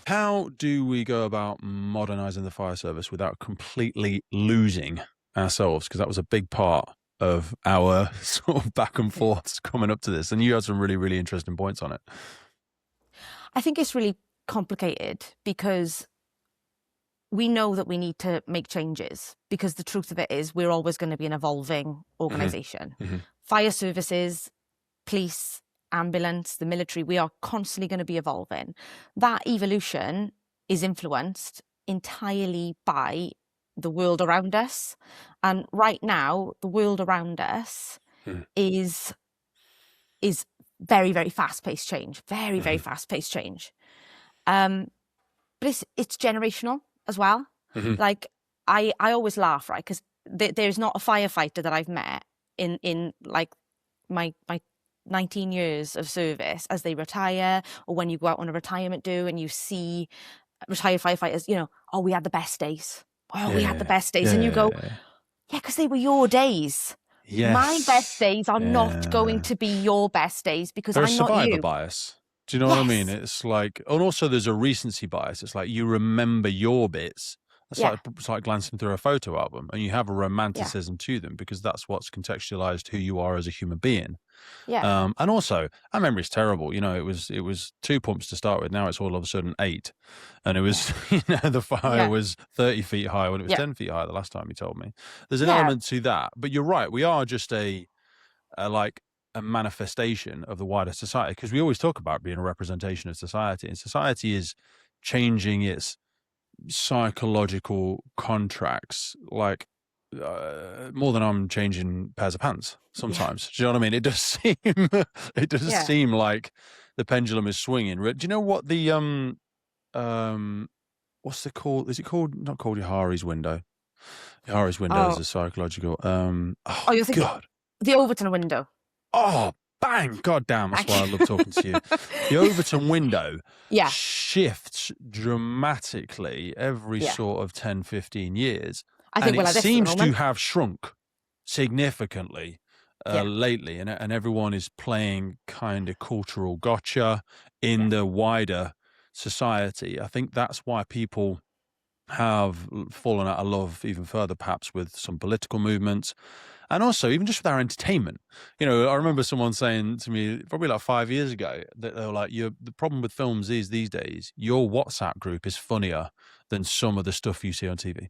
How do we go about modernizing the fire service without completely losing ourselves? Because that was a big part of our sort of back and forths coming up to this. And you had some really, really interesting points on it. I think it's really complicated because we know that we need to make changes, because the truth of it is we're always going to be an evolving organisation. Mm-hmm. Fire services, police, ambulance, the military, we are constantly going to be evolving. That evolution is influenced entirely by the world around us. And right now, the world around us is very, very fast-paced change. Very, very fast-paced change. But it's generational as well. Like, I always laugh, right? Because there's not a firefighter that I've met in like my 19 years of service as they retire, or when you go out on a retirement do and you see retired firefighters, oh, we had the best days. Oh, we had the best days. And you go, yeah, because they were your days. Yes. My best days are not going to be your best days because I'm not you. There's survivor bias. Do you know what I mean? It's like, and also there's a recency bias. It's like you remember your bits. It's like glancing through a photo album, and you have a romanticism to them because that's what's contextualized who you are as a human being. Yeah. And also, our memory's terrible. It was 2 pumps to start with. Now it's all of a sudden 8, and it was the fire was 30 feet high when it was 10 feet high the last time you told me. There's an element to that, but you're right. We are just a manifestation of the wider society, because we always talk about being a representation of society, and society is changing its psychological contracts like more than I'm changing pairs of pants sometimes. Do you know what I mean? It does seem like the pendulum is swinging. Do you know what the what's it called? Is it called, not called Johari's window? Johari's window is a psychological you're thinking the Overton window. Oh, bang! God damn, that's why I love talking to you. The Overton window shifts dramatically every sort of 10, 15 years. It seems to have shrunk significantly lately. And everyone is playing kind of cultural gotcha in the wider society. I think that's why people have fallen out of love even further, perhaps with some political movements. And also, even just with our entertainment, I remember someone saying to me probably like 5 years ago that they were like, the problem with films is these days, your WhatsApp group is funnier than some of the stuff you see on TV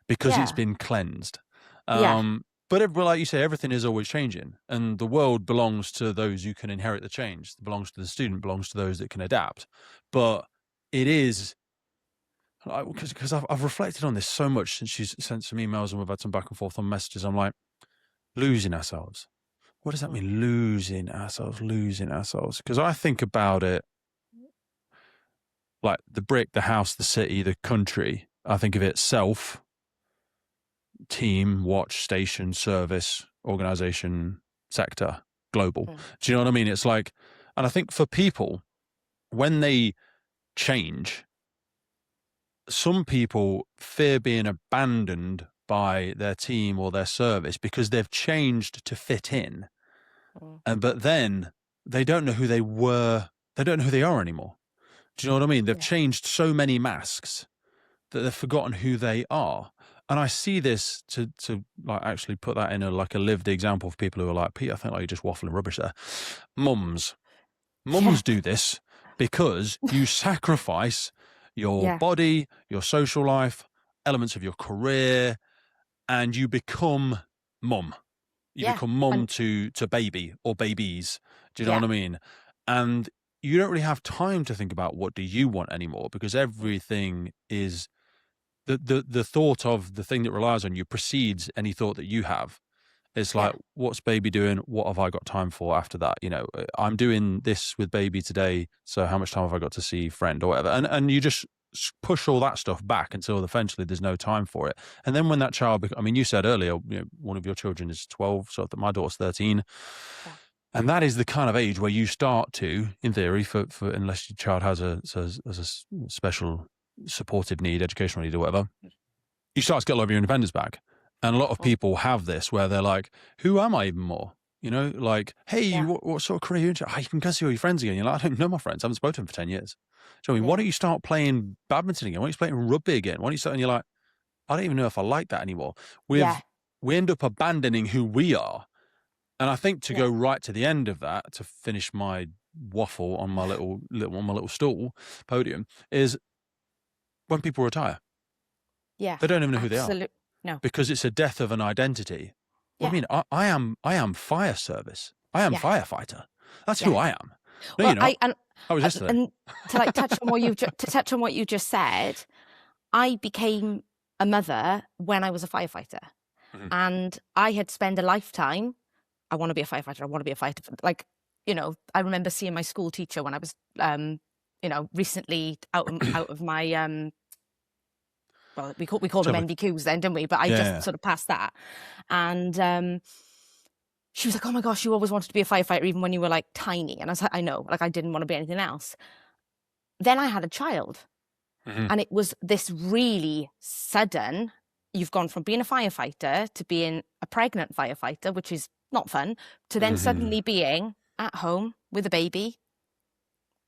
because it's been cleansed. But like you say, everything is always changing, and the world belongs to those who can inherit the change. It belongs to the student, belongs to those that can adapt. But it is, because I've reflected on this so much since she's sent some emails and we've had some back and forth on messages. I'm like, losing ourselves. What does that mean? Losing ourselves. Because I think about it like the brick, the house, the city, the country. I think of it self, team, watch, station, service, organization, sector, global. Do you know what I mean? It's like, and I think for people, when they change, some people fear being abandoned by their team or their service because they've changed to fit in. But then they don't know who they were. They don't know who they are anymore. Do you know what I mean? They've changed so many masks that they've forgotten who they are. And I see this to like actually put that in a lived example for people who are like, Pete, I think like you're just waffling rubbish there. Mums do this because you sacrifice your body, your social life, elements of your career, and you become mum. You become mum to baby or babies. Do you know what I mean? And you don't really have time to think about what do you want anymore, because everything is the thought of the thing that relies on you precedes any thought that you have. It's like, what's baby doing? What have I got time for after that? I'm doing this with baby today, so how much time have I got to see friend or whatever? And you just push all that stuff back until eventually there's no time for it. And then when that child, you said earlier, one of your children is 12, so my daughter's 13. And that is the kind of age where you start to, in theory, for unless your child has a special supportive need, educational need or whatever, you start to get a lot of your independence back. And a lot of people have this where they're like, who am I even more? You know, like, hey, Yeah. what sort of career are you into? Oh, you can go see all your friends again. You're like, I don't know my friends. I haven't spoken to them for 10 years. So I mean, why don't you start playing badminton again? Why don't you start playing rugby again? Why don't you start, and you're like, I don't even know if I like that anymore. We end up abandoning who we are. And I think to go right to the end of that, to finish my waffle on my little stool podium, is when people retire. Yeah. They don't even know who they are. No. Because it's a death of an identity. Yeah. I mean, I am fire service. I am firefighter. That's who I am. No, well, you're not. I was yesterday. And to like touch on what you just said, I became a mother when I was a firefighter, and I had spent a lifetime. I want to be a firefighter. I want to be a firefighter. Like, you know, I remember seeing my school teacher when I was, you know, recently out of my well, we called them NVQs then, didn't we? But I just sort of passed that. And she was like, oh my gosh, you always wanted to be a firefighter even when you were like tiny. And I was like, I know, like I didn't want to be anything else. Then I had a child. And it was this really sudden, you've gone from being a firefighter to being a pregnant firefighter, which is not fun, to then suddenly being at home with a baby.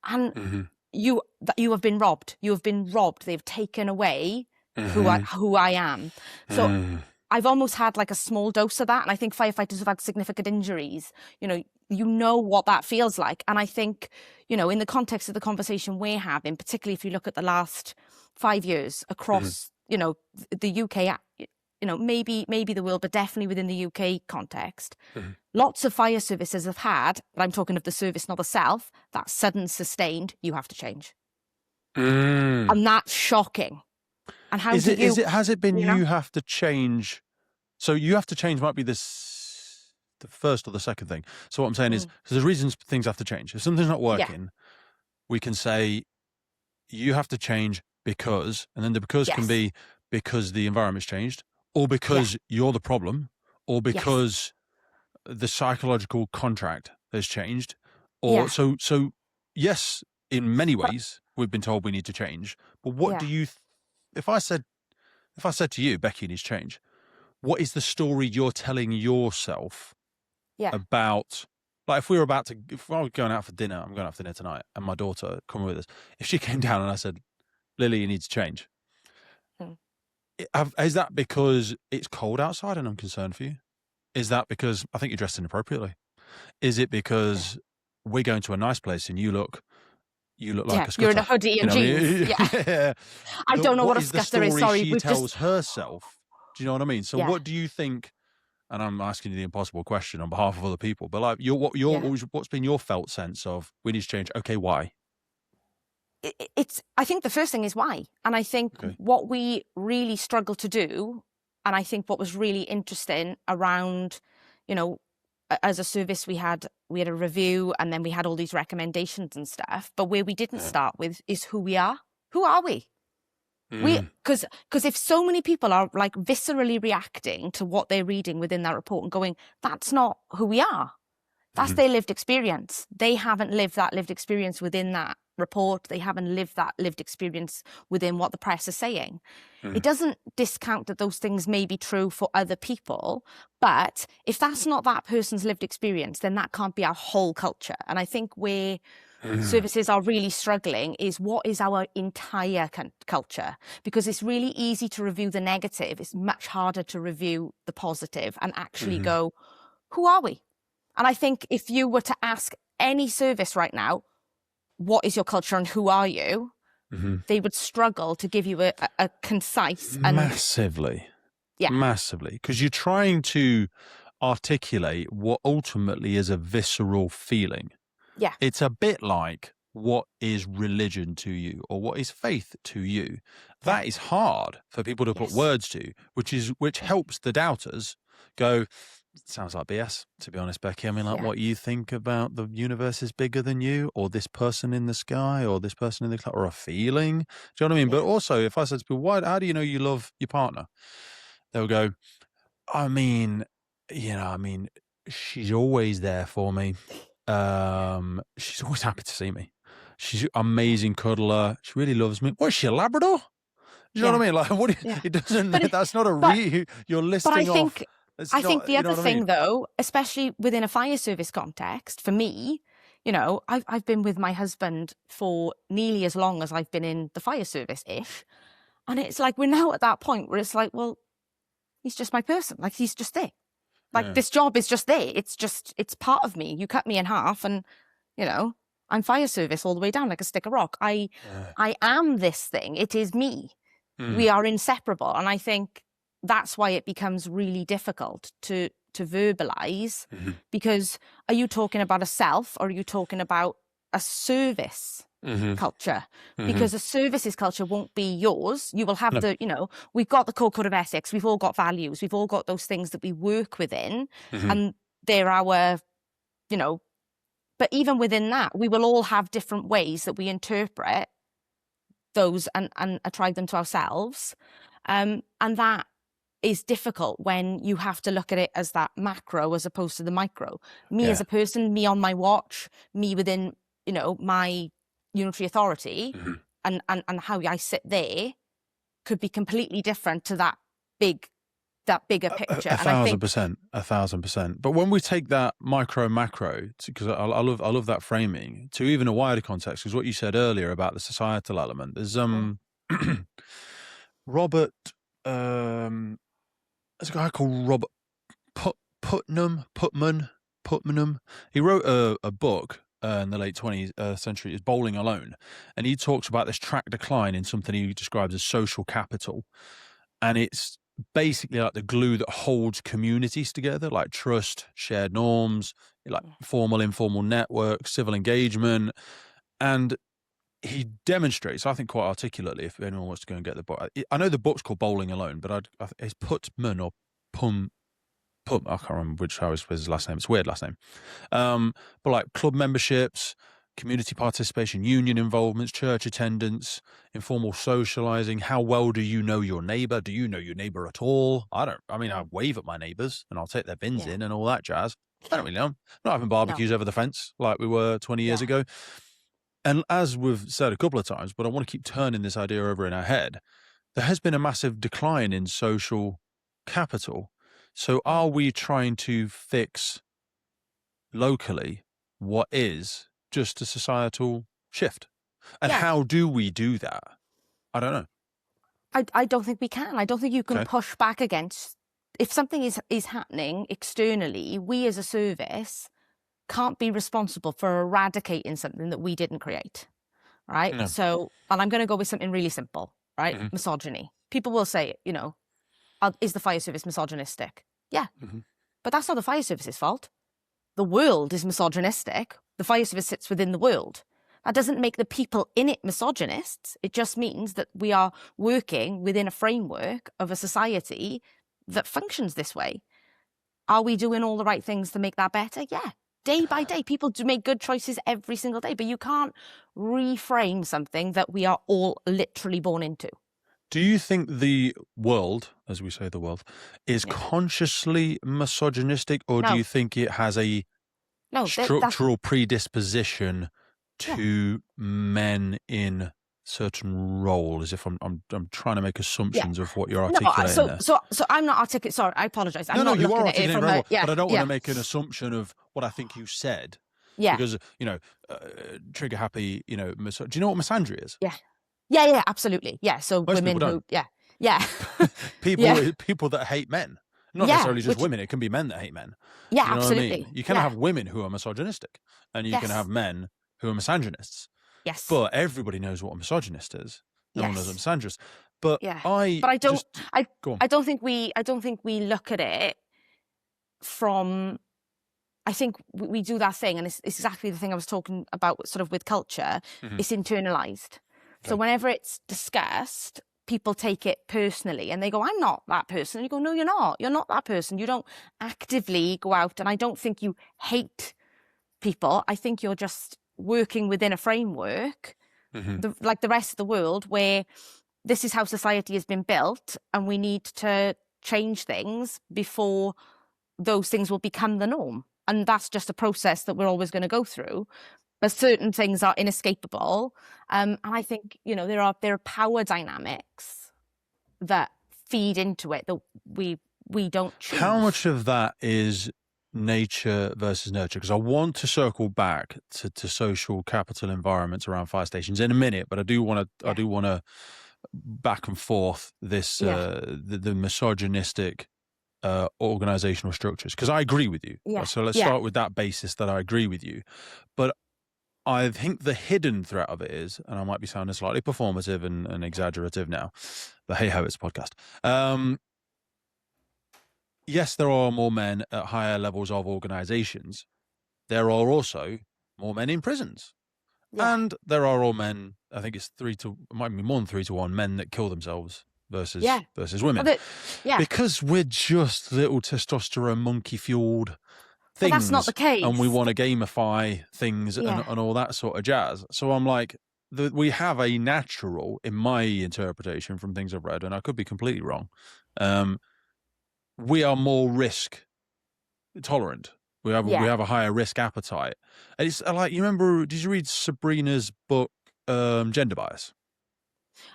And you have been robbed. You have been robbed. They've taken away who I am. So I've almost had like a small dose of that. And I think firefighters who've had significant injuries, you know what that feels like. And I think, you know, in the context of the conversation we're having, particularly if you look at the last 5 years across, you know, the UK, you know, maybe the world, but definitely within the UK context, lots of fire services have had, but I'm talking of the service, not the self, that sudden sustained, you have to change. And that's shocking. And how has it been you have to change? So you have to change might be the first or the second thing. So what I'm saying is, there's reasons things have to change. If something's not working, we can say you have to change because, and then the because can be because the environment's changed, or because you're the problem, or because the psychological contract has changed, or so yes, in many ways we've been told we need to change. But what do you? If I said to you, Becky needs change, what is the story you're telling yourself about? Like if I was going out for dinner, I'm going out for dinner tonight, and my daughter coming with us. If she came down and I said, Lily, you need to change. Is that because it's cold outside and I'm concerned for you? Is that because I think you're dressed inappropriately? Is it because we're going to a nice place and you look like a scutter? You're in a hoodie and jeans. I don't know what a scutter is. Sorry, she tells herself. Do you know what I mean? So what do you think? And I'm asking you the impossible question on behalf of other people, but like, what's been your felt sense of we need to change? Okay, why? I think the first thing is why. And I think what we really struggle to do, and I think what was really interesting around, you know, as a service, we had a review and then we had all these recommendations and stuff. But where we didn't start with is who we are. Who are we? Because if so many people are like viscerally reacting to what they're reading within that report and going, that's not who we are. That's their lived experience. They haven't lived that lived experience within that report. They haven't lived that lived experience within what the press is saying. It doesn't discount that those things may be true for other people, but if that's not that person's lived experience, then that can't be our whole culture. And I think where services are really struggling is what is our entire culture, because it's really easy to review the negative. It's much harder to review the positive and actually go, who are we? And I think if you were to ask any service right now, what is your culture and who are you? They would struggle to give you a concise and massively, because you're trying to articulate what ultimately is a visceral feeling. It's a bit like, what is religion to you, or what is faith to you? That is hard for people to put words to, which helps the doubters go, sounds like BS, to be honest, Becky. I mean, like what you think about the universe is bigger than you, or this person in the sky, or this person in the cloud, or a feeling. Do you know what I mean? But also, if I said to people, how do you know you love your partner? They'll go, I mean, she's always there for me. She's always happy to see me. She's an amazing cuddler. She really loves me. What is she, a Labrador? Do you know what I mean? Like, it doesn't. That's not a you're listing off I think the other thing, though, especially within a fire service context, for me, I've been with my husband for nearly as long as I've been in the fire service-ish. And it's like, we're now at that point where it's like, well, he's just my person. Like, he's just there. Like, this job is just there. It's part of me. You cut me in half and, I'm fire service all the way down like a stick of rock. I am this thing. It is me. We are inseparable. And I think that's why it becomes really difficult to verbalize, because are you talking about a self or are you talking about a service culture? Because a services culture won't be yours. You will have we've got the core code of ethics. We've all got values. We've all got those things that we work within, and they're our, but even within that, we will all have different ways that we interpret those and attribute them to ourselves. And that is difficult when you have to look at it as that macro as opposed to the micro. Me as a person, me on my watch, me within, my unitary authority and how I sit there could be completely different to that bigger picture. 1,000%. But when we take that micro macro, because I love that framing, to even a wider context, because what you said earlier about the societal element, there's Robert, there's a guy called Robert Putnam. He wrote a book in the late 20th century, is Bowling Alone, and he talks about this track decline in something he describes as social capital, and it's basically like the glue that holds communities together, like trust, shared norms, like formal, informal networks, civil engagement. And he demonstrates, I think quite articulately, if anyone wants to go and get the book. I know the book's called Bowling Alone, but it's Putman or Pum, I can't remember how his last name. It's a weird last name. But like club memberships, community participation, union involvements, church attendance, informal socializing. How well do you know your neighbor? Do you know your neighbor at all? I wave at my neighbors and I'll take their bins in and all that jazz. I don't really know. I'm not having barbecues over the fence like we were 20 years ago. And as we've said a couple of times, but I want to keep turning this idea over in our head, there has been a massive decline in social capital. So are we trying to fix locally what is just a societal shift? And how do we do that? I don't know. I don't think we can. I don't think you can push back against, if something is happening externally, we as a service can't be responsible for eradicating something that we didn't create, right? No. So, and I'm going to go with something really simple, right? Misogyny. People will say, is the fire service misogynistic? Yeah, but that's not the fire service's fault. The world is misogynistic. The fire service sits within the world. That doesn't make the people in it misogynists. It just means that we are working within a framework of a society that functions this way. Are we doing all the right things to make that better? Yeah. Day by day, people do make good choices every single day, but you can't reframe something that we are all literally born into. Do you think the world, as we say the world, is consciously misogynistic, or do you think it has a structural predisposition to men in certain roles? If I'm trying to make assumptions of what you're articulating there. So I'm not articulating. Sorry, I apologise. I'm not you are looking at it from but I don't want to make an assumption of what I think you said. Yeah. Because trigger happy. Do you know what misandry is? Yeah. Yeah, absolutely. Yeah. So most women who, people that hate men, not necessarily just women. It can be men that hate men. Yeah, you know absolutely. What I mean? You can have women who are misogynistic, and you can have men who are misogynists. Yes. But everybody knows what a misogynist is. No one knows what a misandrist. But I don't think we look at it from. I think we do that thing, and it's exactly the thing I was talking about, sort of with culture. It's internalized. So whenever it's discussed, people take it personally and they go, I'm not that person. And you go, no, you're not. You're not that person. You don't actively go out. And I don't think you hate people. I think you're just working within a framework, like the rest of the world, where this is how society has been built and we need to change things before those things will become the norm. And that's just a process that we're always going to go through. But certain things are inescapable. And I think, there are power dynamics that feed into it that we we don't choose. How much of that is nature versus nurture? Because I want to circle back to social capital environments around fire stations in a minute, but I do want to back and forth this the misogynistic organizational structures, because I agree with you. So let's start with that basis that I agree with you. But I think the hidden threat of it is, and I might be sounding slightly performative and exaggerative now, but hey ho, it's a podcast. Yes, there are more men at higher levels of organizations. There are also more men in prisons. And there are all men, I think it might be more than 3-1 men that kill themselves versus women. Because we're just little testosterone monkey fueled things. But that's not the case. And we want to gamify things and all that sort of jazz. So I'm like, we have a natural, in my interpretation from things I've read, and I could be completely wrong, we are more risk tolerant. We have a higher risk appetite. And it's like, you remember, did you read Sabrina's book, Gender Bias?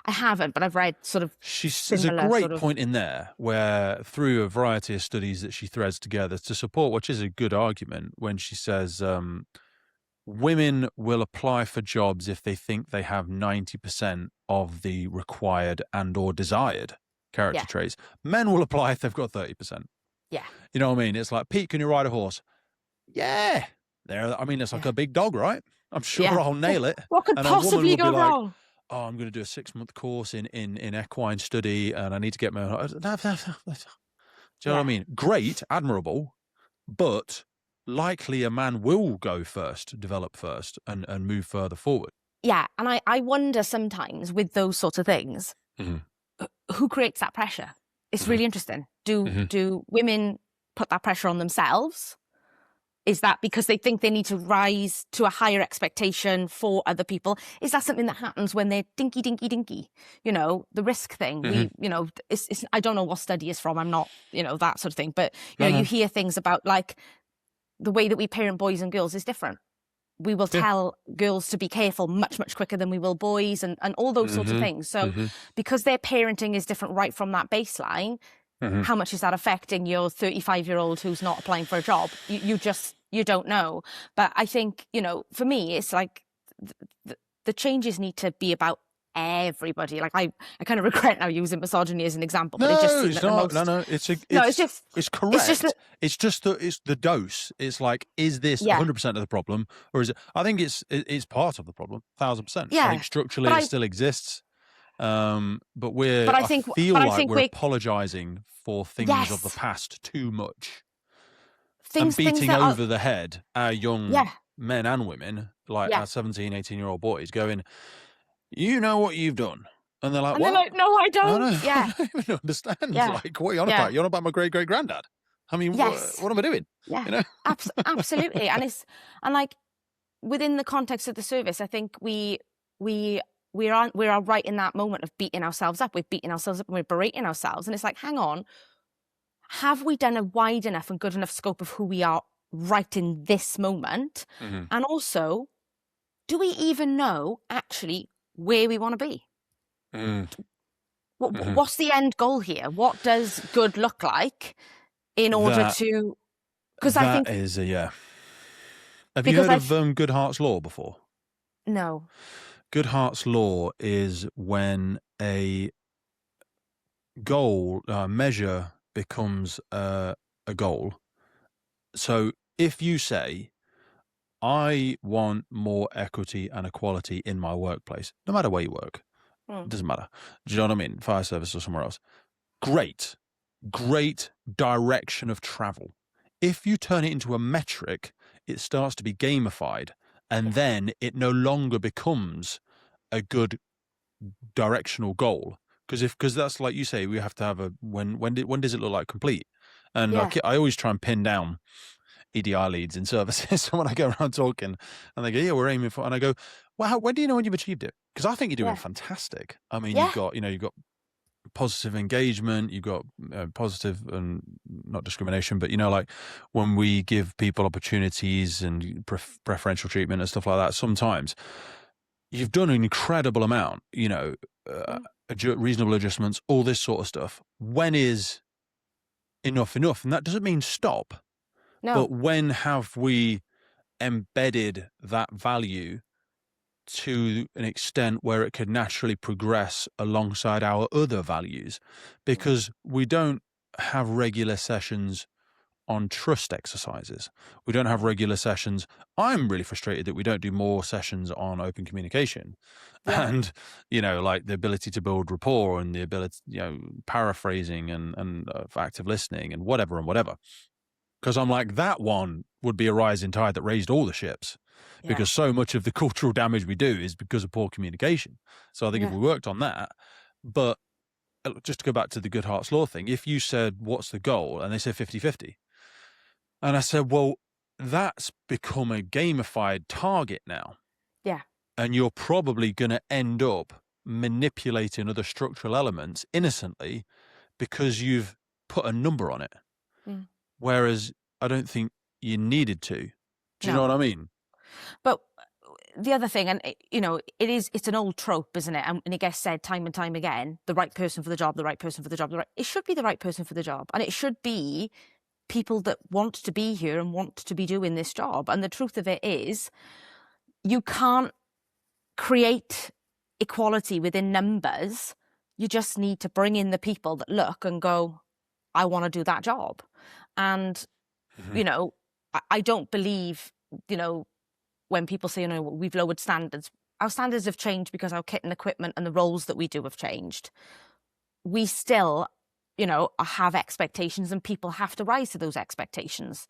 I haven't, but I've read sort of There's a great point in there where, through a variety of studies that she threads together to support, which is a good argument, when she says women will apply for jobs if they think they have 90% of the required and or desired character traits. Men will apply if they've got 30%. Yeah. You know what I mean? It's like, Pete, can you ride a horse? Yeah. It's like a big dog, right? I'm sure I'll nail it. What could possibly go wrong? Like, oh, I'm going to do a 6-month course in equine study, and I need to get my... Do you know what I mean? Great, admirable, but likely a man will go first, develop first, and move further forward. Yeah, and I wonder sometimes with those sorts of things, who creates that pressure? It's really interesting. Do women put that pressure on themselves? Is that because they think they need to rise to a higher expectation for other people? Is that something that happens when they're dinky? You know, the risk thing. It's I don't know what study is from. I'm not, that sort of thing. But, you hear things about, like, the way that we parent boys and girls is different. We will tell girls to be careful much, much quicker than we will boys, and all those sorts of things. So because their parenting is different right from that baseline, how much is that affecting your 35-year-old who's not applying for a job? You don't know. But I think, for me, it's like the changes need to be about everybody. Like, I kind of regret now using misogyny as an example, but it just seems it's not. It's correct. It's just the dose. It's like, is this 100% of the problem, or is it? I think it's part of the problem, 1,000%. Yeah. I think structurally it still exists. But I feel like we're apologising for things of the past too much. And beating over the head our young men and women, like our 17, 18-year-old boys, going, you know what you've done. And they're like, what? They're like, no, I don't. No. Yeah. I don't even understand. Like, what are you on about? You're on about my great-great-granddad. I mean, what am I doing? Yeah, absolutely. And like, within the context of the service, I think we are right in that moment of beating ourselves up. We're beating ourselves up and we're berating ourselves. And it's like, hang on, have we done a wide enough and good enough scope of who we are right in this moment? And also, do we even know actually where we want to be? What's the end goal here? What does good look like in order to... Because I think... That is Have you heard of Goodhart's Law before? No. Goodhart's Law is when a goal, measure becomes a goal. So if you say, I want more equity and equality in my workplace, no matter where you work, it doesn't matter. Do you know what I mean? Fire service or somewhere else. Great direction of travel. If you turn it into a metric, it starts to be gamified, and then it no longer becomes a good directional goal. Because that's, like you say, we have to have when does it look like complete? And I always try and pin down EDI leads in services. So when I go around talking and they go, we're aiming for, and I go, well, when do you know when you've achieved it? Because I think you're doing fantastic. I mean, you've got positive engagement, you've got positive, and not discrimination, but like when we give people opportunities and preferential treatment and stuff like that, sometimes you've done an incredible amount, reasonable adjustments, all this sort of stuff. When is enough. And that doesn't mean stop. No. But when have we embedded that value to an extent where it could naturally progress alongside our other values? Because we don't have regular sessions on trust exercises. We don't have regular sessions. I'm really frustrated that we don't do more sessions on open communication and, like the ability to build rapport and the ability, paraphrasing and active listening and whatever. Because I'm like, that one would be a rising tide that raised all the ships, because so much of the cultural damage we do is because of poor communication. So I think if we worked on that, but just to go back to the Good Hearts Law thing, if you said, what's the goal? And they said 50-50. And I said, well, that's become a gamified target now. Yeah. And you're probably going to end up manipulating other structural elements innocently because you've put a number on it. Mm. Whereas I don't think you needed to. Do you know what I mean? But the other thing, and it's an old trope, isn't it? And it gets said time and time again, the right person for the job, the right person for the job. It should be the right person for the job. And it should be people that want to be here and want to be doing this job. And the truth of it is, you can't create equality within numbers. You just need to bring in the people that look and go, I want to do that job. And, I don't believe, when people say, we've lowered standards, our standards have changed because our kit and equipment and the roles that we do have changed. We still, have expectations, and people have to rise to those expectations.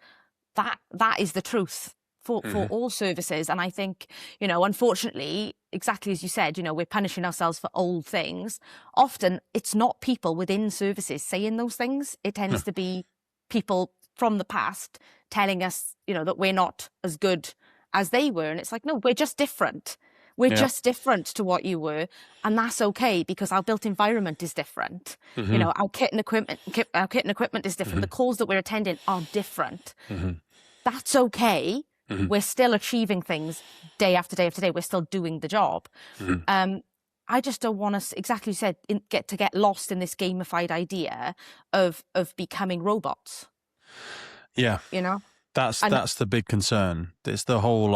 That is the truth for all services. And I think, unfortunately, exactly as you said, we're punishing ourselves for old things. Often it's not people within services saying those things. It tends to be people from the past telling us, that we're not as good as they were. And it's like, no, we're just different. We're just different to what you were. And that's okay, because our built environment is different. Our kit and equipment is different. The calls that we're attending are different. That's okay. We're still achieving things day after day after day. We're still doing the job. I just don't want us, exactly as you said, get lost in this gamified idea of becoming robots. Yeah. That's the big concern. It's the whole,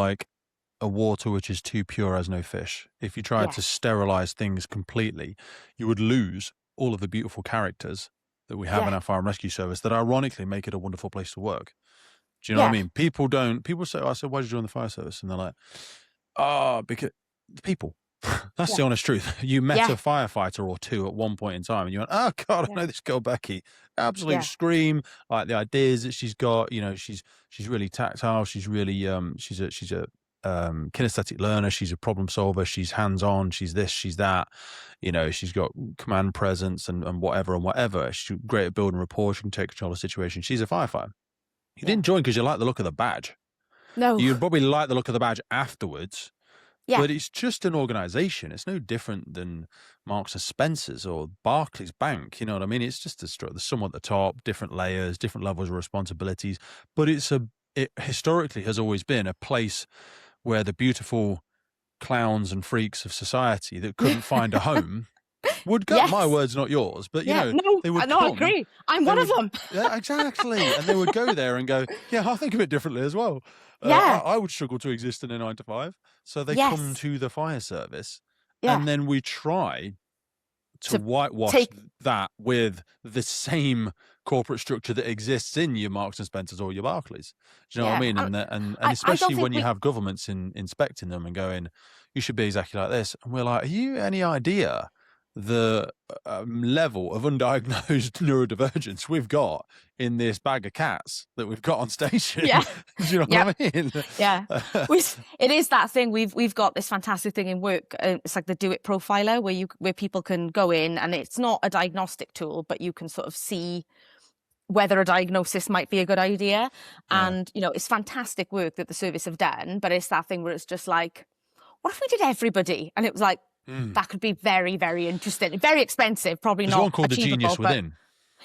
a water which is too pure has no fish. If you tried to sterilize things completely, you would lose all of the beautiful characters that we have in our fire and rescue service that ironically make it a wonderful place to work. Do you know what I mean? People say, I said, why did you join the fire service? And they're like, because the people. That's the honest truth. You met a firefighter or two at one point in time and you went, oh God, I know this girl, Becky. Absolute scream. Like the ideas that she's got, she's really tactile. She's really, she's a kinesthetic learner. She's a problem solver. She's hands-on. She's this, she's that. She's got command presence and whatever. She's great at building rapport. She can take control of the situation. She's a firefighter. You didn't join because you like the look of the badge. No. You'd probably like the look of the badge afterwards. Yeah. But it's just an organization. It's no different than Marks and Spencer's or Barclays Bank. You know what I mean? It's just there's someone at the top, different layers, different levels of responsibilities. But it historically has always been a place where the beautiful clowns and freaks of society that couldn't find a home would go. My words, not yours. But they would. I agree. I'm one of them. Yeah, exactly. And they would go there and go, yeah, I think a bit differently as well. I would struggle to exist in a 9 to 5. So they come to the fire service, and then we try to whitewash that with the same corporate structure that exists in your Marks and Spencers or your Barclays. Do you know what I mean? And especially when you have governments inspecting them and going, you should be exactly like this. And we're like, are you any idea the level of undiagnosed neurodivergence we've got in this bag of cats that we've got on station? Yeah. Do you know what I mean? Yeah. It is that thing. We've got this fantastic thing in work. It's like the Do It profiler where people can go in, and it's not a diagnostic tool, but you can sort of see whether a diagnosis might be a good idea. And, it's fantastic work that the service have done, but it's that thing where it's just like, what if we did everybody? And it was like, that could be very, very interesting. Very expensive, probably not. There's one called The Genius Within.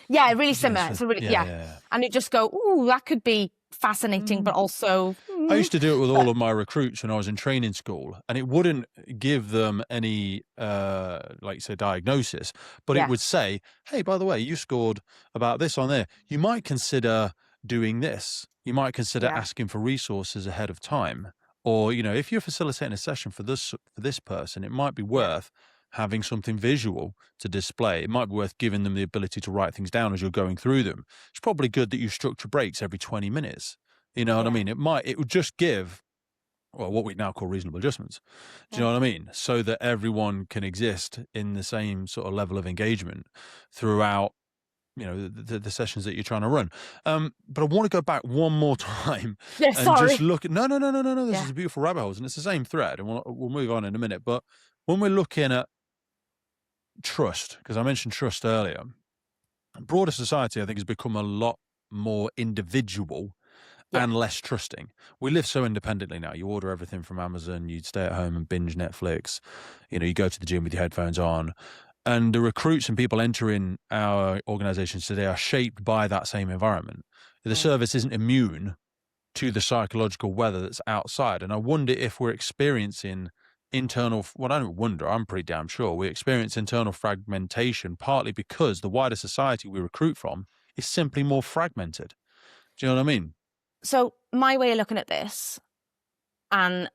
Yeah, really similar. So really, and it just go, ooh, that could be fascinating, but also... I used to do it with all of my recruits when I was in training school, and it wouldn't give them any, like you said, diagnosis, but it would say, hey, by the way, you scored about this on there. You might consider doing this. You might consider asking for resources ahead of time. Or, you know, if you're facilitating a session for this person, it might be worth having something visual to display. It might be worth giving them the ability to write things down as you're going through them. It's probably good that you structure breaks every 20 minutes. You know what I mean? It would just give, well, what we now call reasonable adjustments. Do you know what I mean? So that everyone can exist in the same sort of level of engagement throughout, you know, the sessions that you're trying to run. But I want to go back one more time and just look at, no. This is a beautiful rabbit hole, and it's the same thread, and we'll move on in a minute. But when we're looking at trust, because I mentioned trust earlier, broader society, I think, has become a lot more individual and less trusting. We live so independently now. You order everything from Amazon, you stay at home and binge Netflix, you know, you go to the gym with your headphones on. And the recruits and people entering our organizations today are shaped by that same environment. The service isn't immune to the psychological weather that's outside. And I wonder if we're experiencing internal, well, I don't wonder, I'm pretty damn sure we experience internal fragmentation, partly because the wider society we recruit from is simply more fragmented. Do you know what I mean? So my way of looking at this, and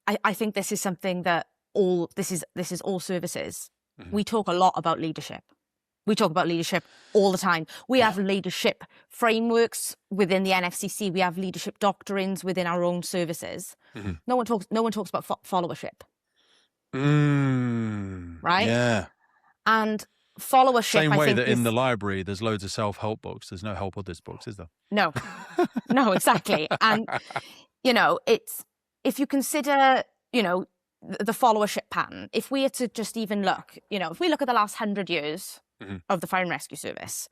I think this is something that this is all services. We talk a lot about leadership. We talk about leadership all the time. We have leadership frameworks within the NFCC. We have leadership doctrines within our own services. No one talks about followership. Right? Yeah. And followership, Same way I think, that in the library there's loads of self-help books. There's no help others books, is there? No, exactly. And, you know, it's, if you consider, you know, the followership pattern, if we are to just even look, you know, if we look at the last 100 years of the fire and rescue service,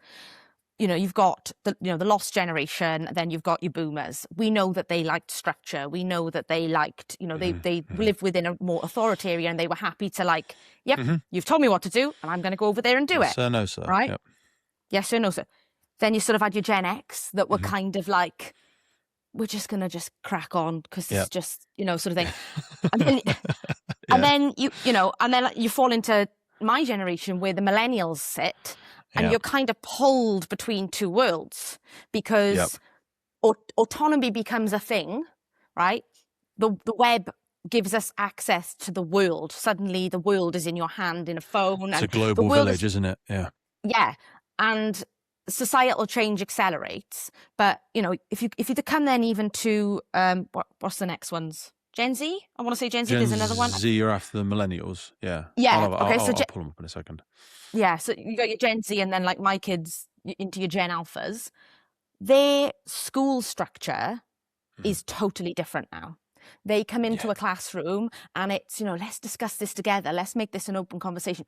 you know, you've got the lost generation, then you've got your boomers. We know that they liked structure. We know that they liked, you know, they lived within a more authoritarian, and they were happy to, like, you've told me what to do, and I'm going to go over there and do it. Sir, no, sir. Right? Yep. Yes, sir, no, sir. Then you sort of had your Gen X that were kind of like, we're just going to just crack on because it's just, you know, sort of thing. And then, and then you fall into my generation where the millennials sit, and you're kind of pulled between two worlds because autonomy becomes a thing, right? The web gives us access to the world. Suddenly the world is in your hand in a phone. It's a global village, isn't it? Yeah. Yeah. And societal change accelerates. But, you know, if you come then even to, what's the next ones? Gen Z? I want to say Gen Z. There's another one. Gen Z, you're after the millennials. Yeah. Yeah. I'll pull them up in a second. Yeah. So you got your Gen Z, and then like my kids into your Gen Alphas. Their school structure is totally different now. They come into a classroom and it's, you know, let's discuss this together. Let's make this an open conversation.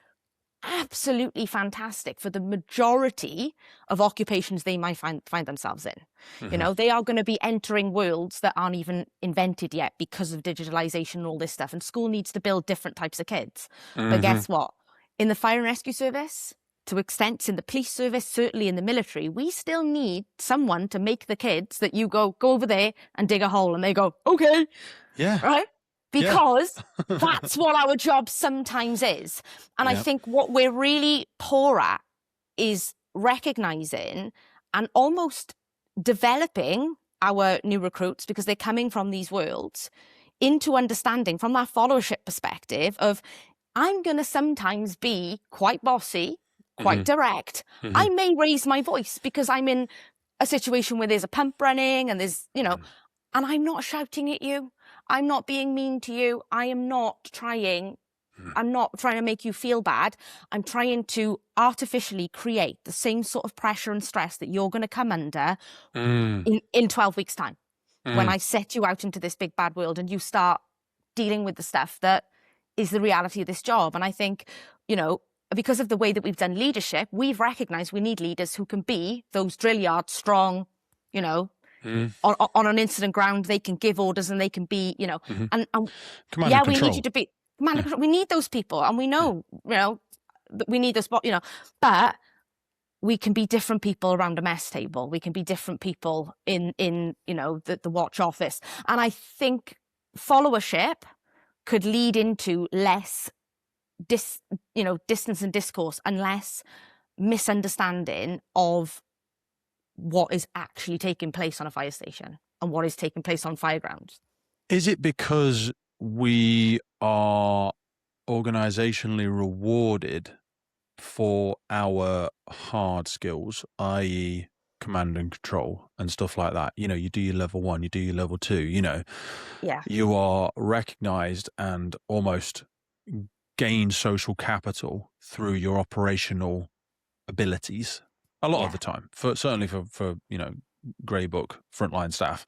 Absolutely fantastic for the majority of occupations they might find themselves in. You know, they are going to be entering worlds that aren't even invented yet because of digitalization and all this stuff. And school needs to build different types of kids. But guess what? In the fire and rescue service, to extents in the police service, certainly in the military, we still need someone to make the kids that you go over there and dig a hole, and they go, okay. Yeah. Right? Because that's what our job sometimes is. And I think what we're really poor at is recognizing and almost developing our new recruits, because they're coming from these worlds, into understanding from that followership perspective of, I'm going to sometimes be quite bossy, quite direct. I may raise my voice because I'm in a situation where there's a pump running and there's, you know, and I'm not shouting at you. I'm not being mean to you. I'm not trying to make you feel bad. I'm trying to artificially create the same sort of pressure and stress that you're going to come under in 12 weeks' time. When I set you out into this big bad world and you start dealing with the stuff that is the reality of this job. And I think, you know, because of the way that we've done leadership, we've recognized we need leaders who can be those drill yard strong, you know, on an incident ground. They can give orders and they can be, you know, and we need you to be command and control. We need those people, and we know, you know, that we need those, you know, but we can be different people around a mess table. We can be different people in the watch office. And I think followership could lead into less distance and discourse, and less misunderstanding of what is actually taking place on a fire station and what is taking place on firegrounds. Is it because we are organizationally rewarded for our hard skills, i.e. command and control and stuff like that? You do your level 1, you do your level 2, you are recognized and almost gain social capital through your operational abilities a lot of the time, certainly for grey book frontline staff.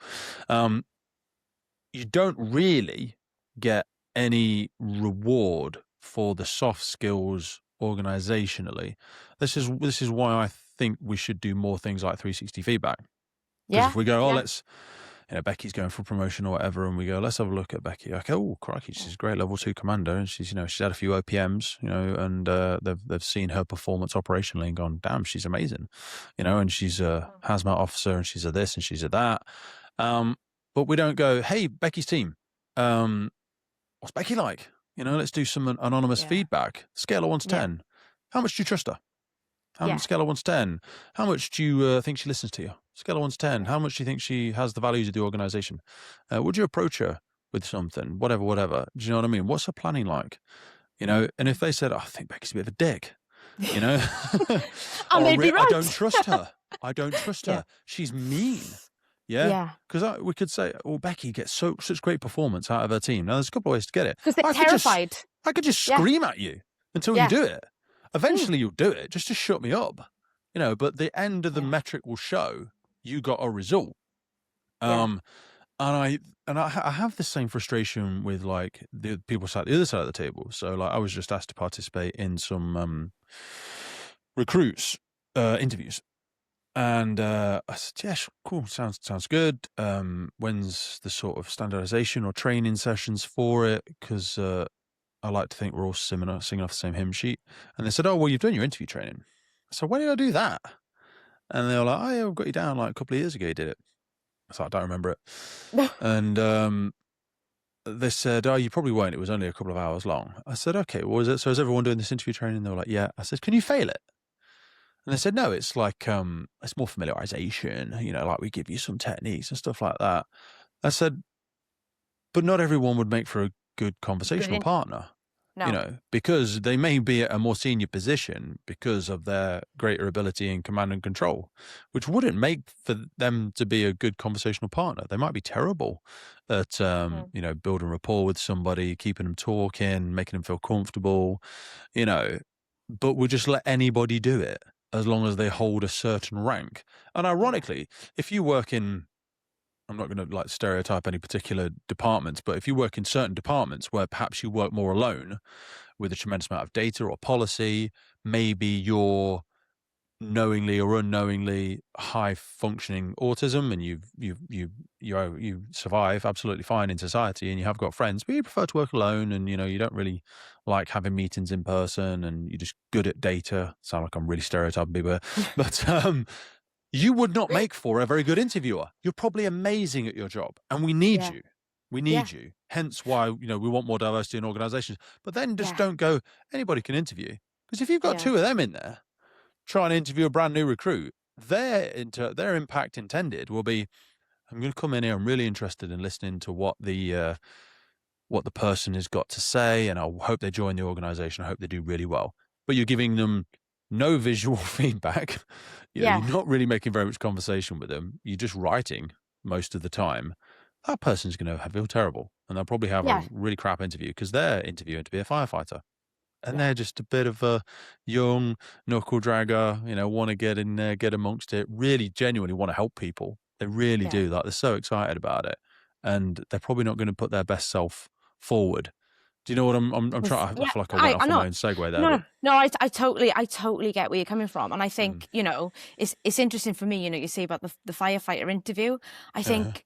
You don't really get any reward for the soft skills organizationally. This is why I think we should do more things like 360 feedback. Because if we go, let's, Becky's going for promotion or whatever, and we go, let's have a look at Becky. Okay, oh crikey, she's a great level 2 commander, and she's had a few OPMs, and they've seen her performance operationally and gone, damn, she's amazing, and she's a hazmat officer, and she's a this and she's a that. But we don't go, hey, Becky's team, what's Becky like? Let's do some anonymous feedback. Scale of 1 to 10. How much do you trust her? Scale of 1 to 10. How much do you think she listens to you? Scale of 1 to 10. How much do you think she has the values of the organization? Would you approach her with something? Whatever. Do you know what I mean? What's her planning like? And if they said, I think Becky's a bit of a dick, And they'd be right. I don't trust her. I don't trust her. She's mean. Yeah. Because we could say, Becky gets such great performance out of her team. Now, there's a couple of ways to get it. Because they're terrified. I could just scream at you until you do it. Eventually, you'll do it just to shut me up. But the end of the metric will show you got a result. And I have the same frustration with like the people sat at the other side of the table. So like I was just asked to participate in some recruits interviews. And I said, yeah, cool, sounds good. When's the sort of standardization or training sessions for it? Because I like to think we're all singing off the same hymn sheet. And they said, oh, well, you've done your interview training. So when did I do that? And they were like, oh, yeah, I've got you down like a couple of years ago you did it. I thought, I don't remember it. And they said, oh, you probably won't. It was only a couple of hours long. I said, okay, what was it? So is everyone doing this interview training? They were like, yeah. I said, can you fail it? And they said, no, it's like, it's more familiarization, like we give you some techniques and stuff like that. I said, but not everyone would make for a good conversational partner, because they may be at a more senior position because of their greater ability in command and control, which wouldn't make for them to be a good conversational partner. They might be terrible at, building rapport with somebody, keeping them talking, making them feel comfortable, but we'll just let anybody do it as long as they hold a certain rank. And ironically, if you work in, I'm not going to like stereotype any particular departments, but if you work in certain departments where perhaps you work more alone with a tremendous amount of data or policy, maybe you're knowingly or unknowingly high functioning autism and you survive absolutely fine in society and you have got friends, but you prefer to work alone and you don't really like having meetings in person and you're just good at data. Sound like I'm really stereotyping people, but you would not make for a very good interviewer. You're probably amazing at your job and we need you. We need you. Hence why, we want more diversity in organizations. But then just don't go, anybody can interview. Because if you've got two of them in there, trying to interview a brand new recruit, their impact intended will be, I'm going to come in here, I'm really interested in listening to what the person has got to say, and I hope they join the organization. I hope they do really well. But you're giving them no visual feedback. You're not really making very much conversation with them. You're just writing most of the time. That person's going to feel terrible, and they'll probably have a really crap interview because they're interviewing to be a firefighter. And they're just a bit of a young knuckle dragger, want to get in there, get amongst it, really genuinely want to help people. They really do. Like, they're so excited about it. And they're probably not going to put their best self forward. Do you know what I'm trying? I feel like I went off on my own segue there. No, I totally get where you're coming from. And I think, it's interesting for me, you say about the firefighter interview. I think,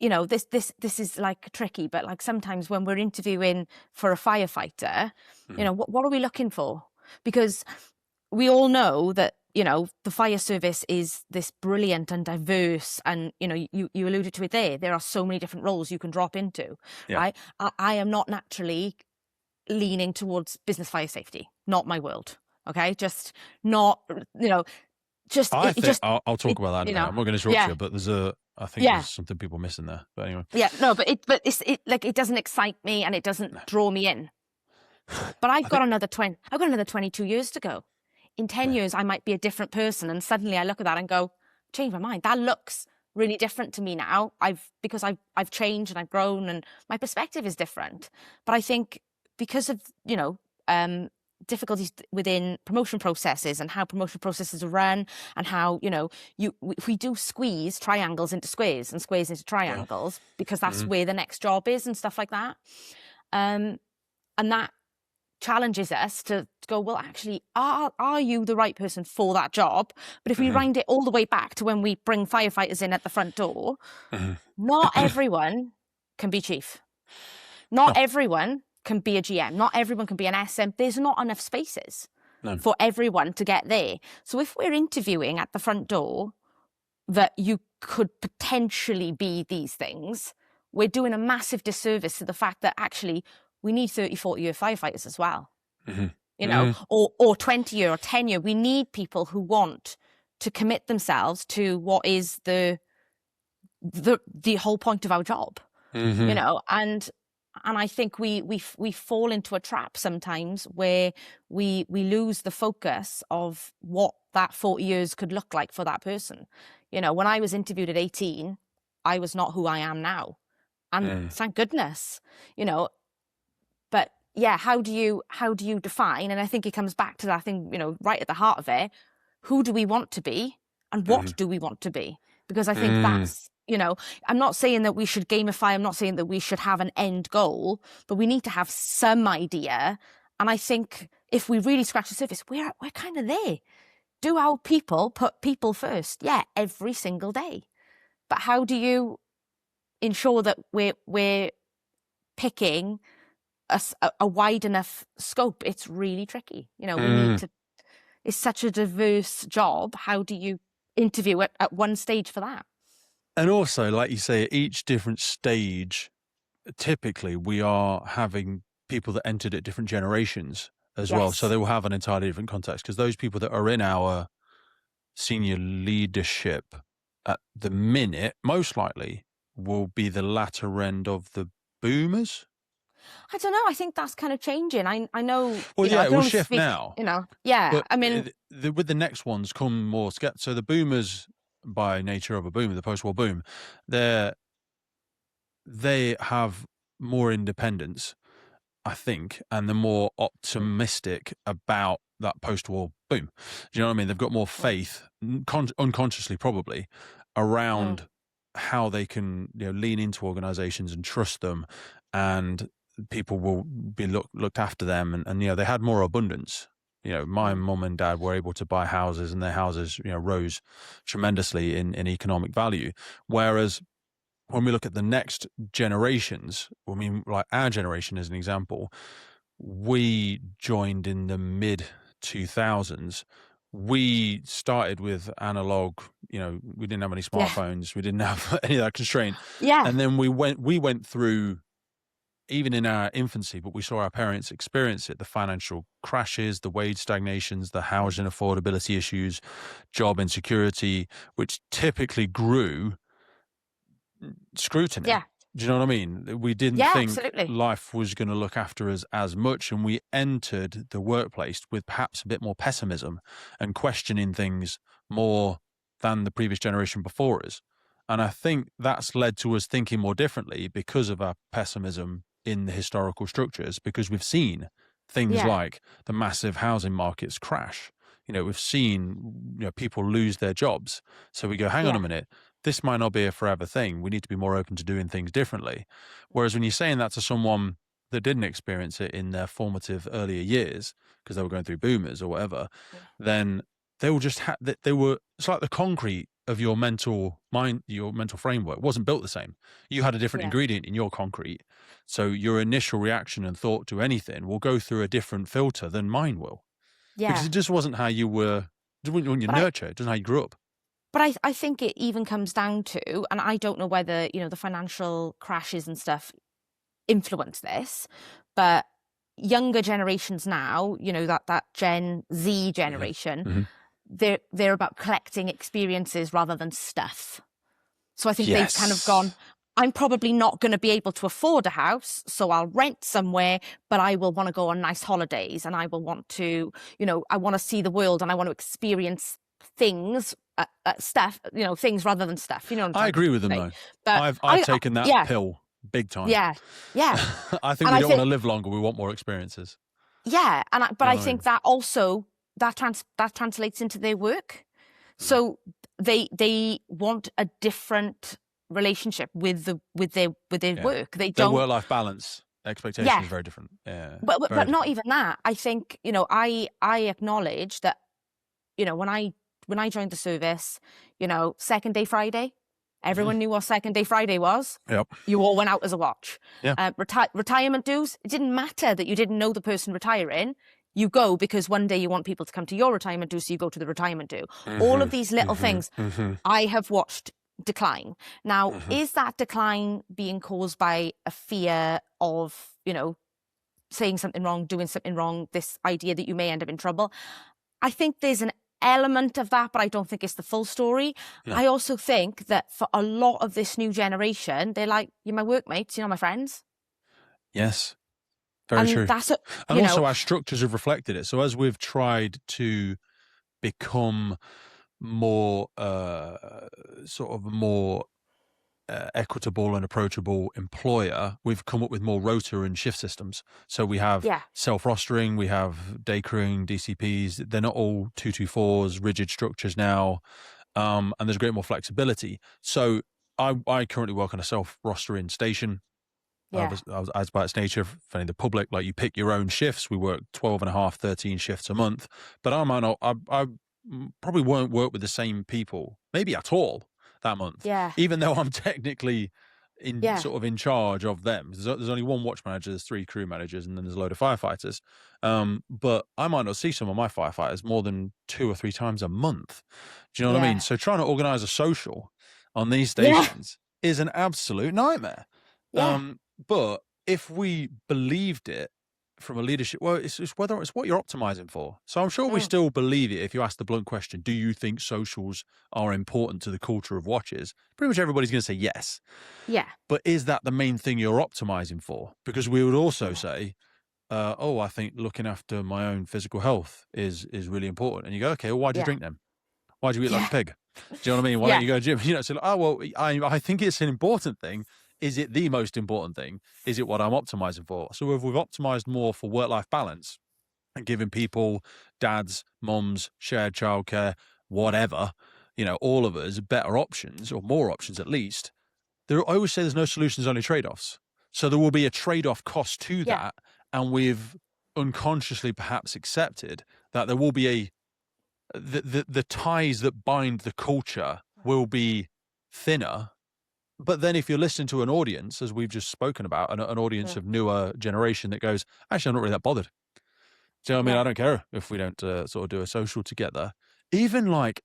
this is like tricky, but like sometimes when we're interviewing for a firefighter, what are we looking for? Because we all know that, you know, the fire service is this brilliant and diverse, and, you know, you alluded to it there. There are so many different roles you can drop into, right? I am not naturally leaning towards business fire safety. Not my world. Okay, just not, you know, just. I think I'll talk about that. You know, I'm not going to interrupt you, but I think there's something people missing there. But anyway. Yeah, no, but it doesn't excite me and it doesn't draw me in. But I've got another 22 years to go. In 10 years, I might be a different person, and suddenly I look at that and go, change my mind. That looks really different to me now. Because I've changed and I've grown, and my perspective is different. But I think because of, you know, difficulties within promotion processes and how promotion processes are run, and how, you know, we do squeeze triangles into squares and squares into triangles because that's where the next job is and stuff like that. And that challenges us to go, well, actually, are you the right person for that job? But if we wind it all the way back to when we bring firefighters in at the front door, not everyone can be chief. Not everyone can be a GM. Not everyone can be an SM. There's not enough spaces for everyone to get there. So if we're interviewing at the front door that you could potentially be these things, we're doing a massive disservice to the fact that actually we need 30, 40-year firefighters as well, you know, or 20-year or 10-year. We need people who want to commit themselves to what is the whole point of our job, you know, and I think we fall into a trap sometimes where we lose the focus of what that 40 years could look like for that person. You know, when I was interviewed at 18, I was not who I am now, and thank goodness, you know. But yeah, how do you define? And I think it comes back to that thing, you know, right at the heart of it. Who do we want to be, and what do we want to be? Because I think that's, you know, I'm not saying that we should gamify. I'm not saying that we should have an end goal, but we need to have some idea. And I think if we really scratch the surface, we're kind of there. Do our people put people first? Yeah, every single day. But how do you ensure that we're picking a wide enough scope? It's really tricky. You know, we need to, it's such a diverse job. How do you interview at one stage for that? And also, like you say, at each different stage, typically we are having people that entered at different generations as well. So they will have an entirely different context, because those people that are in our senior leadership at the minute, most likely, will be the latter end of the boomers. I don't know. I think that's kind of changing. I know. Well, you know, it will shift now. You know, yeah. But I mean, with the next ones come more. So the boomers, by nature of a boom, the post-war boom, they have more independence, I think, and they're more optimistic about that post-war boom. Do you know what I mean? They've got more faith, unconsciously probably, around how they can, you know, lean into organizations and trust them, and people will be looked after them, and you know, they had more abundance. You know, my mum and dad were able to buy houses, and their houses, you know, rose tremendously in economic value. Whereas when we look at the next generations, I mean, like our generation as an example, we joined in the mid 2000s. We started with analog, you know, we didn't have any smartphones, we didn't have any of that constraint. Yeah. And then we went through, even in our infancy, but we saw our parents experience it, the financial crashes, the wage stagnations, the housing affordability issues, job insecurity, which typically grew scrutiny. Yeah. Do you know what I mean? We didn't think absolutely. life was going to look after us as much, and we entered the workplace with perhaps a bit more pessimism and questioning things more than the previous generation before us. And I think that's led to us thinking more differently because of our pessimism in the historical structures, because we've seen things like the massive housing markets crash. You know, we've seen, you know, people lose their jobs. So we go, hang on a minute, this might not be a forever thing. We need to be more open to doing things differently. Whereas when you're saying that to someone that didn't experience it in their formative earlier years, because they were going through boomers or whatever, then they will just it's like the concrete of your mental mind, your mental framework wasn't built the same. You had a different ingredient in your concrete. So your initial reaction and thought to anything will go through a different filter than mine will. Because it just wasn't how you were, it wasn't your nurture, it wasn't how you grew up. But I think it even comes down to, and I don't know whether, the financial crashes and stuff influence this, but younger generations now, that Gen Z generation, they're about collecting experiences rather than stuff. So I think they've kind of gone, I'm probably not going to be able to afford a house, so I'll rent somewhere, but I will want to go on nice holidays, and I will want to, I want to see the world, and I want to experience things, stuff, things rather than stuff. You know what I'm I agree with them, say? though. But I've taken that pill big time. Yeah. I think we don't want to live longer. We want more experiences. Yeah, but I think that also that translates into their work. So they want a different relationship with their work. They don't. Their work-life balance expectation is very different. Yeah, but not even that. I think I acknowledge that when I joined the service, second day Friday, everyone knew what second day Friday was. Yep. You all went out as a watch. Yeah. Retirement dues. It didn't matter that you didn't know the person retiring. You go because one day you want people to come to your retirement due, so you go to the retirement due. All of these little things I have watched decline. Now, is that decline being caused by a fear of, saying something wrong, doing something wrong, this idea that you may end up in trouble? I think there's an element of that, but I don't think it's the full story. No. I also think that for a lot of this new generation, they're like, you're my workmates, you're my friends. Yes. Very true. And also our structures have reflected it. So as we've tried to become more equitable and approachable employer, we've come up with more rota and shift systems. So we have self-rostering, we have day crewing, DCPs. They're not all 224s, rigid structures now. And there's great more flexibility. So I currently work on a self-rostering station. As by its nature, for the public, like you pick your own shifts. We work 12 and a half, 13 shifts a month. But I probably won't work with the same people, maybe at all, that month. Yeah. Even though I'm technically in charge of them. There's only one watch manager, there's 3 crew managers, and then there's a load of firefighters. But I might not see some of my firefighters more than 2 or 3 times a month. Do you know what I mean? So trying to organise a social on these stations is an absolute nightmare. Yeah. But if we believed it from a leadership, well, it's whether it's what you're optimizing for. So I'm sure we still believe it. If you ask the blunt question, do you think socials are important to the culture of watches? Pretty much everybody's going to say yes. Yeah. But is that the main thing you're optimizing for? Because we would also say, I think looking after my own physical health is really important. And you go, okay, well, why do you drink then? Why do you eat like a pig? Do you know what I mean? Why don't you go to the gym? So, I think it's an important thing. Is it the most important thing? Is it what I'm optimizing for? So if we've optimized more for work-life balance and giving people, dads, mums, shared childcare, whatever, all of us better options, or more options at least, I always say there's no solutions, only trade-offs. So there will be a trade-off cost to that. And we've unconsciously perhaps accepted that there will be the ties that bind the culture will be thinner. But then if you're listening to an audience, as we've just spoken about, an audience of newer generation that goes, actually, I'm not really that bothered. Do you know what I mean? I don't care if we don't sort of do a social together. Even like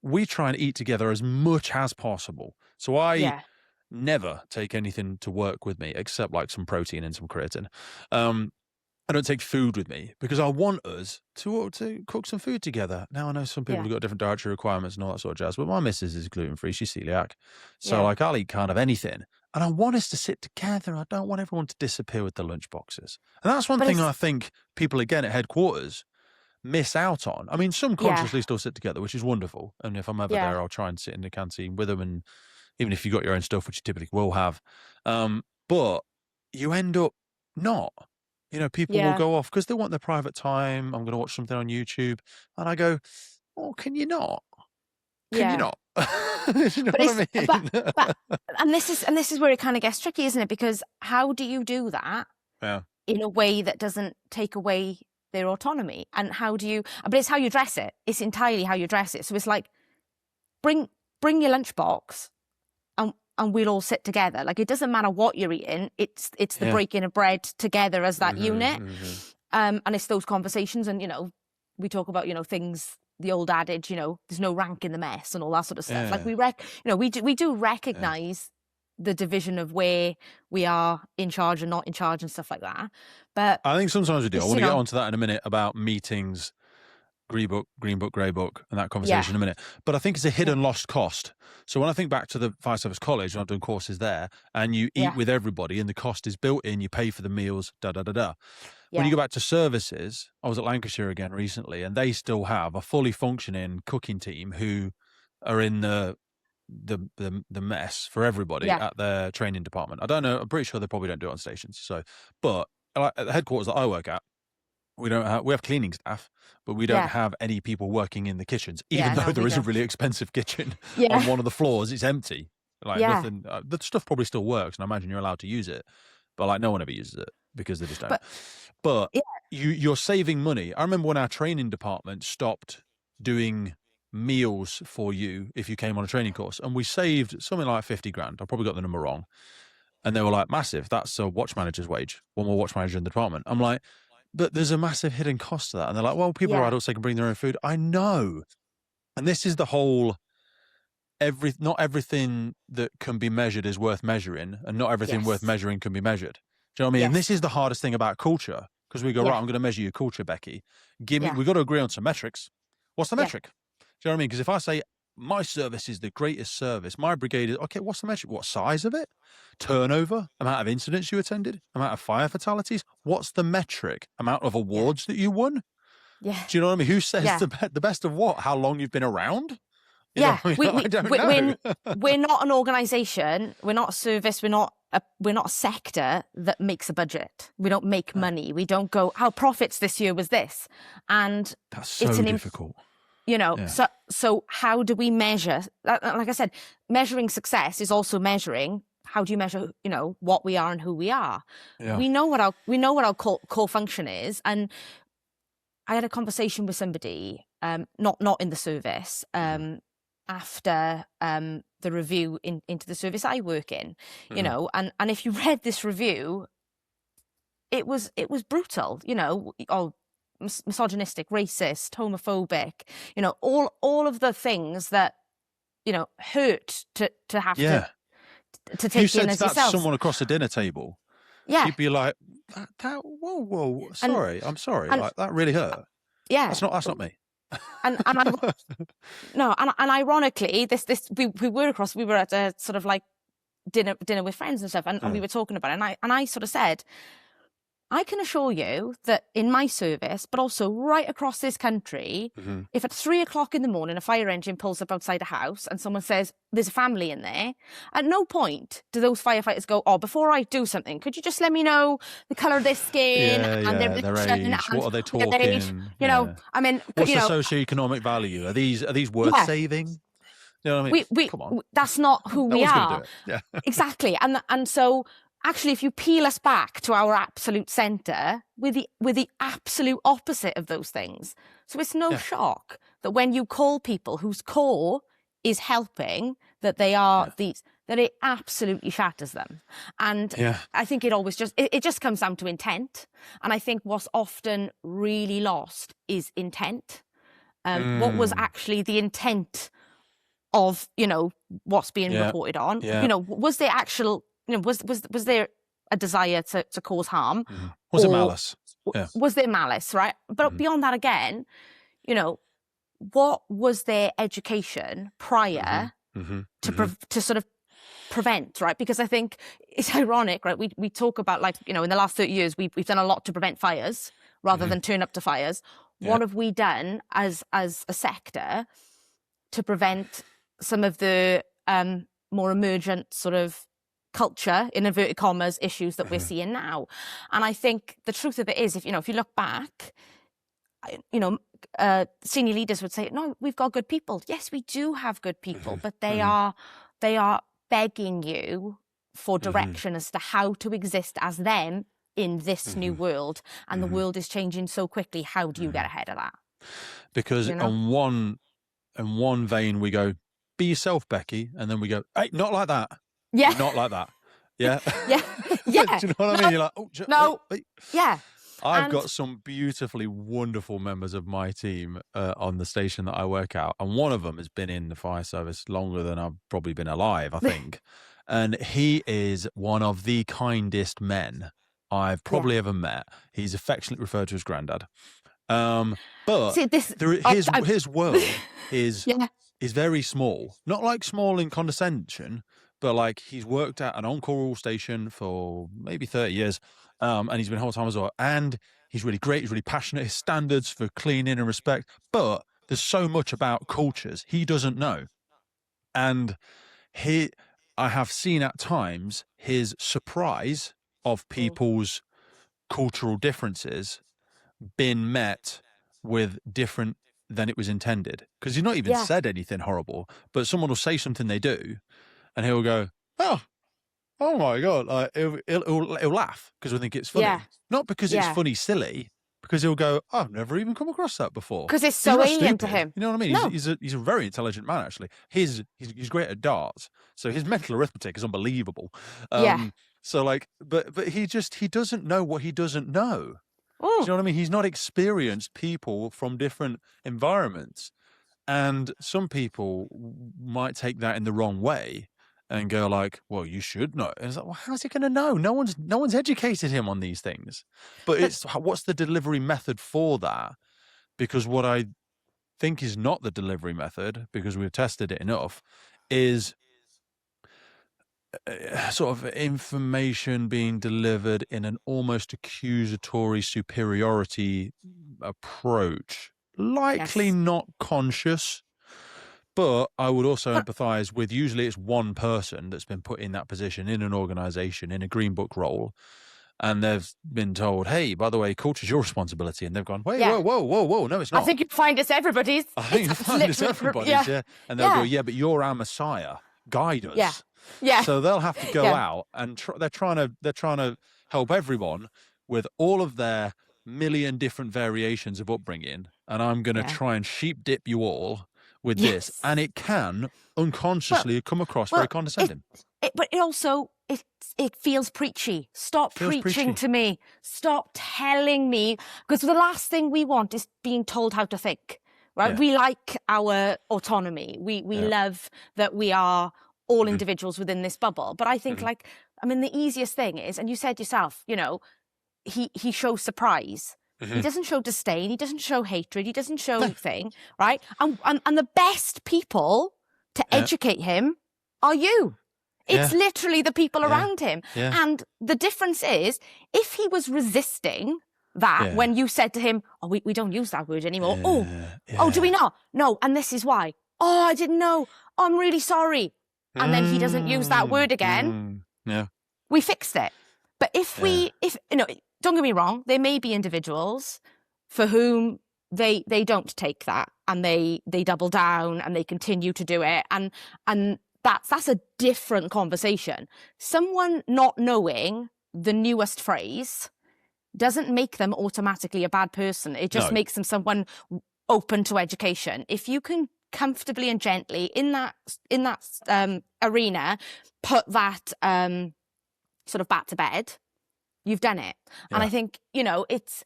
we try and eat together as much as possible. So I never take anything to work with me except like some protein and some creatine. I don't take food with me because I want us to cook some food together. Now, I know some people have got different dietary requirements and all that sort of jazz, but my missus is gluten-free. She's celiac. So, I'll eat kind of anything. And I want us to sit together. I don't want everyone to disappear with the lunch boxes. And that's one thing I think people, again, at headquarters miss out on. I mean, some consciously still sit together, which is wonderful. And if I'm ever there, I'll try and sit in the canteen with them. And even if you've got your own stuff, which you typically will have. But you end up not. People will go off because they want their private time. I'm going to watch something on YouTube. And I go, can you not? Can you not? You know what I mean? But and this is where it kind of gets tricky, isn't it? Because how do you do that in a way that doesn't take away their autonomy? And how do you, but it's how you dress it. It's entirely how you dress it. So it's like, bring your lunchbox and we'll all sit together. Like, it doesn't matter what you're eating. It's the breaking of bread together as that unit. And it's those conversations and, we talk about, things, the old adage, there's no rank in the mess and all that sort of stuff. Yeah. Like we do recognize the division of where we are in charge and not in charge and stuff like that. But I think sometimes we do. I want to get onto that in a minute about meetings, green book, grey book, and that conversation in a minute. But I think it's a hidden lost cost. So when I think back to the Fire Service College, and I've done courses there, and you eat with everybody and the cost is built in, you pay for the meals, When you go back to services, I was at Lancashire again recently, and they still have a fully functioning cooking team who are in the mess for everybody at their training department. I don't know. I'm pretty sure they probably don't do it on stations. So, but at the headquarters that I work at, we have cleaning staff, but we don't have any people working in the kitchens, even though there is a really expensive kitchen on one of the floors. It's empty. Like nothing. The stuff probably still works, and I imagine you're allowed to use it, but like no one ever uses it because they just don't. But you're saving money. I remember when our training department stopped doing meals for you if you came on a training course, and we saved something like 50 grand. I probably got the number wrong. And they were like, massive. That's a watch manager's wage. One more watch manager in the department. I'm like, but there's a massive hidden cost to that. And they're like, well, people are adults, they can bring their own food. I know. And this is the whole, not everything that can be measured is worth measuring, and not everything worth measuring can be measured. Do you know what I mean? And this is the hardest thing about culture, because we go, right, I'm going to measure your culture, Becky. We've got to agree on some metrics. What's the metric? Do you know what I mean? Because if I say my service is the greatest service, my brigade is, okay, what's the metric? What size of it? Turnover? Amount of incidents you attended? Amount of fire fatalities? What's the metric? Amount of awards that you won? Yeah. Do you know what I mean? Who says the best of what? How long you've been around? You know what I mean? I don't know. We're not an organisation. We're not a service. We're not a sector that makes a budget. We don't make money. We don't go, our profits this year was this. And that's so difficult. So how do we measure? Like I said, measuring success is also measuring. How do you measure, what we are and who we are? Yeah. We know what our core function is. And I had a conversation with somebody, not in the service, after the review into the service I work in, and if you read this review, it was brutal, misogynistic, racist, homophobic, all of the things that, hurt to have to take in as yourself. That's someone across the dinner table. Yeah. You'd be like, whoa, sorry, I'm sorry. Like, that really hurt. Yeah. That's not me. And ironically, we were at a sort of like dinner with friends and stuff, and we were talking about it, and I sort of said, I can assure you that in my service, but also right across this country, if at 3 o'clock in the morning a fire engine pulls up outside a house and someone says there's a family in there, at no point do those firefighters go, oh, before I do something, could you just let me know the colour of their skin and their age, what are they talking? Age? I mean, what's the socioeconomic value? Are these worth saving? You know what I mean? Come on. That's not who we are. Yeah. Exactly, and so. Actually, if you peel us back to our absolute centre, we're the absolute opposite of those things. So it's no shock that when you call people whose core is helping, that they are that it absolutely shatters them. And I think it always it just comes down to intent. And I think what's often really lost is intent. What was actually the intent of, what's being reported on? Yeah. Was there actual... was there a desire to cause harm? Was it malice? Yeah. Was there malice, right? But beyond that, again, what was their education prior to sort of prevent, right? Because I think it's ironic, right? We talk about, like, in the last 30 years, we've done a lot to prevent fires rather than turn up to fires. What have we done as a sector to prevent some of the more emergent sort of culture, in inverted commas, issues that we're seeing now? And I think the truth of it is, if you look back, senior leaders would say, no, we've got good people. Yes, we do have good people, but they are begging you for direction as to how to exist as them in this new world. And the world is changing so quickly. How do you get ahead of that? Because in one vein we go, be yourself, Becky, and then we go, hey, not like that. Yeah. Not like that. Yeah. Yeah. Do you know what I mean? You're like, oh, no. Wait. Yeah. I've got some beautifully wonderful members of my team on the station that I work out, and one of them has been in the fire service longer than I've probably been alive, I think. And he is one of the kindest men I've probably ever met. He's affectionately referred to as Grandad. But See, his world is very small. Not like small in condescension, but like he's worked at an on-call station for maybe 30 years. And he's been whole time as well. And he's really great. He's really passionate. His standards for cleaning and respect. But there's so much about cultures he doesn't know. And I have seen at times his surprise of people's cultural differences been met with different than it was intended. Because he's not even said anything horrible, but someone will say something they do, and he'll go, oh my God. Like, he'll laugh because we think it's funny. Yeah. Not because it's funny, silly, because he'll go, I've never even come across that before. Because it's so alien to him. You know what I mean? No. He's a very intelligent man, actually. He's great at darts. So his mental arithmetic is unbelievable. So like, but he doesn't know what he doesn't know. Do you know what I mean? He's not experienced people from different environments. And some people might take that in the wrong way and go like, well, you should know. And it's like, well, how's he going to know? No one's educated him on these things. But it's what's the delivery method for that? Because what I think is not the delivery method, because we've tested it enough, is sort of information being delivered in an almost accusatory superiority approach. Likely not conscious, but I would also empathize with, usually it's one person that's been put in that position in an organization in a green book role, and they've been told, hey, by the way, culture's your responsibility. And they've gone, wait, whoa, no, it's not. I think you'd find it's everybody's. I think you'd find it's everybody's, And they'll go, yeah, but you're our Messiah. Guide us. Yeah. So they'll have to go out and they're trying to help everyone with all of their million different variations of upbringing. And I'm going to try and sheep dip you all with this. And it can unconsciously come across very condescending. But it also, it feels preachy. Stop preaching to me. Stop telling me. Because the last thing we want is being told how to think. Right? Yeah. We like our autonomy. We love that we are all individuals within this bubble. But I think the easiest thing is, and you said yourself, he shows surprise. He doesn't show disdain. He doesn't show hatred. He doesn't show anything, right? And the best people to educate him are you. It's literally the people around him. Yeah. And the difference is, if he was resisting that when you said to him, oh, we don't use that word anymore. Oh, do we not? No, and this is why. Oh, I didn't know. Oh, I'm really sorry. And then he doesn't use that word again. We fixed it. But if don't get me wrong, there may be individuals for whom they don't take that and they double down and they continue to do it. And that's a different conversation. Someone not knowing the newest phrase doesn't make them automatically a bad person. It just makes them someone open to education. If you can comfortably and gently in that arena put that sort of bat to bed, you've done it. And I think it's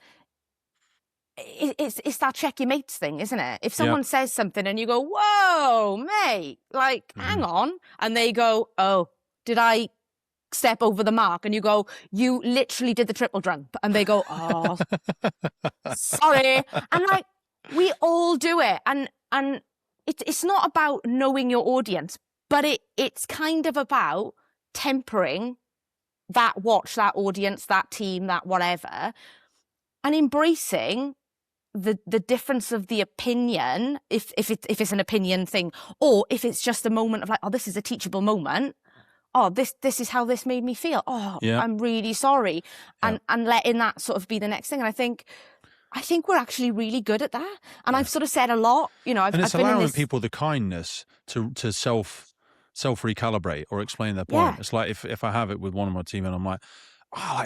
that check your mates thing, isn't it? If someone says something and you go, whoa, mate, hang on, and they go, oh, did I step over the mark? And you go, you literally did the triple jump. And they go, oh, sorry. And we all do it. And it's not about knowing your audience, but it's kind of about tempering that watch, that audience, that team, that whatever, and embracing the difference of the opinion, if it's an opinion thing, or if it's just a moment of this is a teachable moment. Oh, this is how this made me feel. Oh, I'm really sorry. And letting that sort of be the next thing. And I think we're actually really good at that. And I've sort of said a lot, I've been allowing people the kindness to self-recalibrate or explain their point. It's like if I have it with one of my team and I'm like,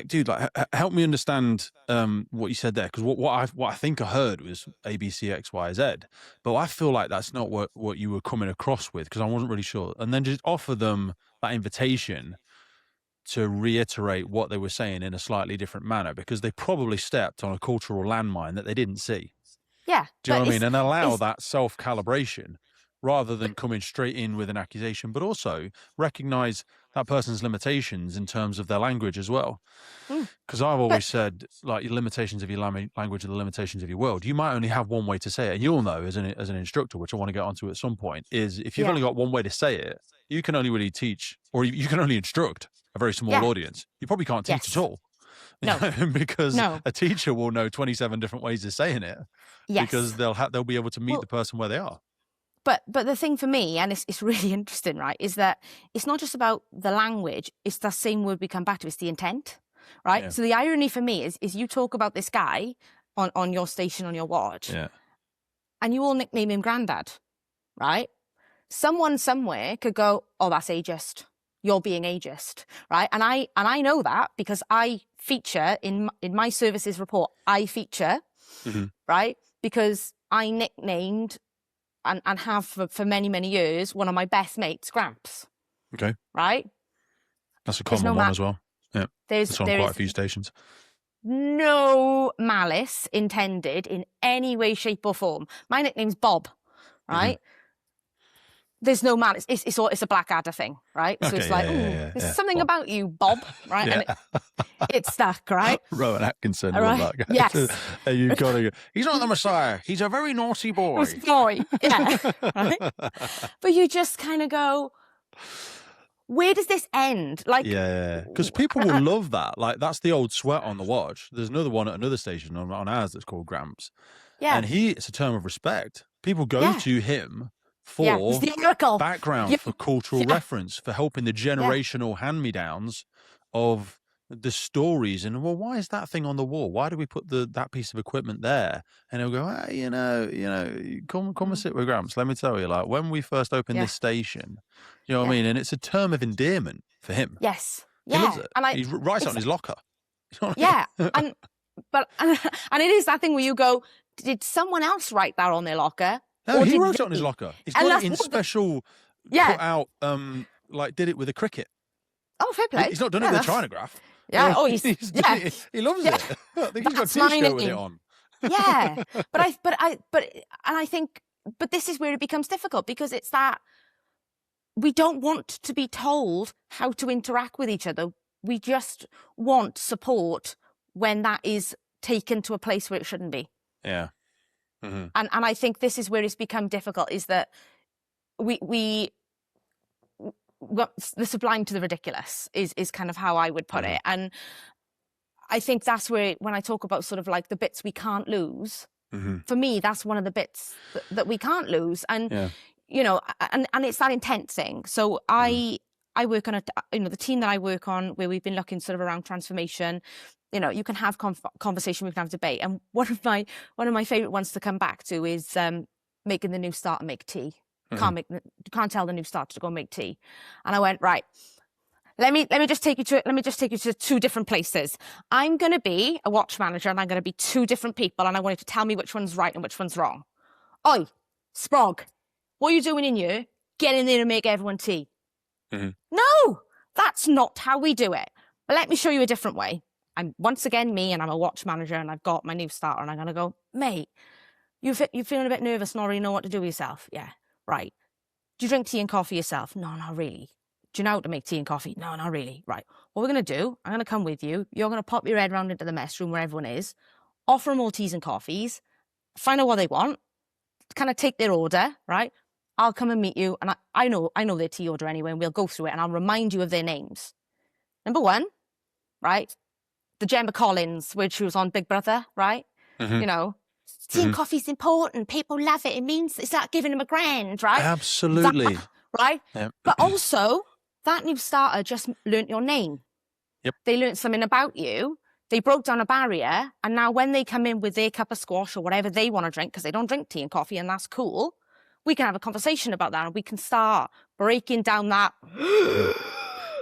dude, help me understand what you said there, because what I think I heard was A, B, C, X, Y, Z, but I feel like that's not what you were coming across with, because I wasn't really sure. And then just offer them that invitation to reiterate what they were saying in a slightly different manner, because they probably stepped on a cultural landmine that they didn't see. Yeah. Do you know what I mean? And allow that self-calibration rather than coming straight in with an accusation, but also recognize that person's limitations in terms of their language as well. Because I've always said, like, your limitations of your language are the limitations of your world. You might only have one way to say it. And you'll know as an instructor, which I want to get onto at some point, is if you've only got one way to say it, you can only really teach, or you can only instruct a very small audience. You probably can't teach at all. No. Because a teacher will know 27 different ways of saying it. Yes. Because they'll be able to meet the person where they are. But the thing for me, and it's really interesting, right, is that it's not just about the language, it's the same word we come back to, it's the intent, right? Yeah. So the irony for me is you talk about this guy on your station, on your watch, and you all nickname him Grandad, right? Someone somewhere could go, oh, that's ageist. You're being ageist, right? And I know that because I feature in my services report, I feature, right? Because I nicknamed and have for many, many years, one of my best mates, Gramps. Okay. Right? That's a common one as well. Yeah. It's on quite a few stations. No malice intended in any way, shape or form. My nickname's Bob, right? There's no malice. It's a Blackadder thing, right? So it's like, there's something Bob. About you, Bob, right? And it's stuck, right? Rowan Atkinson, right? That guy. Yes. And you gotta go, he's not the Messiah. He's a very naughty boy. Yeah. Right? But you just kind of go, where does this end? Like, because people will love that. Like, that's the old sweat on the watch. There's another one at another station on ours that's called Gramps. Yeah. And it's a term of respect. People go to him for background, for cultural reference, for helping the generational hand-me-downs of the stories. And, well, why is that thing on the wall? Why do we put that piece of equipment there? And he'll go, hey, come and sit with Gramps. Let me tell you, like, when we first opened this station, you know what I mean? And it's a term of endearment for him. Yes. He loves it. And he writes it on his locker. You know what I mean? and it is that thing where you go, did someone else write that on their locker? No, he wrote it on his locker. He's got it in special, put out, did it with a cricket. Oh, fair play. He's not done it with a trinograph. Yeah, he loves it. I think he's got a t-shirt with it on. Yeah, I think this is where it becomes difficult, because it's that we don't want to be told how to interact with each other. We just want support when that is taken to a place where it shouldn't be. Yeah. Mm-hmm. And I think this is where it's become difficult, is that we the sublime to the ridiculous is kind of how I would put it. And I think that's where, when I talk about sort of like the bits we can't lose, for me, that's one of the bits that we can't lose. And, and it's that intent thing. So I work on the team that I work on, where we've been looking sort of around transformation. You can have conversation, we can have debate. And one of my favorite ones to come back to is making the new starter make tea. You can't tell the new starter to go make tea. And I went, right, let me just take you to two different places. I'm going to be a watch manager, and I'm going to be two different people, and I want you to tell me which one's right and which one's wrong. Oi, Sprog, what are you doing in here? Get in there and make everyone tea. No, that's not how we do it. But let me show you a different way. I'm once again me, and I'm a watch manager, and I've got my new starter, and I'm going to go, mate, you're feeling a bit nervous, not really know what to do with yourself. Yeah, right. Do you drink tea and coffee yourself? No, not really. Do you know how to make tea and coffee? No, not really. Right. What we're going to do, I'm going to come with you. You're going to pop your head round into the mess room where everyone is, offer them all teas and coffees, find out what they want, kind of take their order, right? I'll come and meet you, and I know their tea order anyway, and we'll go through it, and I'll remind you of their names. Number one, right? The Gemma Collins, where she was on Big Brother, right? Tea and coffee's important. People love it. It's like giving them a grand, right? Absolutely. Right? Yep. But also, that new starter just learnt your name. Yep. They learnt something about you. They broke down a barrier. And now when they come in with their cup of squash or whatever they want to drink, because they don't drink tea and coffee, and that's cool, we can have a conversation about that, and we can start breaking down that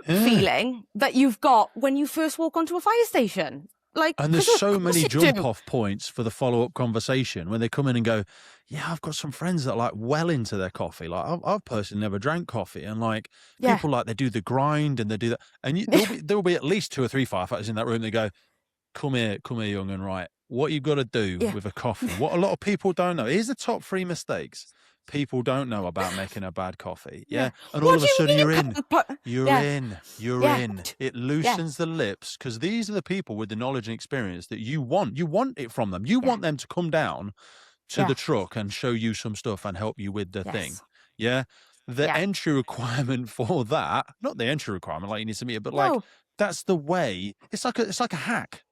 feeling that you've got when you first walk onto a fire station. Like, And there's 'cause of so course many you jump do. off points for the follow-up conversation when they come in and go, yeah, I've got some friends that are like well into their coffee. Like I've personally never drank coffee, and like Yeah. people like they do the grind and they do that. And there'll be at least 2 or 3 firefighters in that room. They go, come here, young and right. What you've got to do Yeah. with a coffee. What a lot of people don't know. Here's the top 3 mistakes people don't know about making a bad coffee. Yeah. And all What of do a you sudden mean you're you in. can't put- You're Yeah. in. You're Yeah. in. It loosens the lips, because these are the people with the knowledge and experience that you want. You want it from them. You want them to come down to the truck and show you some stuff and help you with the thing. Yes. Yeah. The Yeah. entry requirement for that, not the entry requirement, like you need to meet it, but like that's the way. It's like a hack.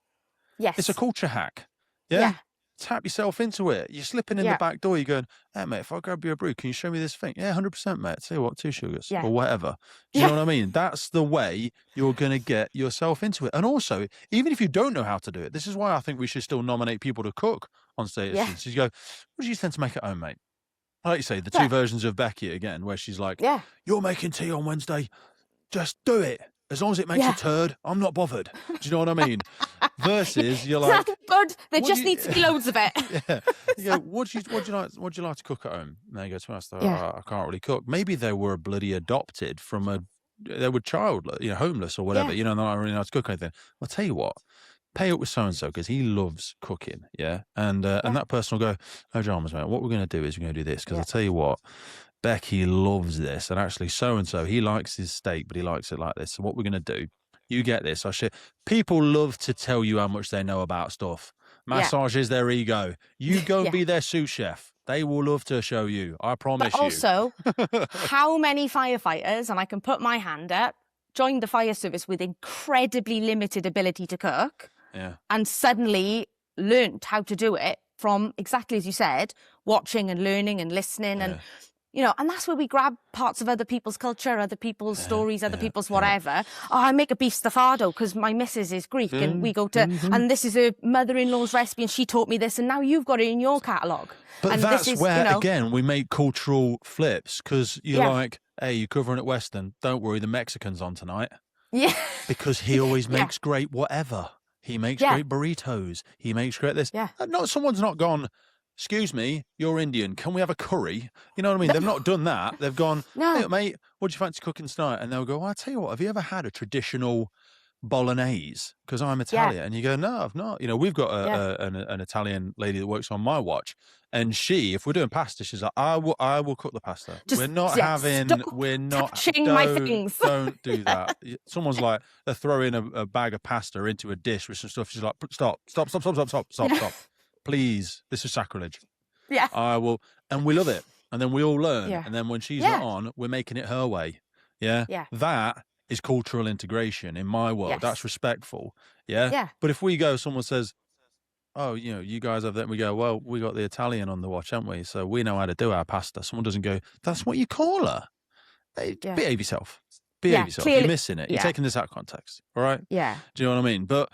Yes. It's a culture hack. Yeah. Tap yourself into it. You're slipping in the back door. You're going, hey, mate, if I grab you a brew, can you show me this thing? Yeah, 100%, mate. Tell you what, 2 sugars or whatever. Do you know what I mean? That's the way you're going to get yourself into it. And also, even if you don't know how to do it, this is why I think we should still nominate people to cook on stations. You go, what do you tend to make at home, mate? Like you say, the 2 versions of Becky again, where she's like, you're making tea on Wednesday. Just do it. As long as it makes a turd, I'm not bothered. Do you know what I mean? Versus you're like, good. There just needs to be loads of it. You go, what do you like to cook at home? And they go to us, I can't really cook. Maybe they were bloody adopted from they were homeless or whatever. You know, they're not really know how to cook anything. I'll tell you what, pay up with so and so because he loves cooking. Yeah, and that person will go, no dramas, mate. What we're going to do is we're going to do this, because I'll tell you what, Becky loves this, and actually so-and-so, he likes his steak, but he likes it like this. So what we're going to do, you get this. People love to tell you how much they know about stuff. Massage is their ego. You go and be their sous chef. They will love to show you. I promise But also, how many firefighters, and I can put my hand up, joined the fire service with incredibly limited ability to cook and suddenly learnt how to do it from, exactly as you said, watching and learning and listening and... You know, and that's where we grab parts of other people's culture, other people's stories, other people's whatever. Oh, I make a beef stafado because my missus is Greek and we go to, and this is her mother-in-law's recipe and she taught me this and now you've got it in your catalogue. But and that's this is, where, again, we make cultural flips, because you're like, hey, you're covering at Western. Don't worry, the Mexican's on tonight. Yeah. Because he always makes great whatever. He makes great burritos. He makes great this. Yeah. Someone's not gone, excuse me, you're Indian. Can we have a curry? You know what I mean? They've not done that. They've gone, hey, mate, what do you fancy cooking tonight? And they'll go, well, I'll tell you what, have you ever had a traditional bolognese? Because I'm Italian. And you go, no, I've not. You know, we've got an Italian lady that works on my watch. And if we're doing pasta, she's like, I will cook the pasta. We're not touching my things. Don't do that. Someone's like, they're throwing a bag of pasta into a dish with some stuff. She's like, stop. Please, this is sacrilege. Yeah. I will. And we love it. And then we all learn. And then when she's not on, we're making it her way. Yeah. That is cultural integration in my world. That's respectful. Yeah. But if we go, someone says, oh, you know, you guys have that. We go, well, we got the Italian on the watch, haven't we? So we know how to do our pasta. Someone doesn't go, that's what you call her. Hey, behave yourself. Behave yourself. Clearly, you're missing it. You're taking this out of context. All right. Yeah. Do you know what I mean? But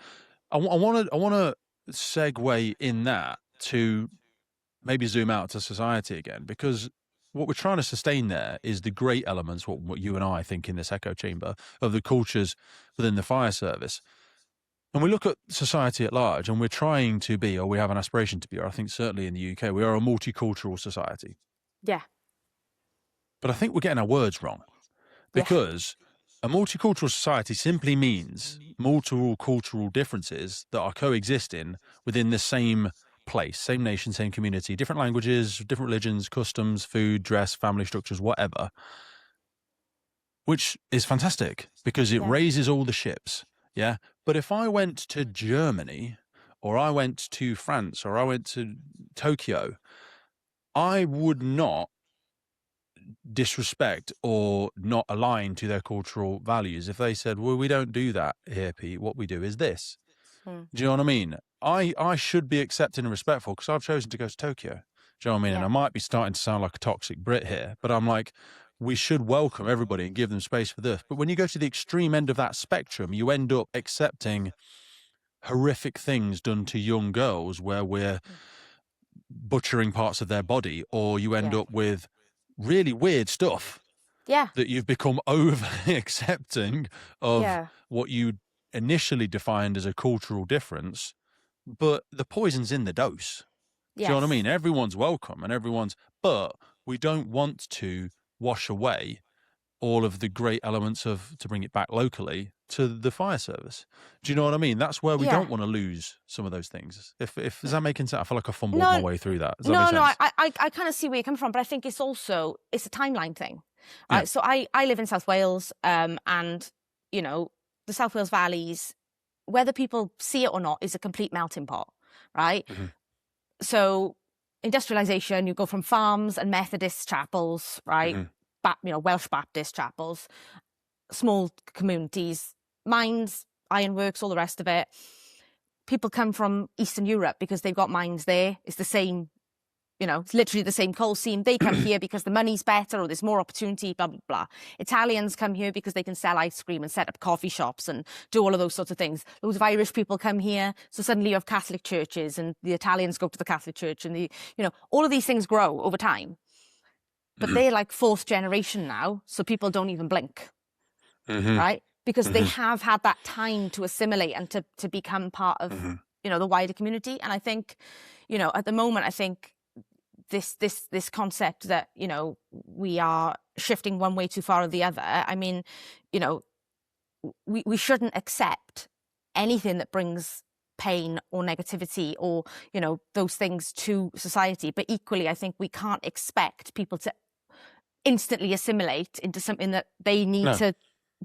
I want to segue in that to maybe zoom out to society again, because what we're trying to sustain there is the great elements, what you and I think in this echo chamber of the cultures within the fire service. And we look at society at large and we're trying to be, or we have an aspiration to be, or I think certainly in the UK, we are a multicultural society. Yeah. But I think we're getting our words wrong, because a multicultural society simply means multiple cultural differences that are coexisting within the same place, same nation, same community, different languages, different religions, customs, food, dress, family structures, whatever, which is fantastic because it raises all the ships. Yeah. But if I went to Germany or I went to France or I went to Tokyo, I would not disrespect or not align to their cultural values. If they said, well, we don't do that here, Pete, what we do is this. Do you know what I mean? I should be accepting and respectful because I've chosen to go to Tokyo. Do you know what I mean? And I might be starting to sound like a toxic Brit here, but I'm like, we should welcome everybody and give them space for this. But when you go to the extreme end of that spectrum, you end up accepting horrific things done to young girls where we're butchering parts of their body, or you end up with really weird stuff that you've become overly accepting of what you initially defined as a cultural difference, but the poison's in the dose. Do you know what I mean? Everyone's welcome and but we don't want to wash away all of the great elements to bring it back locally to the fire service. Do you know what I mean? That's where we don't want to lose some of those things. If is that making sense? I feel like I fumbled my way through that. Does that make sense? I kind of see where you're coming from, but I think it's a timeline thing. Right? Yeah. So I live in South Wales, and you know, the South Wales valleys, whether people see it or not, is a complete melting pot, right? Mm-hmm. So industrialization, you go from farms and Methodist chapels, right? Mm-hmm. Welsh Baptist chapels, small communities, mines, ironworks, all the rest of it. People come from Eastern Europe because they've got mines there. It's the same, it's literally the same coal seam. They come here because the money's better or there's more opportunity, blah, blah, blah. Italians come here because they can sell ice cream and set up coffee shops and do all of those sorts of things. Loads of Irish people come here. So suddenly you have Catholic churches and the Italians go to the Catholic church and all of these things grow over time. But they're like fourth generation now, so people don't even blink, right? Because they have had that time to assimilate and to become part of, the wider community. And I think, at the moment, I think this concept that, we are shifting one way too far or the other. I mean, we shouldn't accept anything that brings pain or negativity or, those things to society. But equally, I think we can't expect people to instantly assimilate into something that they need to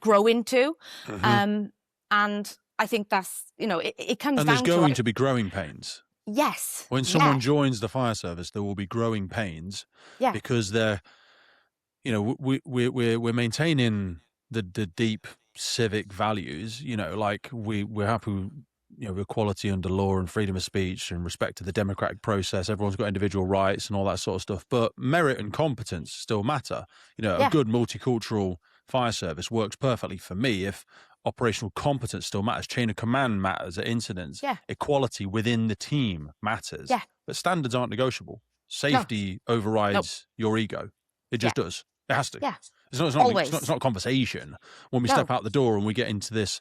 grow into. And I think that's, it comes down to... And there's going to be growing pains. Yes. When someone joins the fire service, there will be growing pains because they're, we're maintaining the deep civic values, like we're happy, equality under law and freedom of speech and respect to the democratic process. Everyone's got individual rights and all that sort of stuff. But merit and competence still matter. A good multicultural fire service works perfectly for me if operational competence still matters. Chain of command matters at incidents. Equality within the team matters. But standards aren't negotiable. Safety overrides your ego. It just does. It has to. It's not a conversation. When we step out the door and we get into this,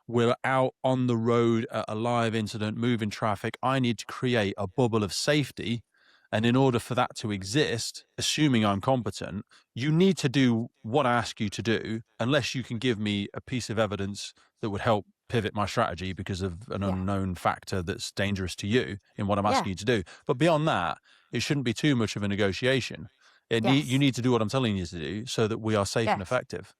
we're out on the road at a live incident, moving traffic. I need to create a bubble of safety. And in order for that to exist, assuming I'm competent, you need to do what I ask you to do, unless you can give me a piece of evidence that would help pivot my strategy because of an unknown factor that's dangerous to you in what I'm asking you to do. But beyond that, it shouldn't be too much of a negotiation. You need to do what I'm telling you to do so that we are safe and effective.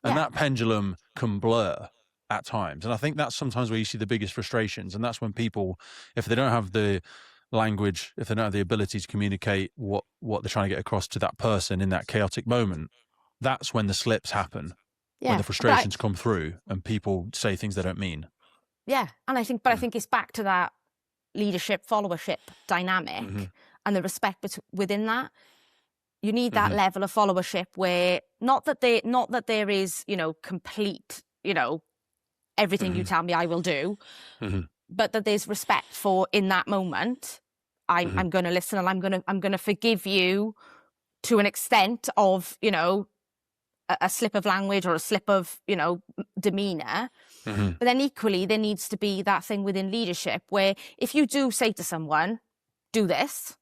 And that pendulum can blur at times. And I think that's sometimes where you see the biggest frustrations. And that's when people, if they don't have the language, if they don't have the ability to communicate what they're trying to get across to that person in that chaotic moment, that's when the slips happen, when the frustrations come through and people say things they don't mean. Yeah. And I think it's back to that leadership, followership dynamic and the respect within that. You need that level of followership where not that there is, complete, everything you tell me I will do, but that there's respect for in that moment. I'm going to listen and I'm going to forgive you to an extent of, a slip of language or a slip of, demeanor. But then equally, there needs to be that thing within leadership where if you do say to someone, do this,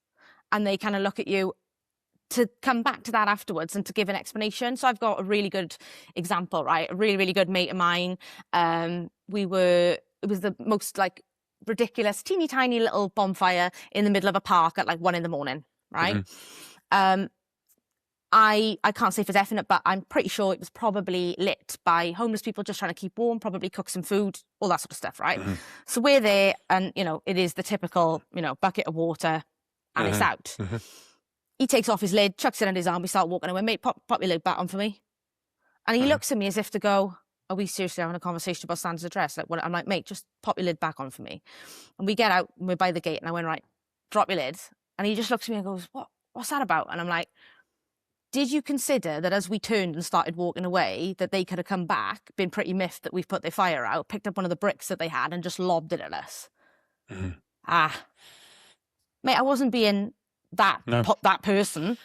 and they kind of look at you, to come back to that afterwards and to give an explanation. So I've got a really good example, right? A really, really good mate of mine. It was the most ridiculous, teeny tiny little bonfire in the middle of a park at 1 a.m, right? I can't say for definite, but I'm pretty sure it was probably lit by homeless people just trying to keep warm, probably cook some food, all that sort of stuff, right? So we're there and, it is the typical, bucket of water and it's out. He takes off his lid, chucks it under his arm, we start walking away. Mate, pop your lid back on for me. And he looks at me as if to go, are we seriously having a conversation about standards of dress? I'm like, mate, just pop your lid back on for me. And we get out, and we're by the gate, and I went, right, drop your lid. And he just looks at me and goes, what's that about? And I'm like, did you consider that as we turned and started walking away, that they could have come back, been pretty miffed that we've put their fire out, picked up one of the bricks that they had and just lobbed it at us? Mate, I wasn't being that person.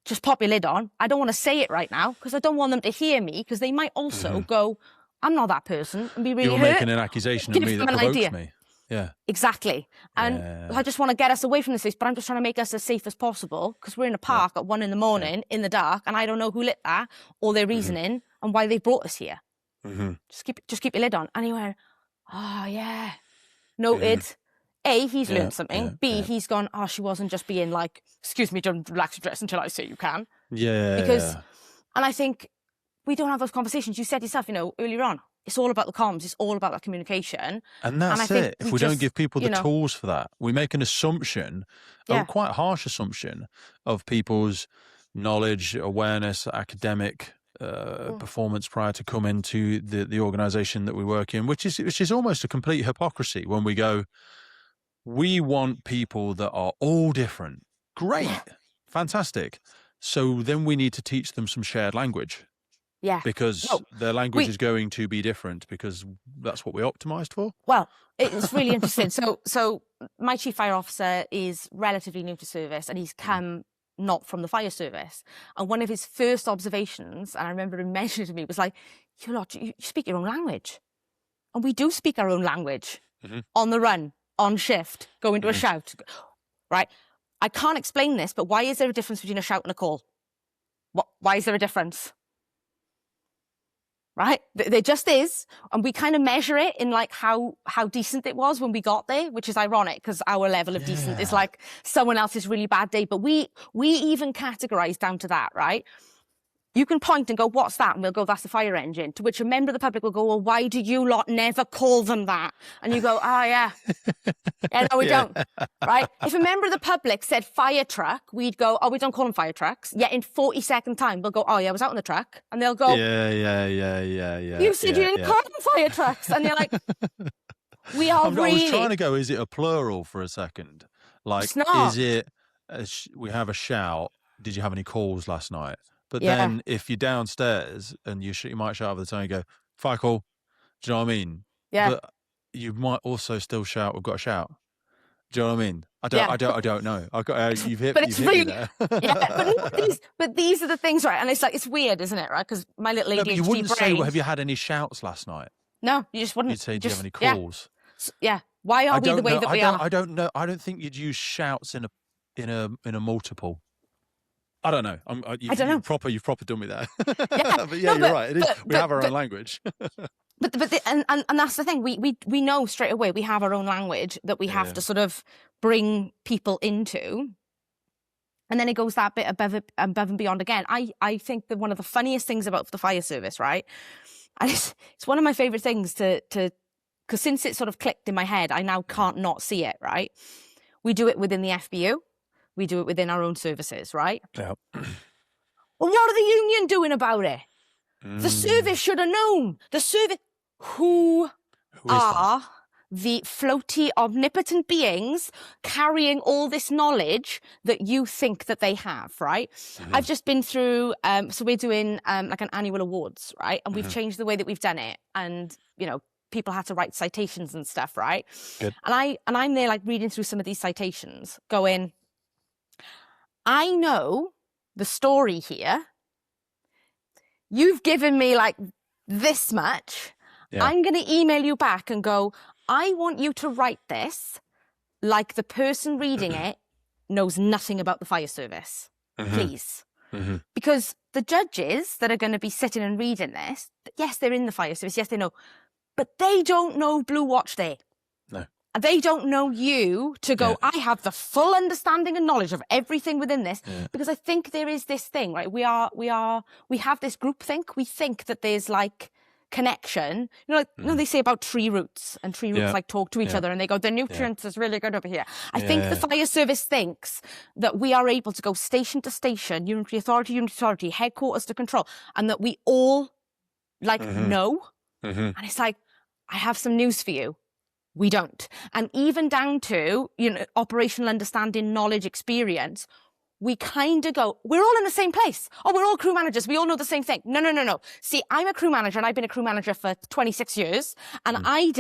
Just pop your lid on. I don't want to say it right now because I don't want them to hear me because they might also go, I'm not that person, and be really You're hurt. making an accusation of me that provokes me. Yeah. Exactly. And I just want to get us away from this place, but I'm just trying to make us as safe as possible, because we're in a park at 1 a.m. in the dark, and I don't know who lit that or their reasoning and why they brought us here. Just keep your lid on. And he went, oh yeah, noted. A, he's learned something. B, he's gone, oh, she wasn't just being like, excuse me, don't relax your dress until I say you can. Because, and I think we don't have those conversations. You said yourself, earlier on, it's all about the comms. It's all about that communication. And that's it. If we don't give people the tools for that, we make an assumption, a quite harsh assumption of people's knowledge, awareness, academic performance prior to come into the organisation that we work in, which is almost a complete hypocrisy when we go, we want people that are all different. Great. Fantastic. So then we need to teach them some shared language. Yeah. Because their language is going to be different, because that's what we optimized for. Well, it's really interesting. So my chief fire officer is relatively new to service, and he's come not from the fire service. And one of his first observations, and I remember him mentioning to me, was like, you speak your own language. And we do speak our own language on the run, on shift, go into a shout, right? I can't explain this, but why is there a difference between a shout and a call? Why is there a difference? Right? There just is. And we kind of measure it in like how decent it was when we got there, which is ironic because our level of decent is like someone else's really bad day. But we even categorize down to that, right? You can point and go, what's that? And we'll go, that's the fire engine. To which a member of the public will go, well, why do you lot never call them that? And you go, yeah, no, we don't. Right? If a member of the public said fire truck, we'd go, we don't call them fire trucks. Yet in 40-second time, we'll go, I was out in the truck. And they'll go, yeah. You said you didn't call them fire trucks. And you're like, we are really... I was trying to go, is it a plural for a second? Like, it's not. Is it, we have a shout, did you have any calls last night? But then if you're downstairs and you might shout over the phone and go, fire call. Do you know what I mean? Yeah. But you might also still shout, we've got a shout. Do you know what I mean? I don't know. You've hit me there. but these are the things, right? And it's weird, isn't it? Right? Because my little ADHD but you wouldn't brain... say, have you had any shouts last night? No, you just wouldn't. You'd say, do you have any calls? Yeah. Why are we the way that we are? I don't know. I don't think you'd use shouts in a multiple. I don't know. I don't know. You've proper done me there. But you're right. It is. We have our own language. But that's the thing. We know straight away we have our own language that we have to sort of bring people into, and then it goes that bit above and beyond again. I think that one of the funniest things about the fire service, right, and it's one of my favourite things to because since it sort of clicked in my head, I now can't not see it. Right, we do it within the FBU. We do it within our own services, right? Yeah. Well, what are the union doing about it? The service should have known. The service... Who are the floaty, omnipotent beings carrying all this knowledge that you think that they have, right? I've just been through... so we're doing like an annual awards, right? And we've changed the way that we've done it. And, people had to write citations and stuff, right? Good. And I'm there like reading through some of these citations going... I know the story here. You've given me like this much. Yeah. I'm going to email you back and go, I want you to write this like the person reading it knows nothing about the fire service, please. Because the judges that are going to be sitting and reading this, yes, they're in the fire service. Yes, they know. But they don't know Blue Watch Day. No. They don't know you to go, I have the full understanding and knowledge of everything within this, because I think there is this thing, right? We have this group think. We think that there's like connection. They say about tree roots, and tree roots like talk to each other, and they go, the nutrients is really good over here. I think the fire service thinks that we are able to go station to station, unitary authority, headquarters to control, and that we all know. And it's like, I have some news for you. We don't. And even down to, operational understanding, knowledge, experience, we kind of go, we're all in the same place. Oh, we're all crew managers. We all know the same thing. No. See, I'm a crew manager, and I've been a crew manager for 26 years. And I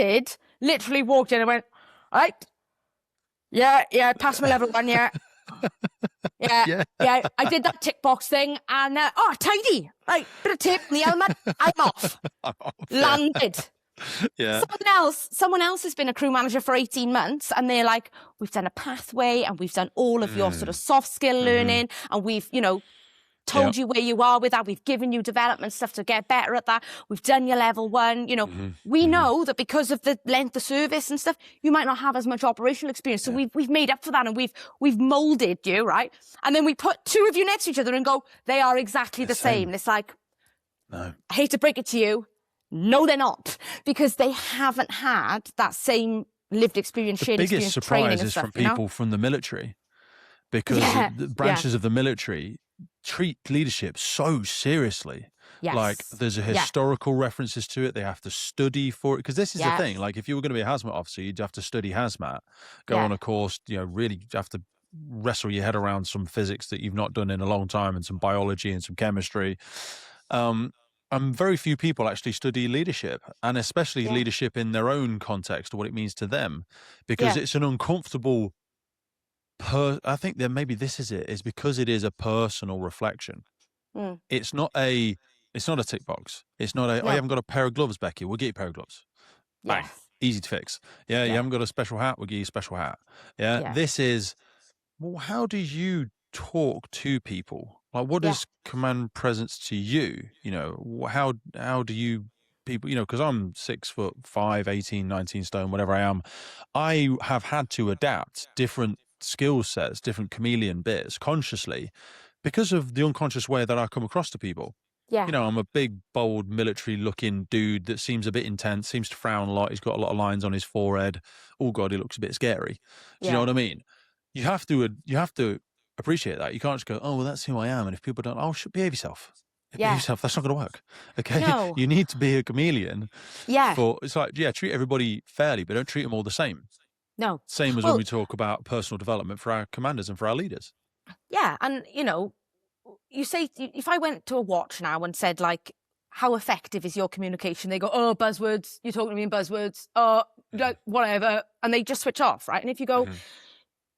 literally walked in and went, all right, yeah, pass my level 1, yeah. Yeah. I did that tick box thing, and tidy. Right, bit of tape on the helmet. I'm off. Landed. Yeah. Someone else has been a crew manager for 18 months, and they're like, we've done a pathway, and we've done all of your sort of soft skill learning, and we've, told you where you are with that. We've given you development stuff to get better at that. We've done your level 1. We know that because of the length of service and stuff, you might not have as much operational experience. So we've made up for that, and we've molded you, right? And then we put 2 of you next to each other and go, they are exactly the same. And it's like, no, I hate to break it to you. No, they're not, because they haven't had that same lived experience, shared experience, training and stuff. The biggest surprise is from people from the military, because the branches of the military treat leadership so seriously. Yes. Like, there's a historical references to it. They have to study for it, because this is the thing. Like, if you were going to be a hazmat officer, you'd have to study hazmat, go on a course, really have to wrestle your head around some physics that you've not done in a long time, and some biology and some chemistry. And very few people actually study leadership, and especially leadership in their own context, or what it means to them, because it's an uncomfortable I think that maybe this is because it is a personal reflection. It's not a tick box. It's not you haven't got a pair of gloves, Becky. We'll get you a pair of gloves. Bang. Easy to fix. You haven't got a special hat. We'll give you a special hat. This is, well, how do you talk to people? Like, what is command presence to you? How do you people, because I'm 6'5", 18, 19 stone, whatever I am, I have had to adapt different skill sets, different chameleon bits consciously, because of the unconscious way that I come across to people. I'm a big, bold, military-looking dude that seems a bit intense, seems to frown a lot. He's got a lot of lines on his forehead. Oh God, he looks a bit scary. Do you know what I mean? You have to appreciate that. You can't just go, oh, well, that's who I am. And if people don't, behave yourself. Behave yourself. That's not going to work. Okay. No. You need to be a chameleon. Yeah. It's like, treat everybody fairly, but don't treat them all the same. No. Same as when we talk about personal development for our commanders and for our leaders. Yeah. And, you say, if I went to a watch now and said, like, how effective is your communication? They go, oh, buzzwords. You're talking to me in buzzwords. Oh, like, whatever. And they just switch off, right? And if you go,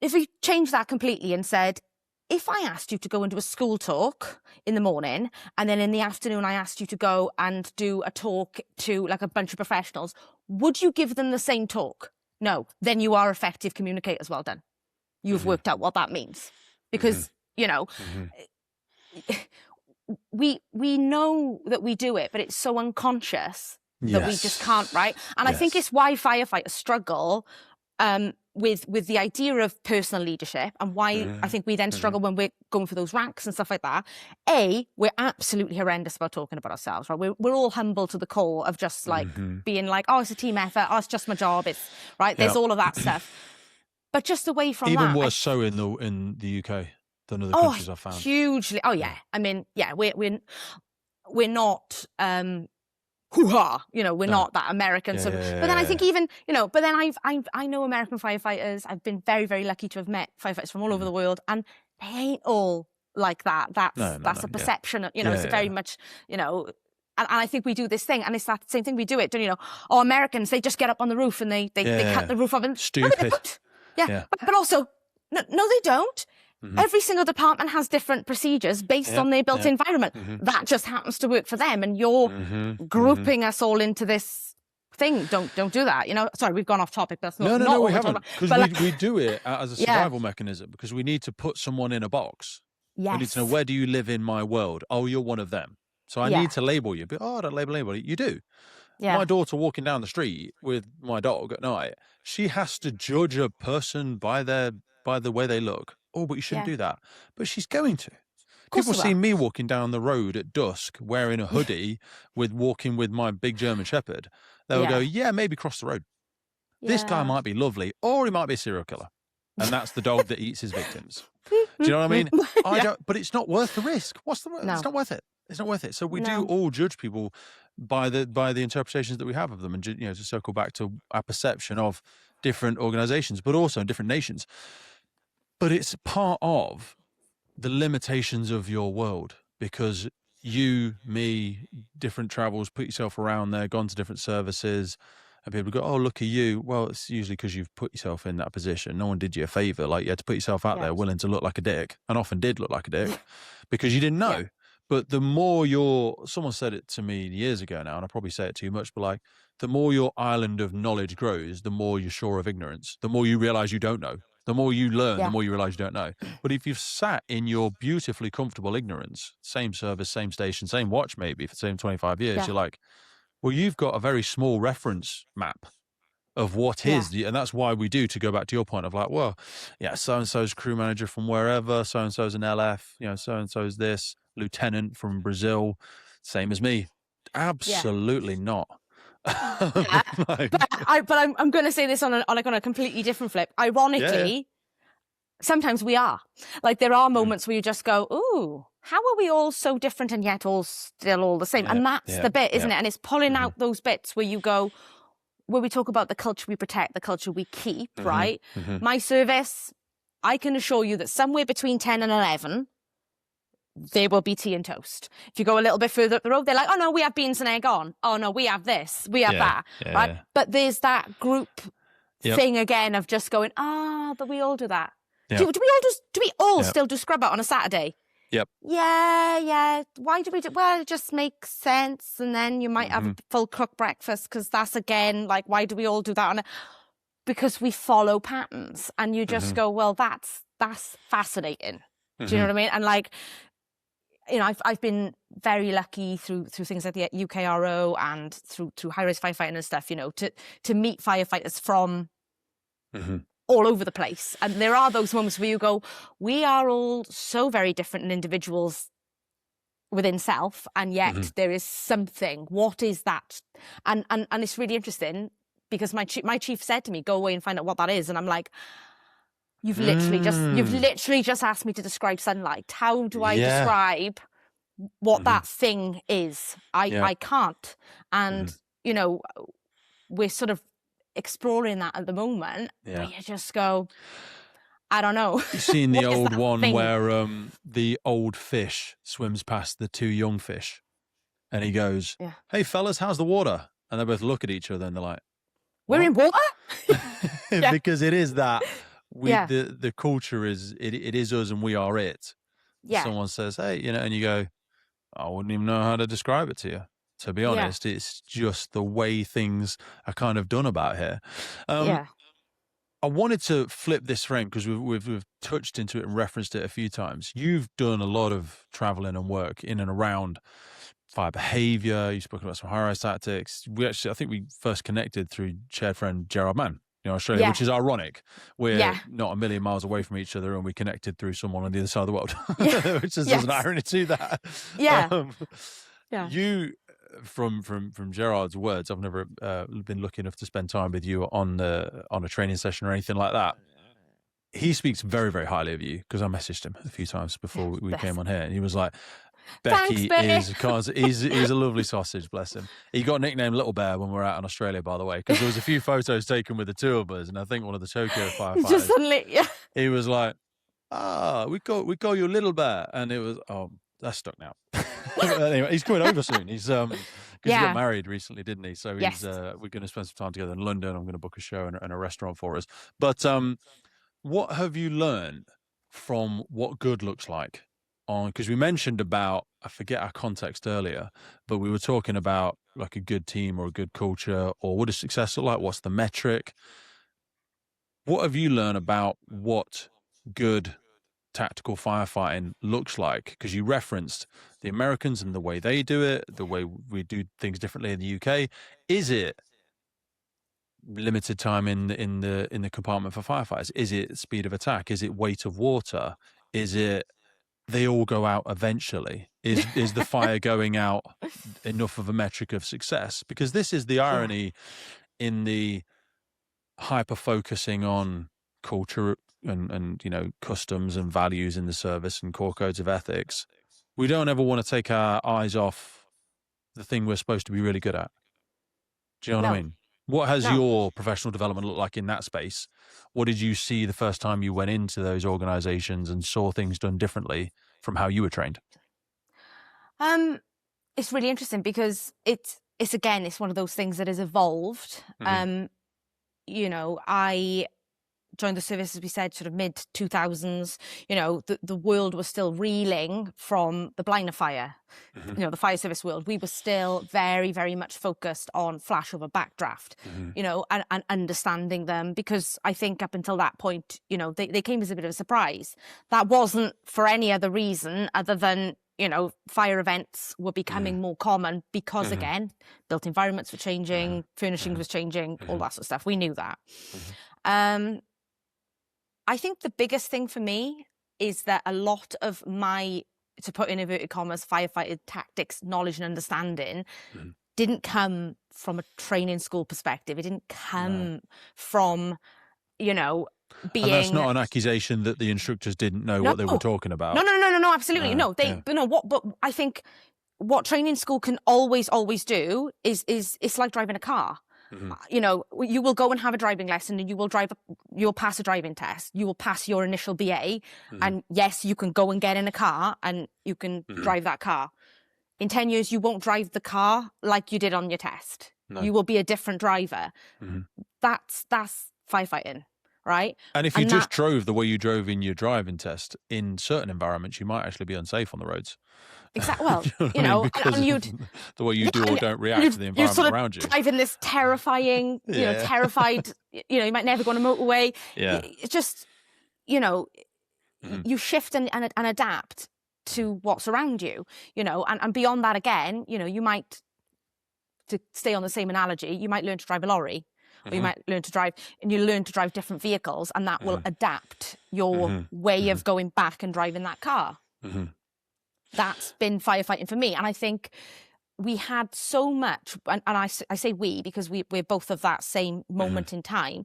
if we change that completely and said, if I asked you to go into a school talk in the morning, and then in the afternoon I asked you to go and do a talk to, like, a bunch of professionals, would you give them the same talk? No. Then you are effective communicators. Well done. You've worked out what that means. Because, we know that we do it, but it's so unconscious that we just can't, right? And I think it's why firefighters struggle with the idea of personal leadership, and why I think we then struggle when we're going for those ranks and stuff like that. We're absolutely horrendous about talking about ourselves, right? We're all humble to the core of just like being like, oh, it's a team effort. Oh, it's just my job. It's right. There's all of that stuff. But just away from that, even worse so in the UK than other countries I've found. Hugely. Oh yeah. I mean, we're not hoo-ha, we're not that American sort of. But then I think even, but then I know American firefighters. I've been very, very lucky to have met firefighters from all over the world, and they ain't all like that. That's a perception. It's very much, and I think we do this thing, and it's that same thing we do it. Don't you know? Oh, Americans, they just get up on the roof and they cut the roof off and stupid. But also, no, they don't. Every single department has different procedures based on their built environment. That just happens to work for them, and you're grouping us all into this thing. Don't do that. Sorry, we've gone off topic. That's not no, what we haven't, because we do it as a survival mechanism, because we need to put someone in a box. Yes. We need to know, where do you live in my world? Oh, you're one of them. So I need to label you. But I don't label anybody. You do. Yeah. My daughter walking down the street with my dog at night, she has to judge a person by the way they look. Oh, but you shouldn't do that. But she's going to. People see me walking down the road at dusk wearing a hoodie walking with my big German Shepherd. They'll go, maybe cross the road. Yeah. This guy might be lovely, or he might be a serial killer. And that's the dog that eats his victims. Do you know what I mean? But it's not worth the risk. What's the word? No. It's not worth it. It's not worth it. So we do all judge people by the interpretations that we have of them. And, to circle back to our perception of different organizations, but also in different nations. But it's part of the limitations of your world, because you, me, different travels, put yourself around there, gone to different services, And people go, oh, look at you. Well, it's usually because you've put yourself in that position. No one did you a favor. Like, you had to put yourself out there willing to look like a dick, and often did look like a dick because you didn't know. Yeah. But the more someone said it to me years ago now, and I probably say it too much, but like, the more your island of knowledge grows, the more you're sure of ignorance, the more you realize you don't know. The more you learn, the more you realize you don't know. But if you've sat in your beautifully comfortable ignorance, same service, same station, same watch, maybe for the same 25 years, you're like, well, you've got a very small reference map of what is, and that's why we do, to go back to your point of like, well, yeah, so-and-so's crew manager from wherever, so-and-so's an LF, so-and-so's this, lieutenant from Brazil, same as me. Absolutely not. But I'm going to say this on a completely different flip. Ironically, sometimes we are. Like, there are moments where you just go, ooh, how are we all so different and yet all still all the same? And that's the bit, isn't it? And it's pulling out those bits where you go, where we talk about the culture we protect, the culture we keep, right? My service, I can assure you that somewhere between 10 and 11, there will be tea and toast. If you go a little bit further up the road, they're like, oh no, we have beans and egg on. Oh no, we have this, we have that, right? Yeah. But there's that group thing again of just going, but we all do that. Yep. Do we all still do scrub out on a Saturday? Yep. Yeah. Why do we do? Well, it just makes sense. And then you might have a full cooked breakfast, because that's, again, like, why do we all do that? Because we follow patterns, and you just go, well, that's fascinating. Do you know what I mean? And like, I've been very lucky through things like the UKRO and through high-rise firefighting and stuff, to meet firefighters from all over the place. And there are those moments where you go, we are all so very different individuals within self, and yet there is something. What is that? And it's really interesting, because my chief said to me, go away and find out what that is. And I'm like, You've literally just asked me to describe sunlight. How do I describe what that thing is? I can't. And, we're sort of exploring that at the moment. Yeah. But you just go, I don't know. You've seen the old one where the old fish swims past the two young fish, and he goes, hey, fellas, how's the water? And they both look at each other and they're like, what? We're in water? Because it is that. The culture is it is us and we are it. Yeah. Someone says, hey, and you go, I wouldn't even know how to describe it to you. To be honest, it's just the way things are kind of done about here. I wanted to flip this frame, because we've touched into it and referenced it a few times. You've done a lot of traveling and work in and around fire behaviour. You've spoken about some high-rise tactics. I think we first connected through shared friend Gerard Mann, Australia, which is ironic. We're not a million miles away from each other, and we connected through someone on the other side of the world, which is an irony to that. Yeah. You, from Gerard's words, I've never been lucky enough to spend time with you on a training session or anything like that. He speaks very, very highly of you, because I messaged him a few times before we came on here, and he was like, Becky he's a lovely sausage, bless him. He got nicknamed Little Bear when we were out in Australia, by the way, because there was a few photos taken with the two of us, and I think one of the Tokyo firefighters, just suddenly, he was like, we call you Little Bear, and it was, that's stuck now. Anyway, he's coming over soon. He's because he got married recently, didn't he? So he's we're going to spend some time together in London. I'm going to book a show and a restaurant for us. But what have you learned from what good looks like? Because we mentioned about, I forget our context earlier, but we were talking about like a good team or a good culture, or what does success look like? What's the metric? What have you learned about what good tactical firefighting looks like? Because you referenced the Americans and the way they do it, the way we do things differently in the UK. Is it limited time in the compartment for firefighters? Is it speed of attack? Is it weight of water? Is it they all go out eventually? Is the fire going out enough of a metric of success? Because this is the irony in the hyper focusing on culture and customs and values in the service and core codes of ethics. We don't ever want to take our eyes off the thing we're supposed to be really good at. Do you know what I mean? What has your professional development looked like in that space? What did you see the first time you went into those organizations and saw things done differently from how you were trained? It's really interesting, because it's one of those things that has evolved. You know, I joined the service, as we said, sort of mid 2000s. You know, the world was still reeling from the Blaenau fire. You know, the fire service world. We were still very, very much focused on flashover backdraft, you know, and understanding them, because I think up until that point, you know, they came as a bit of a surprise. That wasn't for any other reason other than, you know, fire events were becoming more common because, again, built environments were changing, furnishings was changing, all that sort of stuff. We knew that. I think the biggest thing for me is that a lot of my, to put in inverted commas, firefighter tactics, knowledge and understanding didn't come from a training school perspective. It didn't come from, you know, being... And that's not an accusation that the instructors didn't know what they were talking about. No, absolutely. No, but I think what training school can always do is it's like driving a car. You know, you will go and have a driving lesson and you'll pass a driving test. You will pass your initial BA. And yes, you can go and get in a car and you can drive that car. In 10 years, you won't drive the car like you did on your test. No. You will be a different driver. That's firefighting, right? And if you just drove the way you drove in your driving test, in certain environments, you might actually be unsafe on the roads. Exactly. Well, you know, because and you'd, the way you do or don't react to the environment sort of around you. Driving this terrifying, you know, terrified, you know, you might never go on a motorway. It's just, you know, you shift and adapt to what's around you, you know, and beyond that again, you know, you might, to stay on the same analogy, you might learn to drive a lorry. Or you might learn to drive, and you learn to drive different vehicles, and that will adapt your way of going back and driving that car. That's been firefighting for me. And I think we had so much, and I say we because we're both of that same moment in time.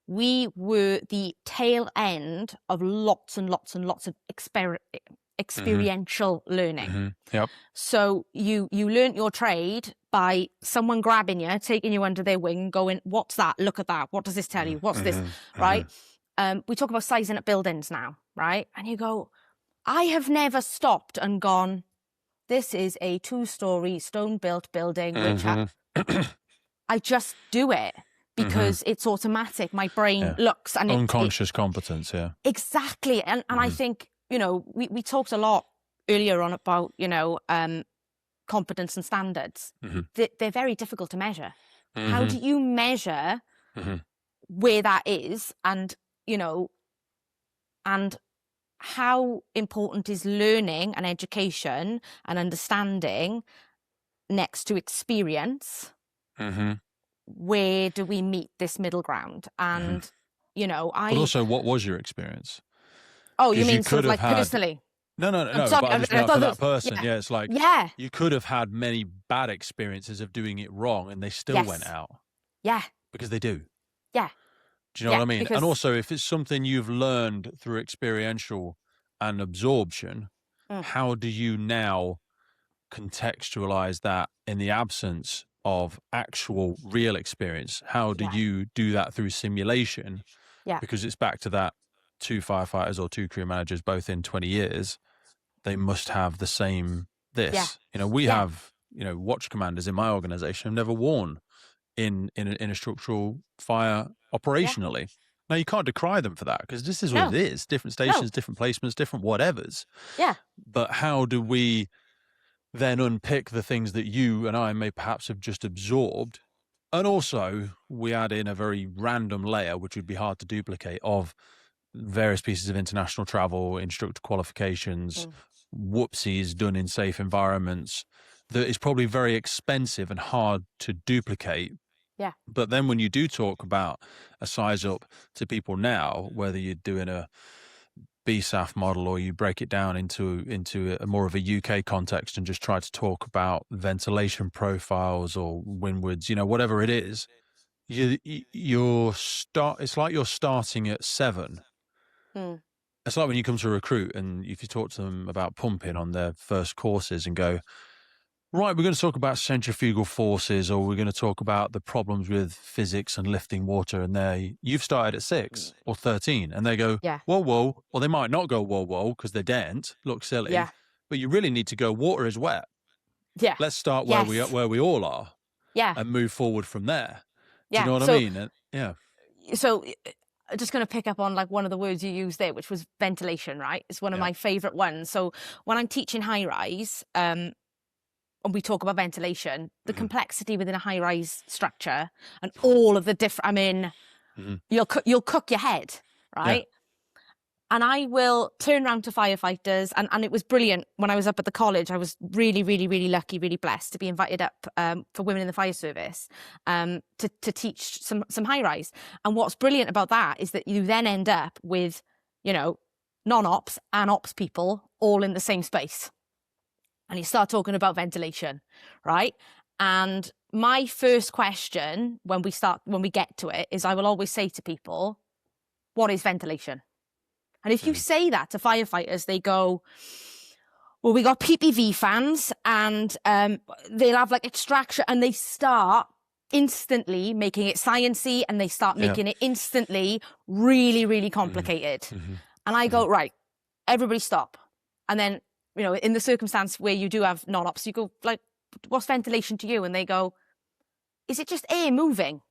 We were the tail end of lots and lots and lots of experiential learning. Yep. So you learnt your trade by someone grabbing you, taking you under their wing, going, what's that? Look at that. What does this tell you? What's this? Right? We talk about sizing up buildings now, right? And you go, I have never stopped and gone, this is a 2-story stone-built building, which I just do it because it's automatic. My brain looks and unconscious competence, exactly. And I think, you know, we talked a lot earlier on about, you know, competence and standards. They're very difficult to measure. How do you measure where that is, and, you know, and how important is learning and education and understanding next to experience? Where do we meet this middle ground? And, you know, But also, what was your experience? Oh, you mean sort of like personally? No. Sorry, but I just meant for that person. It's like, yeah, you could have had many bad experiences of doing it wrong, and they still went out. Yeah. Because they do. Yeah. Do you know what I mean? And also, if it's something you've learned through experiential and absorption, how do you now contextualize that in the absence of actual real experience? How do you do that through simulation? Yeah. Because it's back to that 2 firefighters or 2 crew managers, both in 20 years, they must have the same this. Yeah. You know, we have, you know, watch commanders in my organization have never worn in a structural fire operationally. Now, you can't decry them for that, because this is what it is. Different stations, different placements, different whatevers. Yeah. But how do we then unpick the things that you and I may perhaps have just absorbed? And also, we add in a very random layer, which would be hard to duplicate, of various pieces of international travel, instructor qualifications, whoopsies done in safe environments, that is probably very expensive and hard to duplicate. Yeah. But then when you do talk about a size up to people now, whether you're doing a BSAF model or you break it down into a more of a UK context and just try to talk about ventilation profiles or windwards, you know, whatever it is, it's like you're starting at 7. It's like when you come to a recruit and if you talk to them about pumping on their first courses and go, right, we're going to talk about centrifugal forces, or we're going to talk about the problems with physics and lifting water, and you've started at 6 or 13, and they go, whoa, or they might not go whoa, because they daren't, look silly, but you really need to go, water is wet. Yeah. Let's start where we all are. and move forward from there. Do Yeah. you know what I mean? And, So I'm just going to pick up on like one of the words you used there, which was ventilation, right? It's one of my favorite ones. So when I'm teaching high rise, and we talk about ventilation, the complexity within a high rise structure and all of the different, you'll cook your head, right? Yeah. And I will turn around to firefighters, and it was brilliant when I was up at the college. I was really, really, really lucky, really blessed to be invited up for women in the fire service to teach some high rise. And what's brilliant about that is that you then end up with, non-ops and ops people all in the same space. And you start talking about ventilation, right? And my first question when we get to it is I will always say to people, what is ventilation? And if you say that to firefighters, they go, well, we got PPV fans and they'll have like extraction, and they start instantly making it sciencey, and they start making it instantly really, really complicated. And I go, right, everybody stop. And then, in the circumstance where you do have non-ops, you go like, what's ventilation to you? And they go, is it just air moving?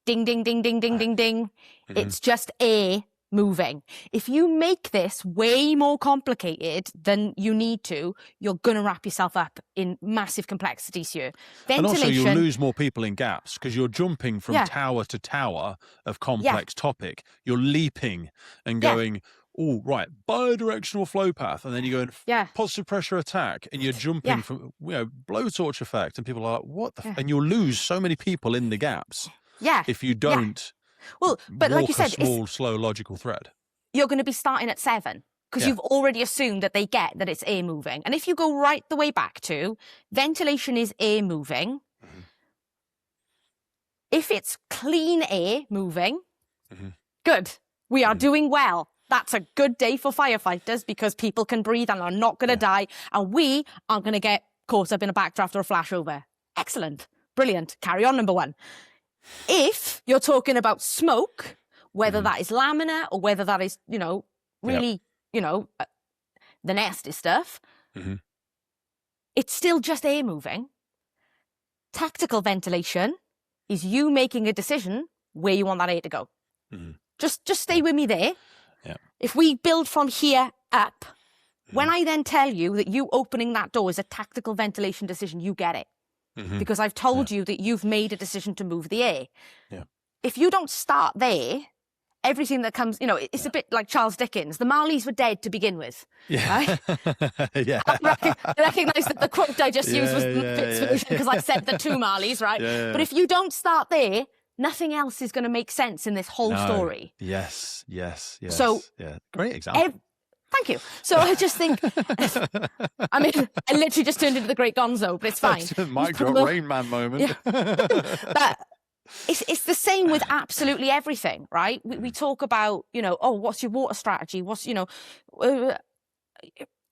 Ding, ding, ding, ding, ding, ding, ding. It's just air moving. If you make this way more complicated than you need to, you're going to wrap yourself up in massive complexities here. And also you'll lose more people in gaps because you're jumping from tower to tower of complex topic. You're leaping and going, oh, right, bidirectional flow path. And then you go in positive pressure attack, and you're jumping from, blowtorch effect. And people are like, what the and you'll lose so many people in the gaps if you don't well, but like you said, small, slow, logical thread. You're going to be starting at 7 because you've already assumed that they get that it's air moving. And if you go right the way back to ventilation is air moving, if it's clean air moving, good. We are doing well. That's a good day for firefighters because people can breathe and are not going to die. And we aren't going to get caught up in a backdraft or a flashover. Excellent. Brilliant. Carry on, number 1. If you're talking about smoke, whether that is laminar or whether that is, really, the nasty stuff, it's still just air moving. Tactical ventilation is you making a decision where you want that air to go. Just stay with me there. If we build from here up, when I then tell you that you opening that door is a tactical ventilation decision, you get it. Because I've told you that you've made a decision to move the air. If you don't start there, everything that comes, it's a bit like Charles Dickens. The Marleys were dead to begin with. Right? I recognise that the quote I just used was the Fitz version because I said the 2 Marleys, right? But if you don't start there, nothing else is going to make sense in this whole story. Yes. So, great example. Thank you. So I just think, I literally just turned into the Great Gonzo, but it's fine. Mic drop Rain Man moment. But it's the same with absolutely everything, right? We talk about, what's your water strategy? What's, and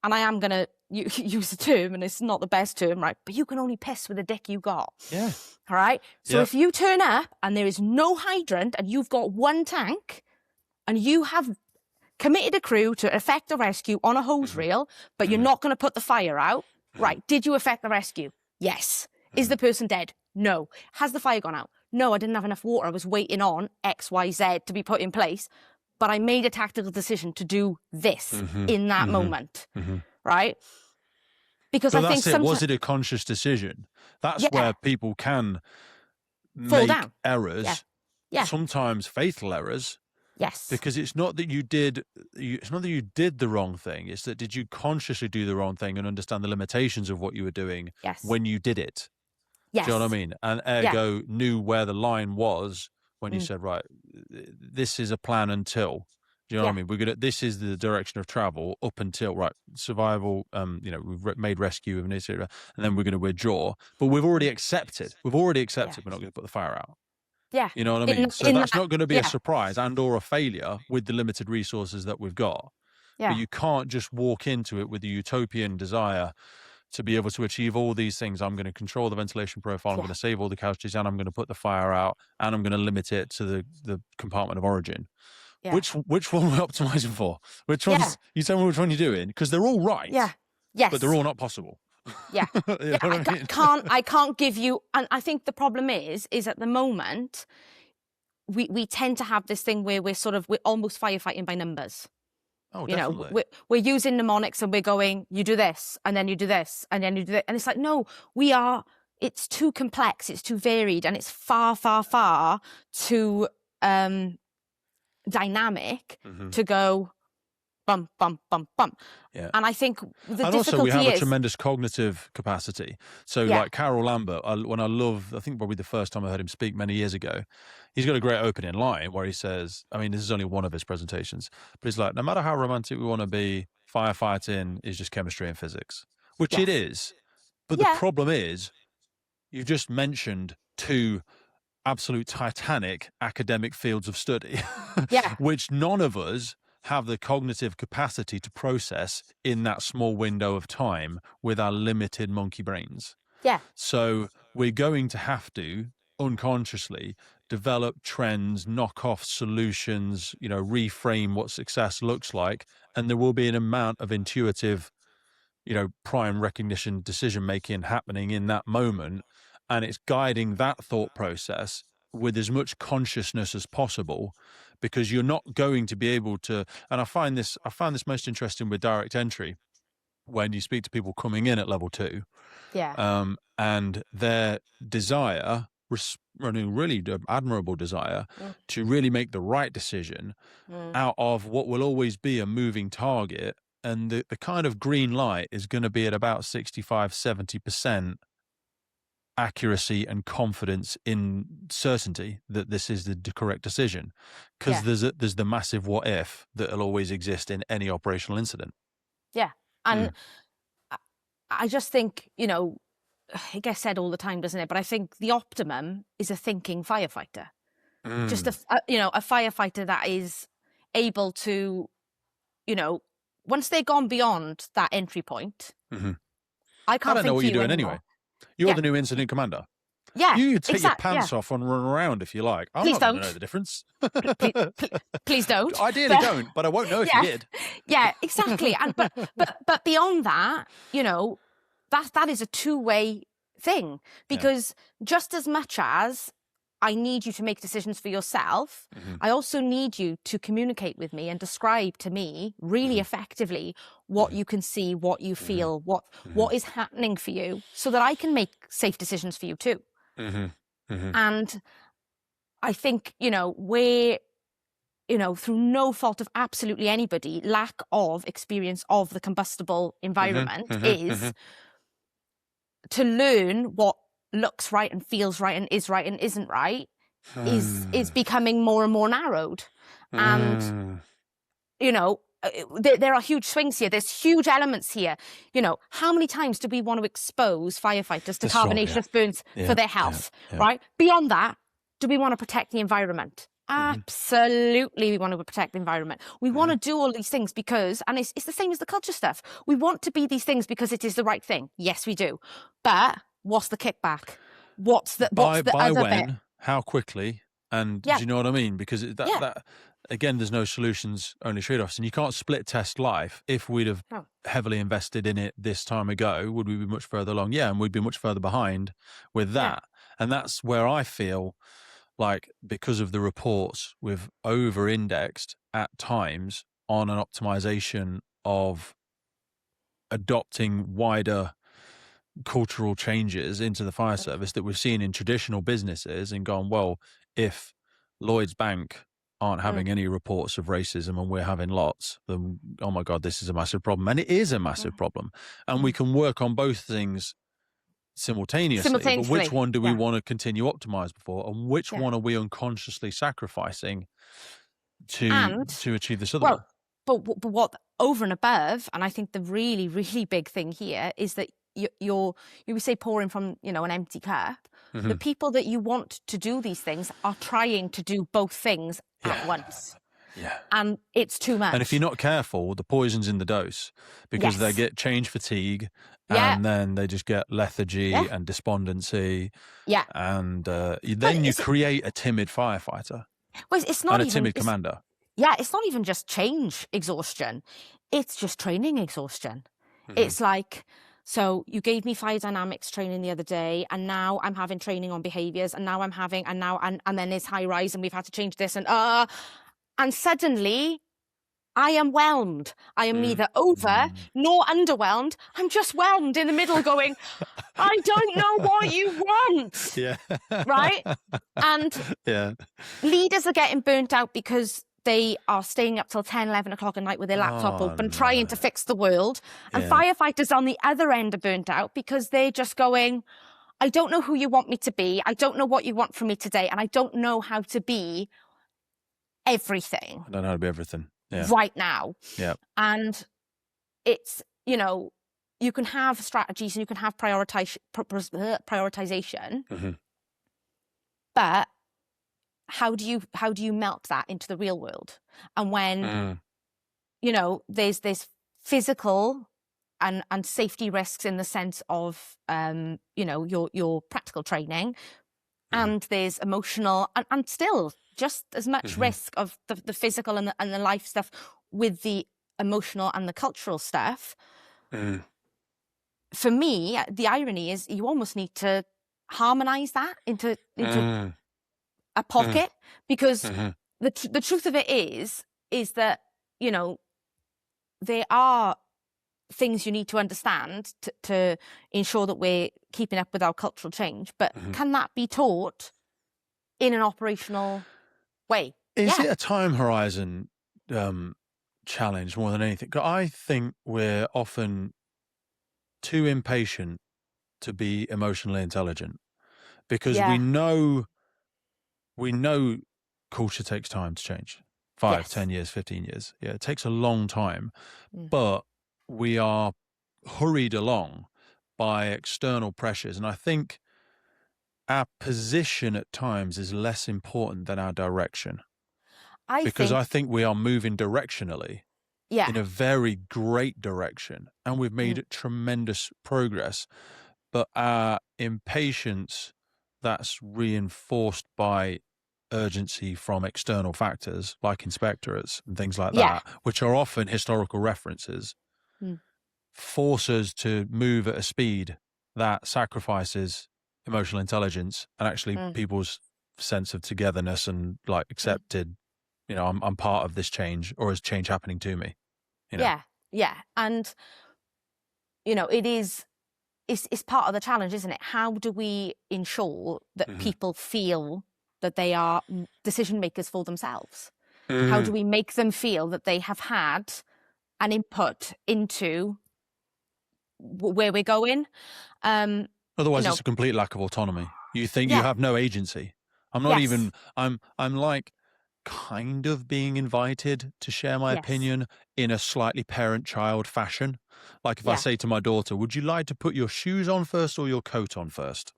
I am going to use the term, and it's not the best term, right? But you can only piss with the dick you got. Yeah. All right? So if you turn up and there is no hydrant and you've got 1 tank and you have committed a crew to effect a rescue on a hose reel, but you're not going to put the fire out. Right. Did you effect the rescue? Yes. Is the person dead? No. Has the fire gone out? No, I didn't have enough water. I was waiting on X, Y, Z to be put in place, but I made a tactical decision to do this in that moment. Right. Because but I think sometimes... Was it a conscious decision? That's where people can fall make down. Errors, sometimes fatal errors. Yes. Because it's not that you did the wrong thing. It's that did you consciously do the wrong thing and understand the limitations of what you were doing when you did it? Yes. Do you know what I mean? And ergo knew where the line was when you said, right, this is a plan until. Do you know what I mean? This is the direction of travel up until, right, survival, we've made rescue, and then we're going to withdraw. But we've already accepted we're not going to put the fire out. Yeah. You know what I mean? So that's not going to be a surprise and or a failure with the limited resources that we've got. Yeah. But you can't just walk into it with the utopian desire to be able to achieve all these things. I'm going to control the ventilation profile. I'm going to save all the casualties, and I'm going to put the fire out, and I'm going to limit it to the compartment of origin. Yeah. Which one are we optimizing for? Which ones? You tell me which one you're doing, because they're all right. Yeah. Yes. But they're all not possible. Yeah. You know what I mean? I can't give you, and I think the problem is at the moment, we tend to have this thing where we're almost firefighting by numbers. Oh, You know, definitely. we're using mnemonics and we're going, you do this, and then you do this, and then you do that. And it's like, no, it's too complex, it's too varied, and it's far, far, far too dynamic to go bump, bump, bump, bump. Yeah. And I think the and difficulty also we have is a tremendous cognitive capacity. So like Carol Lambert, I think probably the first time I heard him speak many years ago, he's got a great opening line where he says, I mean, this is only one of his presentations, but he's like, no matter how romantic we want to be, firefighting is just chemistry and physics, which it is. But the problem is, you've just mentioned two absolute titanic academic fields of study, which none of us have the cognitive capacity to process in that small window of time with our limited monkey brains. Yeah. So we're going to have to unconsciously develop trends, knock off solutions, reframe what success looks like. And there will be an amount of intuitive, prime recognition decision-making happening in that moment. And it's guiding that thought process with as much consciousness as possible, because you're not going to be able to, and I found this most interesting with direct entry, when you speak to people coming in at level 2, and their desire, really admirable desire, to really make the right decision out of what will always be a moving target. And the kind of green light is going to be at about 65-70% accuracy and confidence in certainty that this is the correct decision, because there's the massive what if that'll always exist in any operational incident. And I just think, it gets said all the time, doesn't it? But I think the optimum is a thinking firefighter. Just a firefighter that is able to, once they've gone beyond that entry point, I don't know what you're doing anymore. Anyway. You're the new incident commander. Yeah, you take your pants off and run around if you like. I'm not going to know the difference. Please don't. Ideally, don't. But I won't know if you did. Yeah, exactly. And but beyond that, that is a two-way thing, because just as much as I need you to make decisions for yourself, I also need you to communicate with me and describe to me really effectively what you can see, what you feel, what is happening for you, so that I can make safe decisions for you too. And I think, where, through no fault of absolutely anybody, lack of experience of the combustible environment is to learn what looks right and feels right and isn't right is becoming more and more narrowed. And, there are huge swings here. There's huge elements here. How many times do we want to expose firefighters to carbonaceous burns for their health, right? Beyond that, do we want to protect the environment? Absolutely, we want to protect the environment. We want to do all these things because, and it's the same as the culture stuff. We want to be these things because it is the right thing. Yes, we do. But what's the kickback? What's the other bit? How quickly? And do you know what I mean? Because that again, there's no solutions, only trade-offs. And you can't split test life. If we'd have heavily invested in it this time ago, would we be much further along? Yeah, and we'd be much further behind with that. And that's where I feel like, because of the reports, we've over-indexed at times on an optimization of adopting wider cultural changes into the fire service that we've seen in traditional businesses, and gone, well, if Lloyd's Bank aren't having any reports of racism and we're having lots, then, oh my God, this is a massive problem. And it is a massive problem. And we can work on both things simultaneously. But which one do we want to continue optimize before, and which one are we unconsciously sacrificing to achieve this other one? But what over and above, and I think the really, really big thing here is that you say pouring from an empty cup. The people that you want to do these things are trying to do both things at once. And it's too much. And if you're not careful, the poison's in the dose, because they get change fatigue, and then they just get lethargy and despondency. And then you create a timid firefighter. Well, it's not and a timid commander. It's not even just change exhaustion. It's just training exhaustion. It's like, So you gave me fire dynamics training the other day, and now I'm having training on behaviours, and now I'm having, and then there's high rise, and we've had to change this, and suddenly I am whelmed. I am neither over nor underwhelmed. I'm just whelmed in the middle going, I don't know what you want. Yeah. Right? And leaders are getting burnt out because they are staying up till 10, 11 o'clock at night with their laptop open, trying to fix the world. And firefighters on the other end are burnt out because they're just going, I don't know who you want me to be. I don't know what you want from me today. And I don't know how to be everything. I don't know how to be everything. Right now. Yeah. And it's, you know, you can have strategies and you can have prioritization, but how do you melt that into the real world? And when, you know, there's physical and safety risks in the sense of, you know, your practical training, and there's emotional and still just as much risk of the physical and the life stuff with the emotional and the cultural stuff. For me, the irony is you almost need to harmonize that into a pocket, because the truth of it is that, you know, there are things you need to understand to ensure that we're keeping up with our cultural change, but can that be taught in an operational way? Is it a time horizon challenge more than anything? 'Cause I think we're often too impatient to be emotionally intelligent, because we know culture takes time to change. 5, 10 years, 15 years. Yeah, it takes a long time, but we are hurried along by external pressures. And I think our position at times is less important than our direction. I think we are moving directionally in a very great direction, and we've made tremendous progress. But our impatience, that's reinforced by urgency from external factors like inspectorates and things like that, which are often historical references, force us to move at a speed that sacrifices emotional intelligence and actually people's sense of togetherness and like accepted, you know, I'm part of this change, or is change happening to me? You know? Yeah. And, you know, it's part of the challenge, isn't it? How do we ensure that people feel that they are decision makers for themselves? How do we make them feel that they have had an input into where we're going? Otherwise, you know, it's a complete lack of autonomy. You think you have no agency. I'm not even, I'm like kind of being invited to share my opinion in a slightly parent-child fashion. Like if I say to my daughter, would you like to put your shoes on first or your coat on first?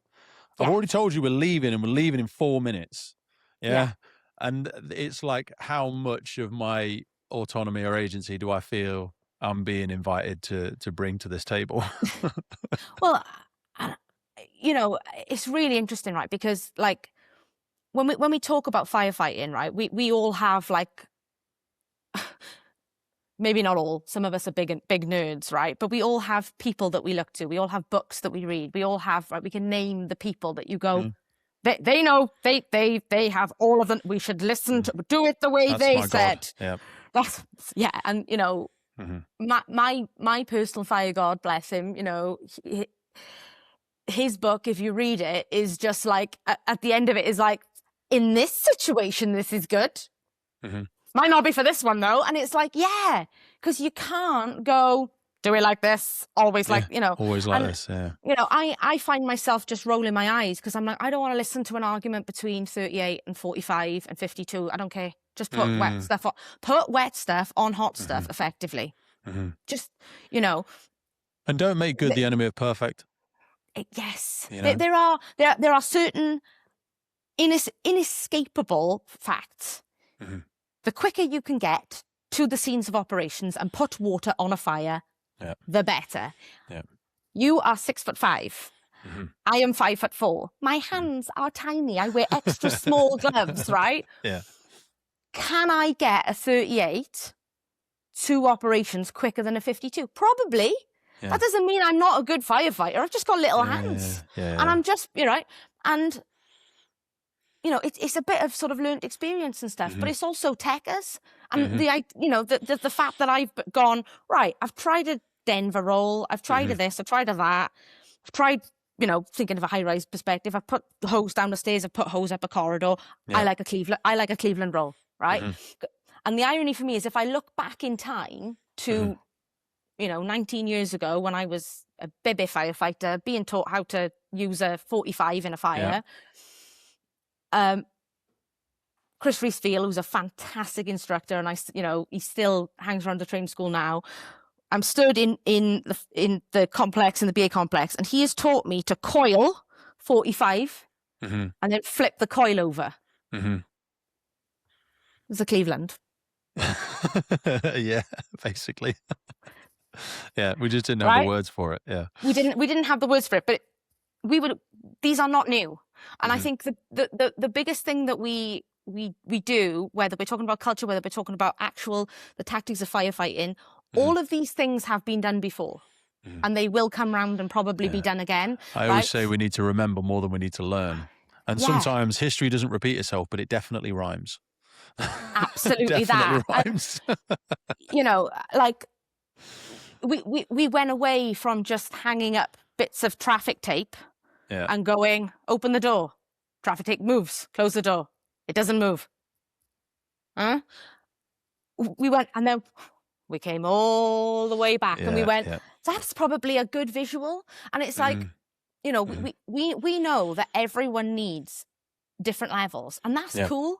I've already told you we're leaving, and we're leaving in 4 minutes. Yeah. And it's like, how much of my autonomy or agency do I feel I'm being invited to bring to this table? Well, you know, it's really interesting, right? Because like when we talk about firefighting, right, we all have like, maybe not all, some of us are big nerds, right? But we all have people that we look to. We all have books that we read. We all have, right, we can name the people that you go, they know, they have all of them. We should listen to, do it the way they said. And you know, my personal fire god, bless him, you know, his book, if you read it, is just like, at the end of it is like, in this situation, this is good. Might not be for this one though. And it's like, because you can't go, do it like this, always like, you know. Always like this, You know, I find myself just rolling my eyes because I'm like, I don't want to listen to an argument between 38 and 45 and 52. I don't care. Just put wet stuff on. Put wet stuff on hot stuff effectively. Just, you know. And don't make good the enemy of perfect. Yes. You know? There are certain inescapable facts. The quicker you can get to the scenes of operations and put water on a fire, the better. You are 6'5". I am 5'4". My hands are tiny. I wear extra small gloves, right? Can I get a 38 to operations quicker than a 52? Probably. Yeah. That doesn't mean I'm not a good firefighter. I've just got little hands. Yeah. And I'm just, and, it's a bit of sort of learned experience and stuff, but it's also techers. And the fact that I've gone, right, I've tried a Denver roll, I've tried a this, I've tried a that, I've tried, thinking of a high-rise perspective, I've put the hose down the stairs, I've put hose up a corridor. Yeah. I like a Cleveland roll, right? And the irony for me is if I look back in time to, 19 years ago when I was a baby firefighter, being taught how to use a 45 in a fire. Chris Reesfield, who's a fantastic instructor, and he still hangs around the training school now. I'm stood in the complex, in the BA complex, and he has taught me to coil 45 and then flip the coil over. It was a Cleveland. Yeah, basically. Yeah, we just didn't have the words for it. Yeah, we didn't have the words for it, but these are not new. And I think the biggest thing that we do, whether we're talking about culture, whether we're talking about the tactics of firefighting, all of these things have been done before, and they will come round and probably be done again. I always say we need to remember more than we need to learn, and sometimes history doesn't repeat itself, but it definitely rhymes. Absolutely, definitely rhymes. Like we went away from just hanging up bits of traffic tape and going, open the door, traffic tape moves, close the door, it doesn't move. We went, and then we came all the way back, and we went, that's probably a good visual. And it's like, we know that everyone needs different levels, and that's cool.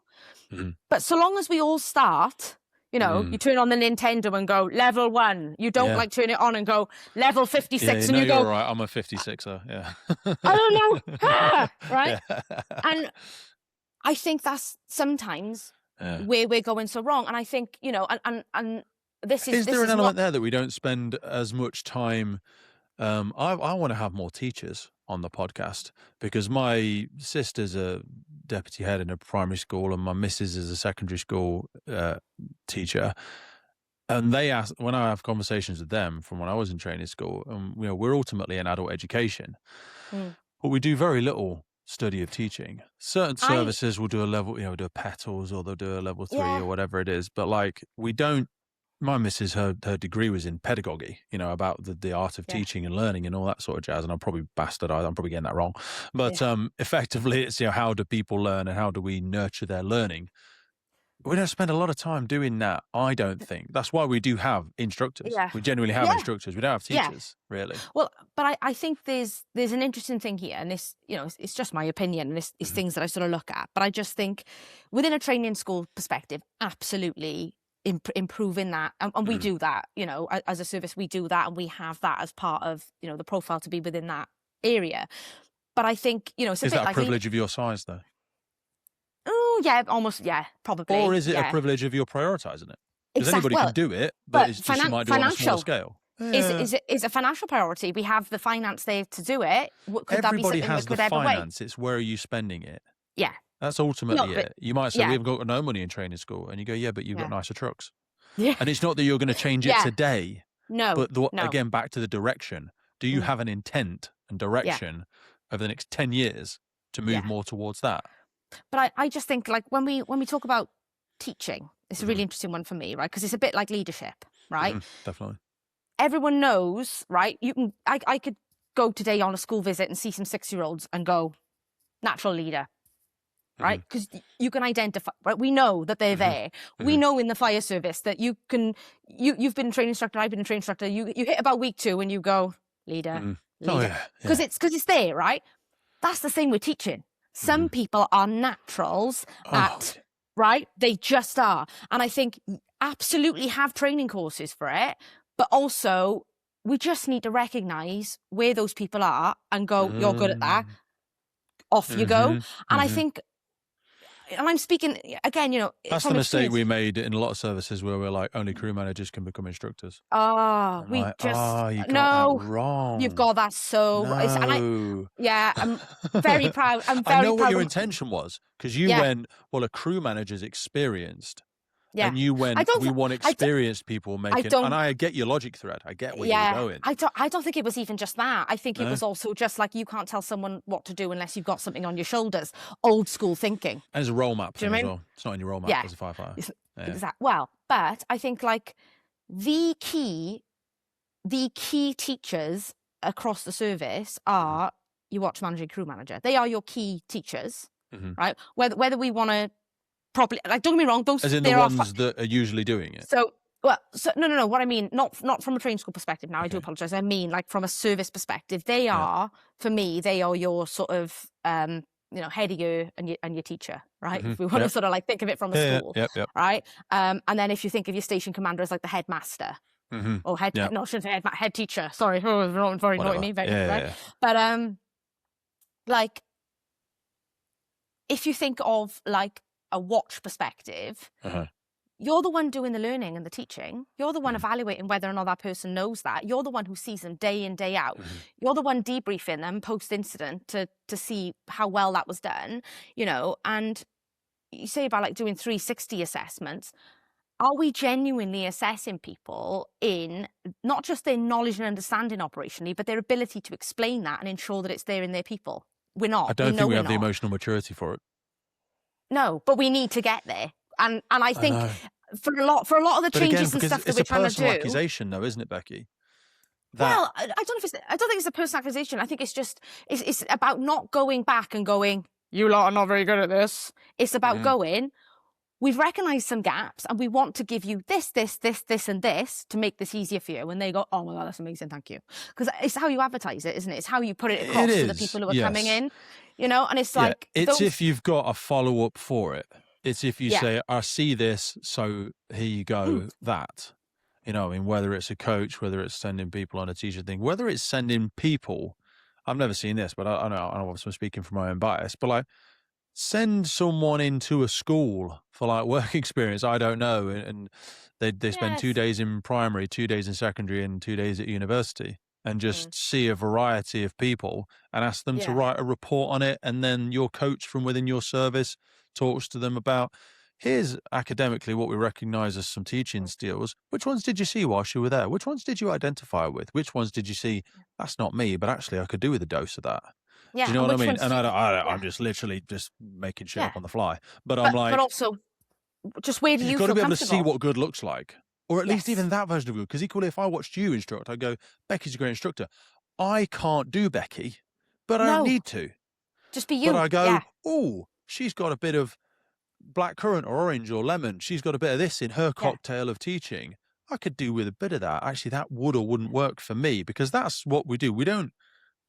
But so long as we all start, you turn on the Nintendo and go level 1. You don't like turn it on and go level 56, and you go, you're right, I'm a 56er. Yeah. I don't know. Right? Yeah. And I think that's sometimes where we're going so wrong. And I think, and this is... Is there an element there that we don't spend as much time... I want to have more teachers on the podcast, because my sister's a deputy head in a primary school and my missus is a secondary school teacher. And they ask, when I have conversations with them from when I was in training school, we're ultimately in adult education, but we do very little study of teaching. Certain services will do a level, do a petals, or they'll do a level 3 or whatever it is. But like, we don't, my missus, her degree was in pedagogy, about the art of teaching and learning and all that sort of jazz. And I'm probably bastardized, I'm probably getting that wrong. But effectively, it's, how do people learn and how do we nurture their learning? We don't spend a lot of time doing that, I don't think. That's why we do have instructors. Yeah. We genuinely have instructors. We don't have teachers, really. Well, but I think there's an interesting thing here, and this, it's just my opinion, and it's things that I sort of look at. But I just think within a training school perspective, absolutely improving that. And we do that, as a service, we do that, and we have that as part of, the profile to be within that area. But I think, it's a is bit that like... a privilege of your size, though? Oh, yeah, almost, probably. Or is it a privilege of your prioritising it? Because anybody can do it, but it's just you might do it on a smaller scale. Is a financial priority. We have the finance there to do it. Could Everybody that be has the finance. It's where are you spending it? Yeah. That's ultimately it. You might say, we've got no money in training school. And you go, yeah, but you've got nicer trucks. Yeah. And it's not that you're going to change it today. No. But again, back to the direction. Do you have an intent and direction over the next 10 years to move more towards that? But I just think, like, when we talk about teaching, it's a really interesting one for me, right? Because it's a bit like leadership, right? Definitely. Everyone knows, right? I could go today on a school visit and see some 6-year-olds and go, natural leader, right? Because you can identify, right? We know that they're there. We know in the fire service that you've been a training instructor, I've been a training instructor. You hit about week 2 and you go, leader. Because it's there, right? That's the same with teaching. Some people are naturals right? They just are. And I think absolutely have training courses for it, but also we just need to recognise where those people are and go, you're good at that. Off you go. And I think, and I'm speaking, again, that's the mistake we made in a lot of services where we're like, only crew managers can become instructors. You got that wrong. You've got that so right. And I'm very proud. I'm very proud. I know what your intention was, because you went, well, a crew manager's experienced. Yeah. And you went, we want experienced people making, and I get your logic thread. I get where you're going. I don't think it was even just that. I think it was also just like, you can't tell someone what to do unless you've got something on your shoulders. Old school thinking. And it's a role map thing as well. It's not in your role map as a firefighter. Exactly. Well, but I think like the key teachers across the service are your watch manager, crew manager. They are your key teachers, right? Whether we want to properly, like, don't get me wrong, those as in the ones that are usually doing it. So no. What I mean, not from a training school perspective. Now, I do apologize. I mean, like, from a service perspective, they are, for me, they are your sort of head of year and your teacher, right? If we want to sort of like think of it from a school, right? And then if you think of your station commander as like the headmaster. Or head, no, I shouldn't say head teacher. Sorry, very naughty me, right? But like, if you think of like a watch perspective, you're the one doing the learning and the teaching. You're the one evaluating whether or not that person knows that. You're the one who sees them day in, day out. You're the one debriefing them post-incident to see how well that was done, and you say about like doing 360 assessments. Are we genuinely assessing people in not just their knowledge and understanding operationally, but their ability to explain that and ensure that it's there in their people? We're not. I don't think we have the emotional maturity for it. No, but we need to get there. And I think for a lot of the changes and stuff that we're trying to do. It's a personal accusation, though, isn't it, Becky? Well, I don't think it's a personal accusation. I think it's just it's about not going back and going, you lot are not very good at this. It's about going, we've recognised some gaps and we want to give you this, and this to make this easier for you. And they go, oh my God, that's amazing, thank you. Because it's how you advertise it, isn't it? It's how you put it across to the people who are coming in, and it's like... It's if you've got a follow-up for it. It's if you say, I see this, so here you go, that. Whether it's a coach, whether it's sending people on a teacher thing, whether it's sending people, I've never seen this, but I know I'm speaking from my own bias, but like, send someone into a school for like work experience, I don't know, and they spend 2 days in primary, 2 days in secondary, and 2 days at university, and just see a variety of people and ask them to write a report on it, and then your coach from within your service talks to them about, here's academically what we recognise as some teaching skills. Which ones did you see whilst you were there? Which ones did you identify with? Which ones did you see, that's not me, but actually I could do with a dose of that? Yeah, do you know what I mean? And I'm just literally just making shit up on the fly. But I'm like... But also, just where do you feel comfortable? You've got to be able to see what good looks like. Or at least even that version of good. Because equally, if I watched you instruct, I'd go, Becky's a great instructor. I can't do Becky, but I don't need to. Just be you. But I go, oh, she's got a bit of black currant or orange or lemon. She's got a bit of this in her cocktail of teaching. I could do with a bit of that. Actually, that would or wouldn't work for me, because that's what we do. We don't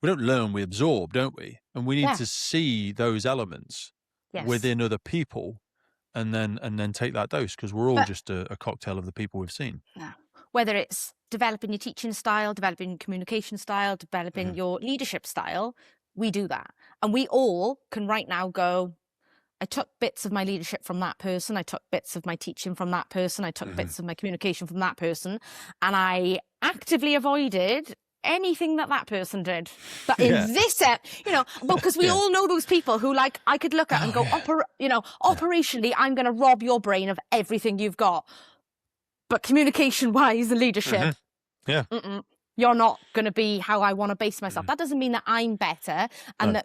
learn, we absorb, don't we? And we need to see those elements within other people and then take that dose, because we're all just a cocktail of the people we've seen. Yeah. Whether it's developing your teaching style, developing your communication style, developing your leadership style, we do that. And we all can right now go, I took bits of my leadership from that person. I took bits of my teaching from that person. I took bits of my communication from that person. And I actively avoided anything that person did. But in this, because we all know those people who, like, I could look at and go, operationally, I'm going to rob your brain of everything you've got. But communication-wise and leadership, you're not going to be how I want to base myself. That doesn't mean that I'm better, and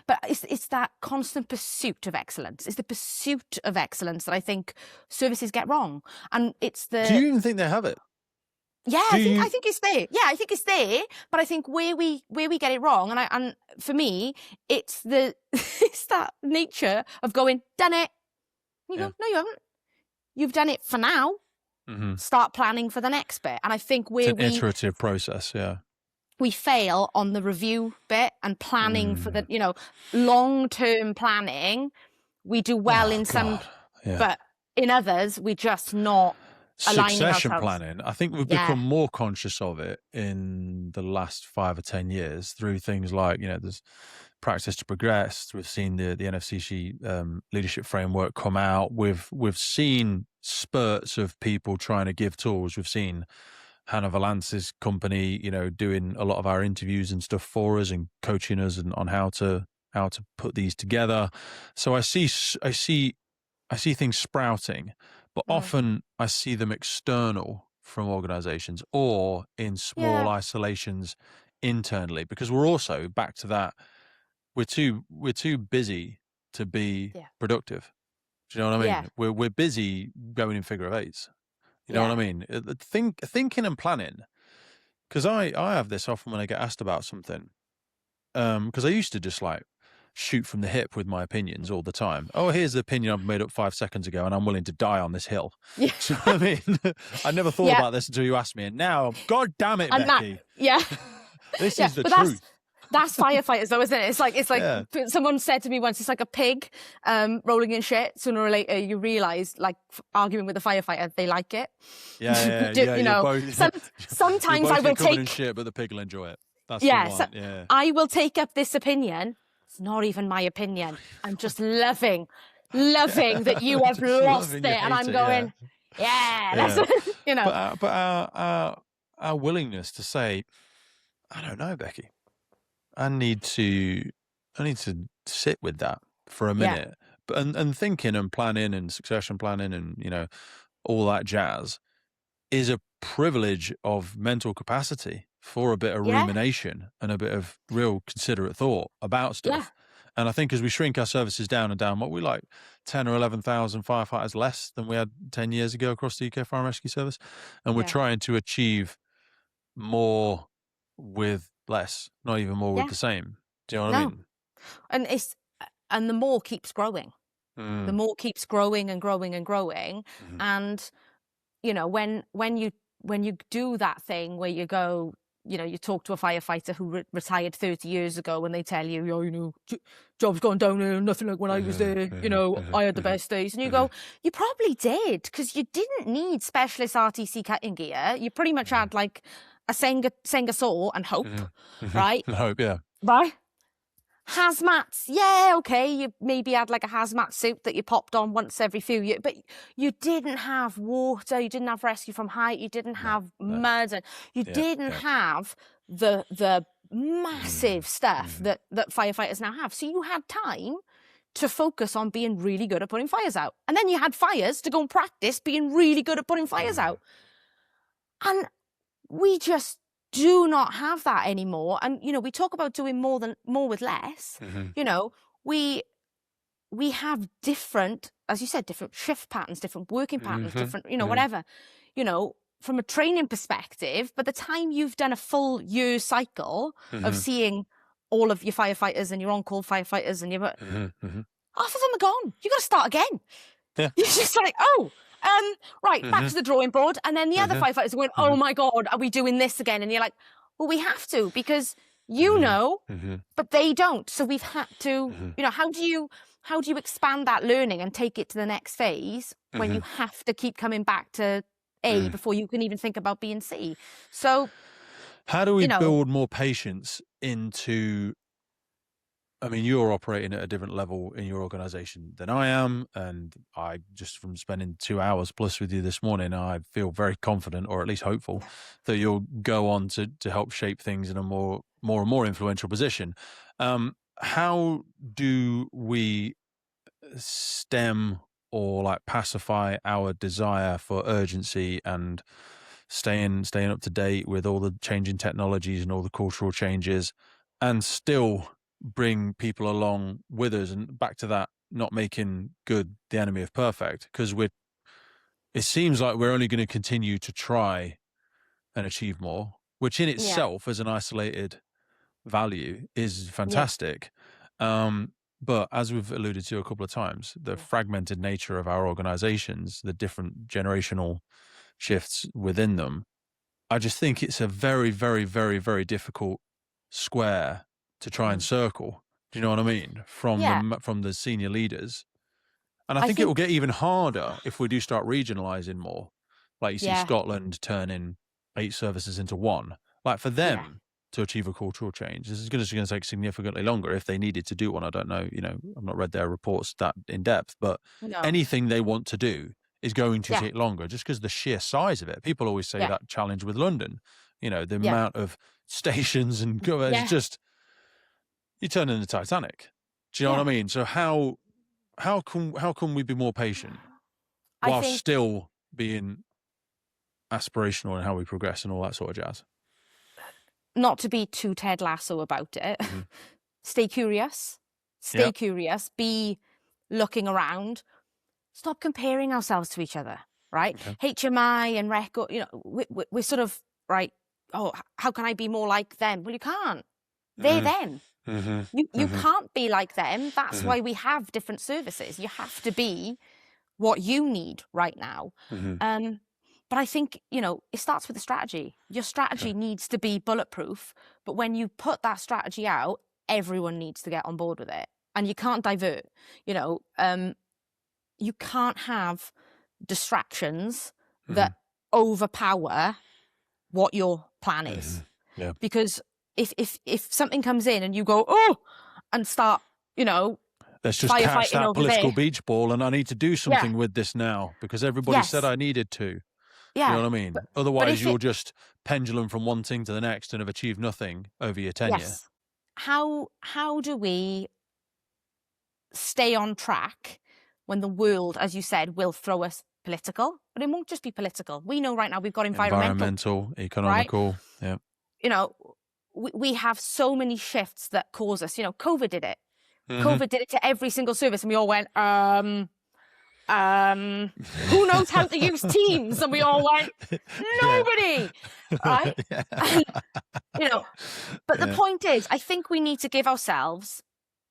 but it's that constant pursuit of excellence. It's the pursuit of excellence that I think services get wrong, and it's the. Do you even think they have it? Yeah, I think it's there. Yeah, I think it's there, but I think where we get it wrong, and for me, it's it's that nature of going, done it. You go, no, you haven't. You've done it for now. Start planning for the next bit. And I think it's an iterative process, we fail on the review bit and planning for the, long-term planning. We do well in some, but in others, we're just not aligning Succession ourselves. Planning, I think we've become more conscious of it in the last 5 or 10 years through things like, there's Practice to Progress. We've seen the NFCC leadership framework come out. We've seen spurts of people trying to give tools. We've seen Hannah Valance's company, doing a lot of our interviews and stuff for us and coaching us on how to put these together. So I see things sprouting, but often I see them external from organizations or in small isolations internally, because we're also back to that. We're too busy to be productive. Do you know what I mean? We're busy going in figure of eights. You know what I mean? Thinking and planning. Because I have this often when I get asked about something. Because I used to just like shoot from the hip with my opinions all the time. Oh, here's the opinion I've made up 5 seconds ago, and I'm willing to die on this hill. Yeah. So, I mean, I never thought about this until you asked me, and now, God damn it, Becky. This is the truth. That's firefighters, though, isn't it? It's like someone said to me once, it's like a pig rolling in shit. Sooner or later, you realise, like arguing with a firefighter, they like it. You know, both, sometimes I will take in shit, but the pig will enjoy it. That's the one. So I will take up this opinion. It's not even my opinion. I'm just loving that you have lost it, and I'm going, that's you know. But our willingness to say, I don't know, Becky. I need to sit with that for a minute, but and thinking and planning and succession planning and, you know, all that jazz is a privilege of mental capacity for a bit of rumination and a bit of real considerate thought about stuff. And I think as we shrink our services down and down, what we like 10 or 11,000 firefighters less than we had 10 years ago across the UK Fire and Rescue Service, and we're trying to achieve more with less, not even more with the same. Do you know what I mean? And the more keeps growing. The more keeps growing and growing and growing. And you know, when you do that thing where you go, you know, you talk to a firefighter who retired 30 years ago, and they tell you, you know, job's gone down there, nothing like when I was there, you know, I had the best days. And you go, you probably did, because you didn't need specialist RTC cutting gear. You pretty much had like a Senga saw and hope, right? Hope, right? Hazmats, okay, you maybe had like a hazmat suit that you popped on once every few years, but you didn't have water, you didn't have rescue from height, you didn't have mud, and you didn't have the massive stuff that firefighters now have. So you had time to focus on being really good at putting fires out. And then you had fires to go and practice being really good at putting fires out. And we just do not have that anymore. And, you know, we talk about doing more with less. You know, we have different, as you said, different shift patterns, different working patterns, different, you know, whatever, you know, from a training perspective. By the time you've done a full year cycle of seeing all of your firefighters and your on-call firefighters and your, half of them are gone. You got to start again. You're just like, right, back to the drawing board. And then the other firefighters are going, oh my God, are we doing this again? And you're like, well, we have to, because you know, but they don't. So we've had to, you know, how do you expand that learning and take it to the next phase when you have to keep coming back to A before you can even think about B and C? So how do we build more patience into, I mean, you're operating at a different level in your organization than I am. And I, just from spending 2 hours plus with you this morning, I feel very confident, or at least hopeful, that you'll go on to help shape things in a more and more influential position. How do we stem or like pacify our desire for urgency and staying up to date with all the changing technologies and all the cultural changes, and still bring people along with us? And back to that, not making good the enemy of perfect, because it seems like we're only going to continue to try and achieve more, which in itself as an isolated value is fantastic. But as we've alluded to a couple of times, the fragmented nature of our organizations, the different generational shifts within them, I just think it's a very, very, very, very difficult square to try and circle. Do you know what I mean? From the senior leaders. And I think it will get even harder if we do start regionalising more. Like you see Scotland turning 8 services into 1. Like for them to achieve a cultural change, this is going to take significantly longer if they needed to do one. I don't know, you know, I've not read their reports that in depth, but anything they want to do is going to take longer, just because the sheer size of it. People always say that challenge with London, you know, the amount of stations and it's just, you turn into Titanic. Do you know what I mean? So how can we be more patient? while think still being aspirational in how we progress and all that sort of jazz. Not to be too Ted Lasso about it. Mm-hmm. Stay curious. Stay curious. Be looking around. Stop comparing ourselves to each other, right? Okay. HMI and record, you know, we're sort of, right, oh, how can I be more like them? Well, you can't. They're them. Mm-hmm. You can't be like them. That's why we have different services. You have to be what you need right now. But I think, you know, it starts with the strategy. Your strategy needs to be bulletproof. But when you put that strategy out, everyone needs to get on board with it. And you can't divert, you know, you can't have distractions that overpower what your plan is. Yeah. Because if something comes in and you go, oh, and start, you know, let's just catch that political beach ball, and I need to do something with this now because everybody said I needed to. Yeah. You know what I mean? Otherwise, you'll just pendulum from one thing to the next and have achieved nothing over your tenure. Yes. How do we stay on track when the world, as you said, will throw us political? But it won't just be political. We know right now we've got environmental, economical. Right? Yeah. You know, we have so many shifts that cause us. You know, COVID did it. COVID did it to every single service, and we all went, who knows how to use Teams? And we all went, nobody, right? And, you know, but the point is, I think we need to give ourselves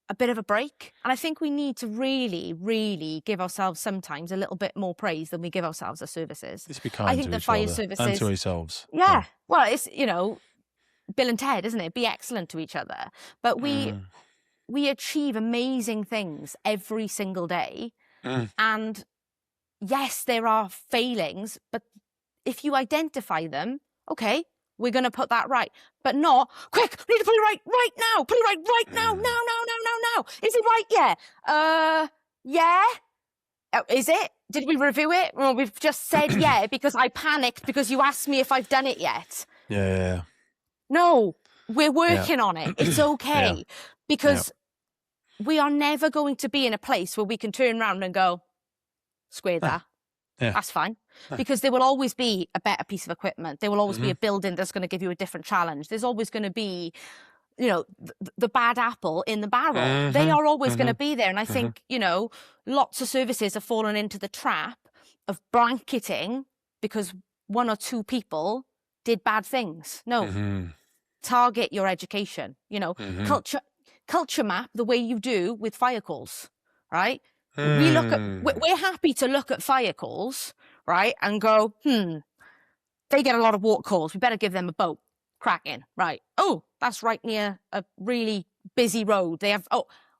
a bit of a break. And I think we need to really, really give ourselves sometimes a little bit more praise than we give ourselves as services. Let's be kind to each other and to ourselves. Yeah. Well, it's, you know, Bill and Ted, isn't it? Be excellent to each other. But we achieve amazing things every single day. And yes, there are failings, but if you identify them, okay, we're going to put that right. But not, quick, we need to put it right now. Put it right now. Now. Is it right? Yeah. Yeah. Is it? Did we review it? Well, we've just said yeah because I panicked because you asked me if I've done it yet. Yeah. No, we're working on it. It's okay. Because we are never going to be in a place where we can turn around and go, square that. That's fine. Because there will always be a better piece of equipment. There will always be a building that's going to give you a different challenge. There's always going to be, you know, the bad apple in the barrel. They are always going to be there. And I think, you know, lots of services have fallen into the trap of blanketing because one or two people did bad things. No. Target your education, you know, culture map the way you do with fire calls, right? We look at, we're happy to look at fire calls, right? And go, they get a lot of water calls. We better give them a boat. Cracking, right? Oh, that's right near a really busy road. They have,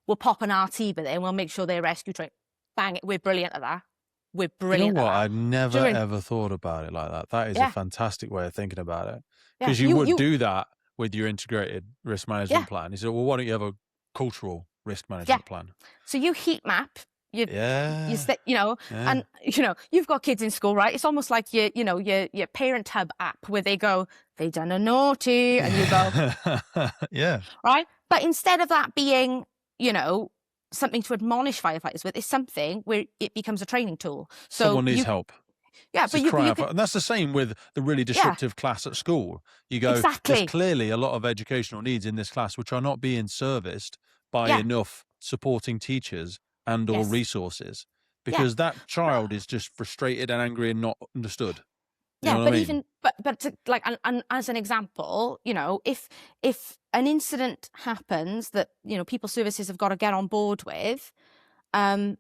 we'll pop an RT with it and we'll make sure they're rescue trained. Bang it. We're brilliant at that. We're brilliant. You know what? I'd never ever thought about it like that. That is a fantastic way of thinking about it. Because you would do that with your integrated risk management plan. You said, well, why don't you have a cultural risk management plan? So you heat map. You know, and you know, you've got kids in school, right? It's almost like your parent hub app where they go, they done a naughty, and you go, right? But instead of that being, you know, something to admonish firefighters with, it's something where it becomes a training tool. So someone needs help. Yeah, but you and that's the same with the really disruptive class at school. You go, there's clearly a lot of educational needs in this class which are not being serviced by enough supporting teachers and or resources because that child is just frustrated and angry and not understood. You know what I mean? But to, like, and as an example, you know, if an incident happens that, you know, people services have got to get on board with, triage,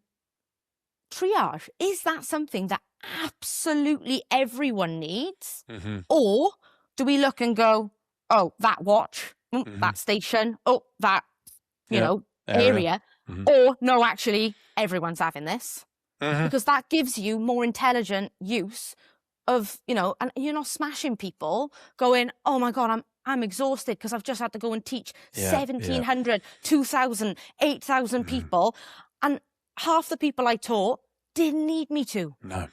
is that something that absolutely everyone needs? Or do we look and go, oh, that watch, that station, oh, that, you know, area. Or no, actually, everyone's having this. Because that gives you more intelligent use of, you know, and you're not smashing people going, oh my God, I'm exhausted because I've just had to go and teach 1,700, 2,000, 8,000 people. And half the people I taught didn't need me to. No.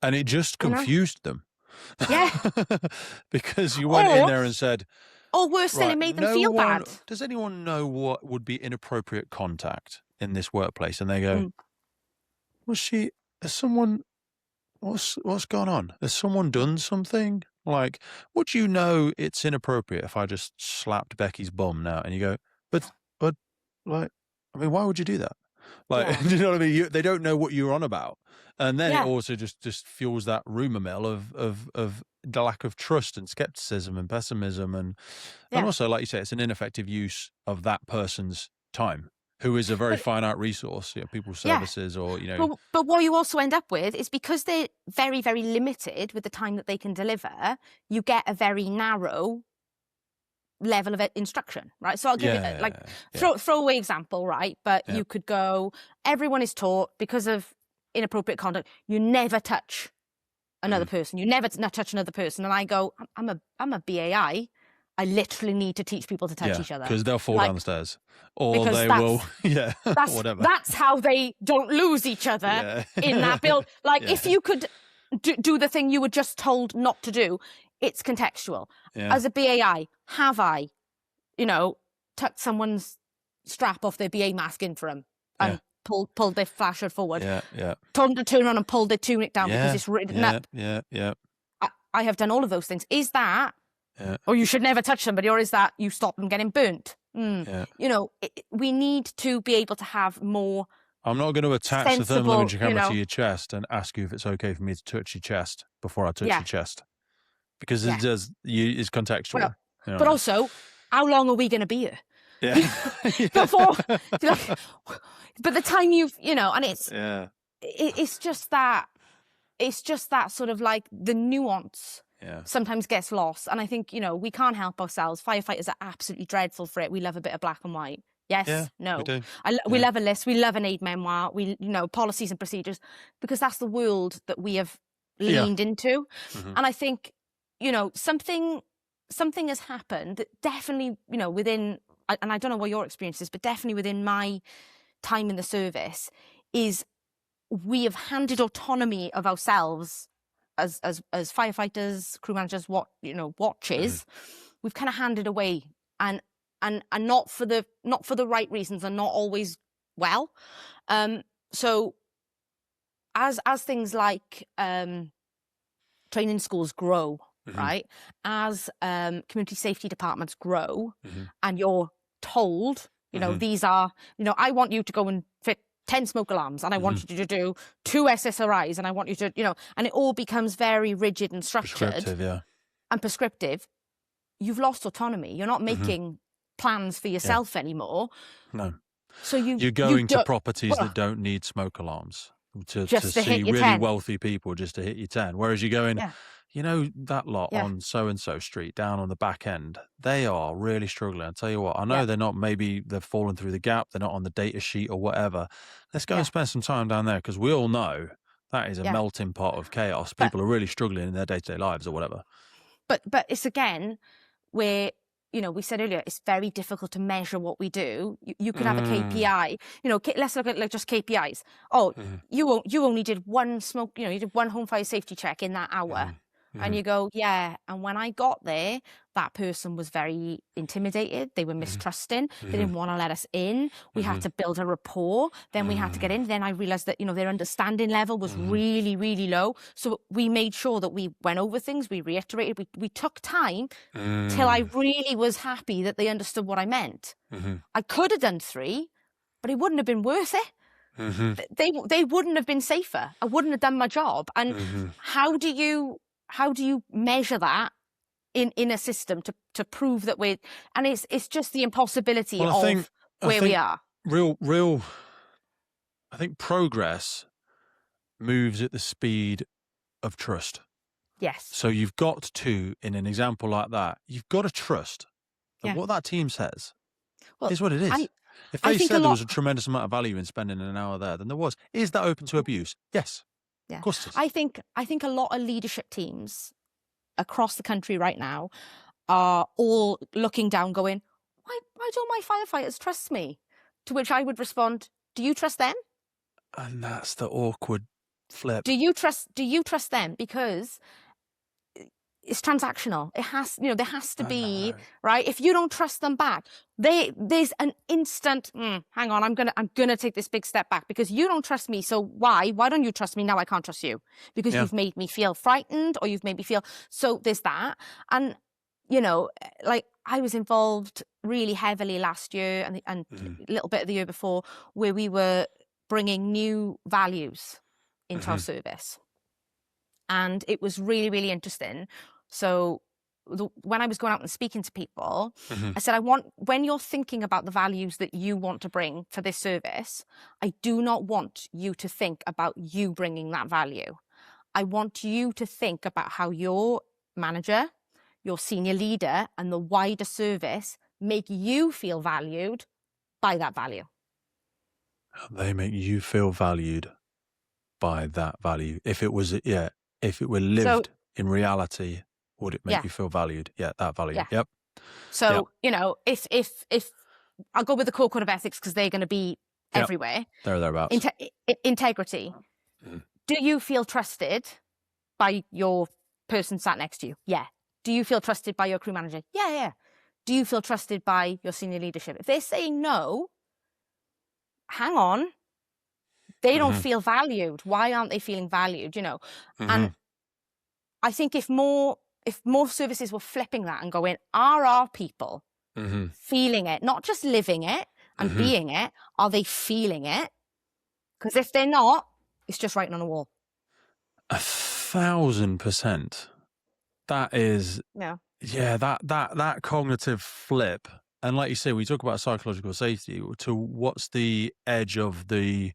And it just confused them. Yeah. Because you went in there and said, or worse still, it made them feel bad. Does anyone know what would be inappropriate contact in this workplace? And they go, has someone what's going on? Has someone done something? Like, would you know it's inappropriate if I just slapped Becky's bum now? And you go, but, like, I mean, why would you do that? Like, Yeah. do you know what I mean? They don't know what you're on about. And then it Yeah. also just fuels that rumor mill of the lack of trust and skepticism and pessimism. And also, like you say, it's an ineffective use of that person's time, who is a very finite resource, people's services or, But what you also end up with is, because they're very, very limited with the time that they can deliver, you get a very narrow level of instruction, right? So I'll give you throwaway example, right? But you could go, everyone is taught, because of inappropriate conduct, you never touch another person. You never touch another person. And I go, I'm a BAI. I literally need to teach people to touch each other, because they'll fall down the stairs, or they will, whatever. That's how they don't lose each other in that build. Like, if you could do the thing you were just told not to do, it's contextual. As a BAI, have I, tucked someone's strap off their BA mask in for them and pulled their flasher forward? Told them to turn around and pulled their tunic down because it's written up. I have done all of those things. Is that, or you should never touch somebody, or is that you stop them getting burnt? We need to be able to have more. I'm not going to attach the thermal imaging camera to your chest and ask you if it's okay for me to touch your chest before I touch your chest, because it's contextual. But also, how long are we going to be here? Before, but the time and it's just that sort of like the nuance sometimes gets lost. And I think, we can't help ourselves. Firefighters are absolutely dreadful for it. We love a bit of black and white. Yes, no. We do. We love a list. We love an aid memoir. We, policies and procedures, because that's the world that we have leaned into. And I think, something has happened that definitely, within, and I don't know what your experience is, but definitely within my time in the service, is we have handed autonomy of ourselves as firefighters, crew managers, watches. We've kind of handed away, and not for the right reasons, and not always well. So as things like training schools grow, right, as community safety departments grow, and you're told, these are, I want you to go and fit 10 smoke alarms, and I want you to do 2 SSRIs, and I want you to, and it all becomes very rigid and structured and prescriptive. You've lost autonomy. You're not making plans for yourself anymore. No. So you're going to properties that don't need smoke alarms to see really 10 wealthy people just to hit you 10. Whereas you're going, that lot on so-and-so street down on the back end, they are really struggling. I'll tell you what, I know they've fallen through the gap. They're not on the data sheet or whatever. Let's go and spend some time down there, because we all know that is a melting pot of chaos. People are really struggling in their day-to-day lives or whatever. But it's again where, we said earlier, it's very difficult to measure what we do. You could have a KPI, let's look at just KPIs. Oh, you only did one smoke, you did one home fire safety check in that hour. And you go, and when I got there, that person was very intimidated. They were mistrusting. They didn't want to let us in. We had to build a rapport. Then we had to get in. Then I realized that, their understanding level was really, really low. So we made sure that we went over things. We reiterated. We took time till I really was happy that they understood what I meant. I could have done 3, but it wouldn't have been worth it. They wouldn't have been safer. I wouldn't have done my job. And how do you measure that in a system to prove that we're, and it's just the impossibility where we are. I think progress moves at the speed of trust. Yes. So you've got to, in an example like that, you've got to trust that what that team says is what it is. If they said there was a tremendous amount of value in spending an hour there, then there was. Is that open to abuse? Yes. Yeah. Of course it is. I think a lot of leadership teams across the country right now are all looking down going, why don't my firefighters trust me? To which I would respond, do you trust them? And that's the awkward flip. Do you trust them? Because it's transactional. It has, there has to be, right? If you don't trust them back, there's an instant, hang on, I'm gonna take this big step back because you don't trust me. So why don't you trust me? Now I can't trust you because you've made me feel frightened or you've made me feel, so there's that. And, like I was involved really heavily last year and a little bit of the year before where we were bringing new values into our service. And it was really, really interesting. So when I was going out and speaking to people, I said, when you're thinking about the values that you want to bring for this service, I do not want you to think about you bringing that value. I want you to think about how your manager, your senior leader, and the wider service make you feel valued by that value. They make you feel valued by that value. If it was, if it were lived in reality, would it make you feel valued? Yeah, that value. Yeah. Yep. So, if I'll go with the core code of ethics because they're going to be everywhere. Thereabouts. Integrity. Do you feel trusted by your person sat next to you? Yeah. Do you feel trusted by your crew manager? Yeah. Do you feel trusted by your senior leadership? If they're saying no, hang on. They don't feel valued. Why aren't they feeling valued? And I think if more services were flipping that and going, are our people feeling it, not just living it and being it, are they feeling it? Because if they're not, it's just writing on a wall. 1,000%. That is, that cognitive flip. And like you say, we talk about psychological safety to what's the edge of the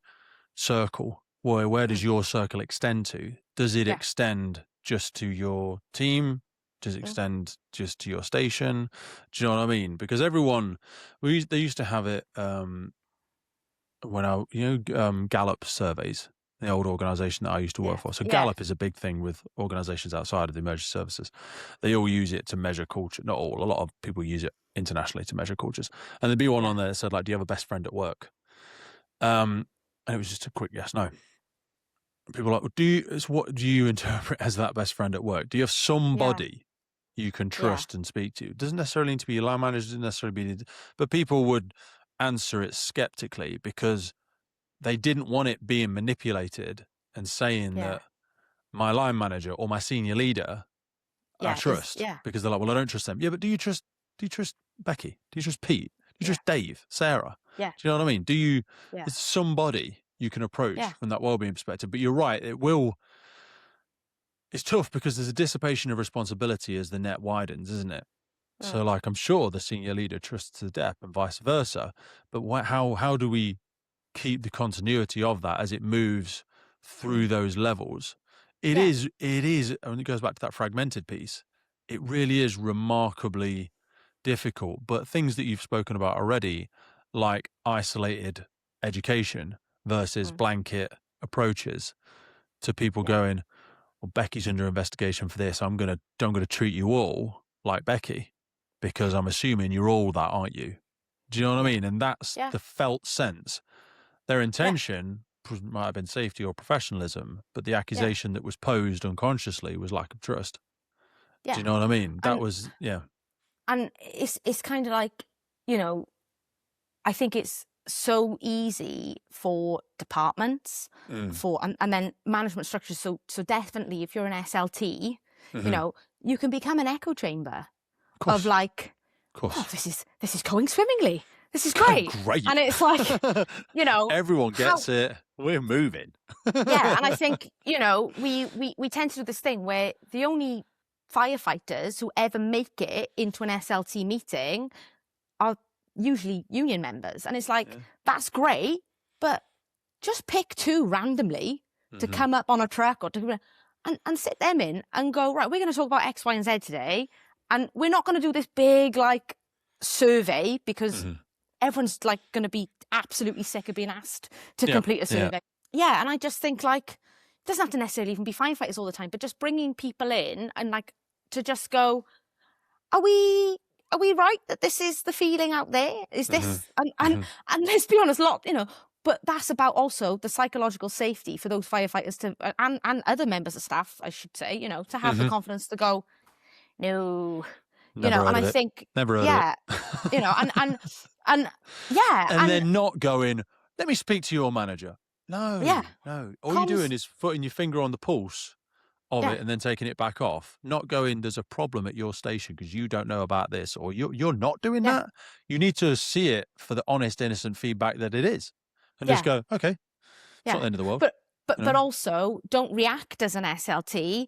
circle? Where does your circle extend to? Does it extend just to your team? Does it extend just to your station? Do you know what I mean? Because everyone, they used to have it when Gallup surveys, the old organisation that I used to work for. So Gallup is a big thing with organisations outside of the emergency services. They all use it to measure culture. Not all. A lot of people use it internationally to measure cultures. And there'd be one on there that said, like, do you have a best friend at work? And it was just a quick yes, no. People are like, what do you interpret as that best friend at work? Do you have somebody you can trust and speak to? It doesn't necessarily need to be your line manager, doesn't necessarily be, but people would answer it skeptically because they didn't want it being manipulated and saying that my line manager or my senior leader I trust. Because they're like, well, I don't trust them. Yeah, but do you trust Becky? Do you trust Pete? Do you trust Dave, Sarah? Yeah. Do you know what I mean? It's somebody you can approach from that wellbeing perspective. But you're right, it's tough because there's a dissipation of responsibility as the net widens, isn't it? So like, I'm sure the senior leader trusts the dep and vice versa, but how do we keep the continuity of that as it moves through those levels? It is, and it goes back to that fragmented piece. It really is remarkably difficult, but things that you've spoken about already, like isolated education versus blanket approaches to people going, well, Becky's under investigation for this. I'm going to treat you all like Becky because I'm assuming you're all that, aren't you? Do you know what I mean? And that's the felt sense. Their intention might have been safety or professionalism, but the accusation that was posed unconsciously was lack of trust. Do you know what I mean? That was, And it's kind of like, I think it's so easy for departments, and then management structures. So definitely, if you're an SLT, you can become an echo chamber of like, oh, this is going swimmingly. This is great. And it's like, everyone gets it. We're moving. And I think, we tend to do this thing where the only firefighters who ever make it into an SLT meeting are usually union members. And it's like, that's great, but just pick two randomly to come up on a truck or and sit them in and go, right, we're going to talk about X, Y, and Z today. And we're not going to do this big like survey because everyone's like going to be absolutely sick of being asked to complete a survey. And I just think like, it doesn't have to necessarily even be firefighters all the time, but just bringing people in and like to just go, are we right that this is the feeling out there? Is this, and let's be honest, but that's about also the psychological safety for those firefighters to, and other members of staff, I should say, to have the confidence to go, No, Never heard and of I it. think, Never heard yeah, of it. and yeah, and then not going, let me speak to your manager. No, yeah, no. All you're doing is putting your finger on the pulse of yeah, it and then taking it back off. Not going, there's a problem at your station because you don't know about this, or you're not doing yeah, that. You need to see it for the honest, innocent feedback that it is, and just yeah, go, okay, it's not yeah. the end of the world. But also don't react as an SLT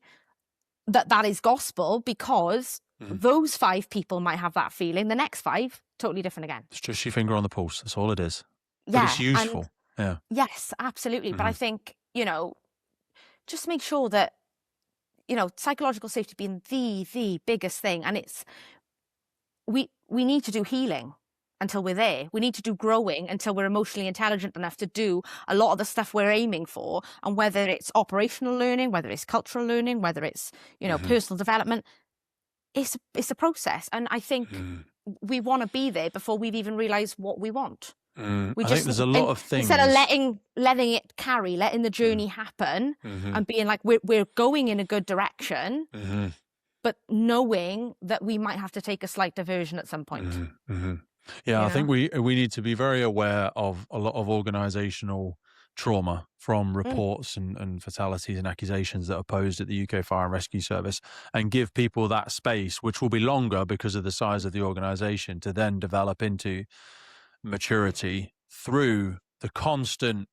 that is gospel, because those 5 people might have that feeling. The next 5, totally different again. It's just your finger on the pulse. That's all it is. Yeah, But it's useful. Yeah. Yes, absolutely. But I think, just make sure that, psychological safety being the biggest thing. And it's, we need to do healing until we're there. We need to do growing until we're emotionally intelligent enough to do a lot of the stuff we're aiming for. And whether it's operational learning, whether it's cultural learning, whether it's, personal development, it's a process. And I think we want to be there before we've even realized what we want. I think there's a lot of things. Instead of letting it carry, letting the journey happen, and being like, we're going in a good direction, but knowing that we might have to take a slight diversion at some point. Yeah, I think we need to be very aware of a lot of organisational trauma from reports and fatalities and accusations that are posed at the UK Fire and Rescue Service, and give people that space, which will be longer because of the size of the organisation, to then develop into maturity through the constant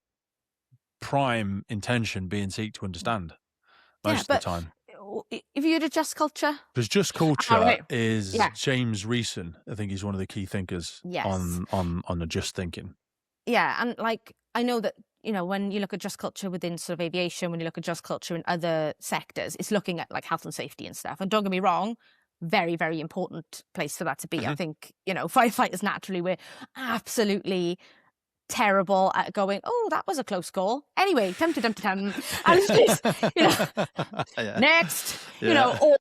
prime intention being seek to understand most of the time. If you had a just culture, because just culture is James Reeson. I think he's one of the key thinkers on the just thinking. Yeah, and I know that when you look at just culture within sort of aviation, when you look at just culture in other sectors, it's looking at health and safety and stuff. And don't get me wrong, very, very important place for that to be. I think, firefighters naturally, we're absolutely terrible at going, oh, that was a close call. Anyway, tum. And it's just, next,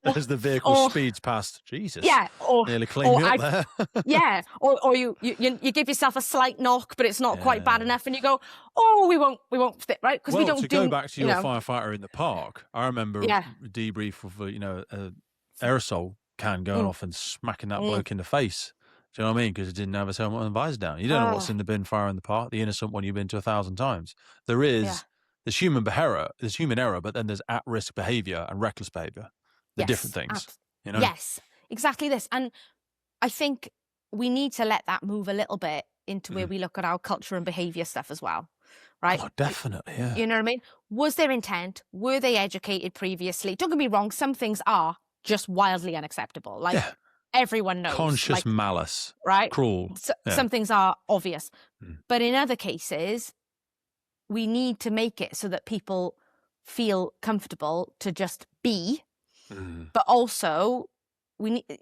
as the vehicle speeds past, Jesus, nearly cleaned me up there. or you give yourself a slight knock, but it's not quite bad enough, and you go, oh, we won't fit, right? Because we don't go back to your firefighter in the park. I remember a debrief of a aerosol can going off and smacking that bloke in the face. Do you know what I mean? Because it didn't have a helmet and visor down. You don't know what's in the bin fire in the park, the innocent one you've been to 1,000 times. There's human error, but then there's at-risk behaviour and reckless behaviour. They're different things. Yes, exactly this. And I think we need to let that move a little bit into where we look at our culture and behaviour stuff as well, right? Oh, definitely, yeah. You know what I mean? Was their intent? Were they educated previously? Don't get me wrong, some things are just wildly unacceptable. Everyone knows. Conscious malice. Right? Cruel. Some things are obvious. But in other cases, we need to make it so that people feel comfortable to just be. But also,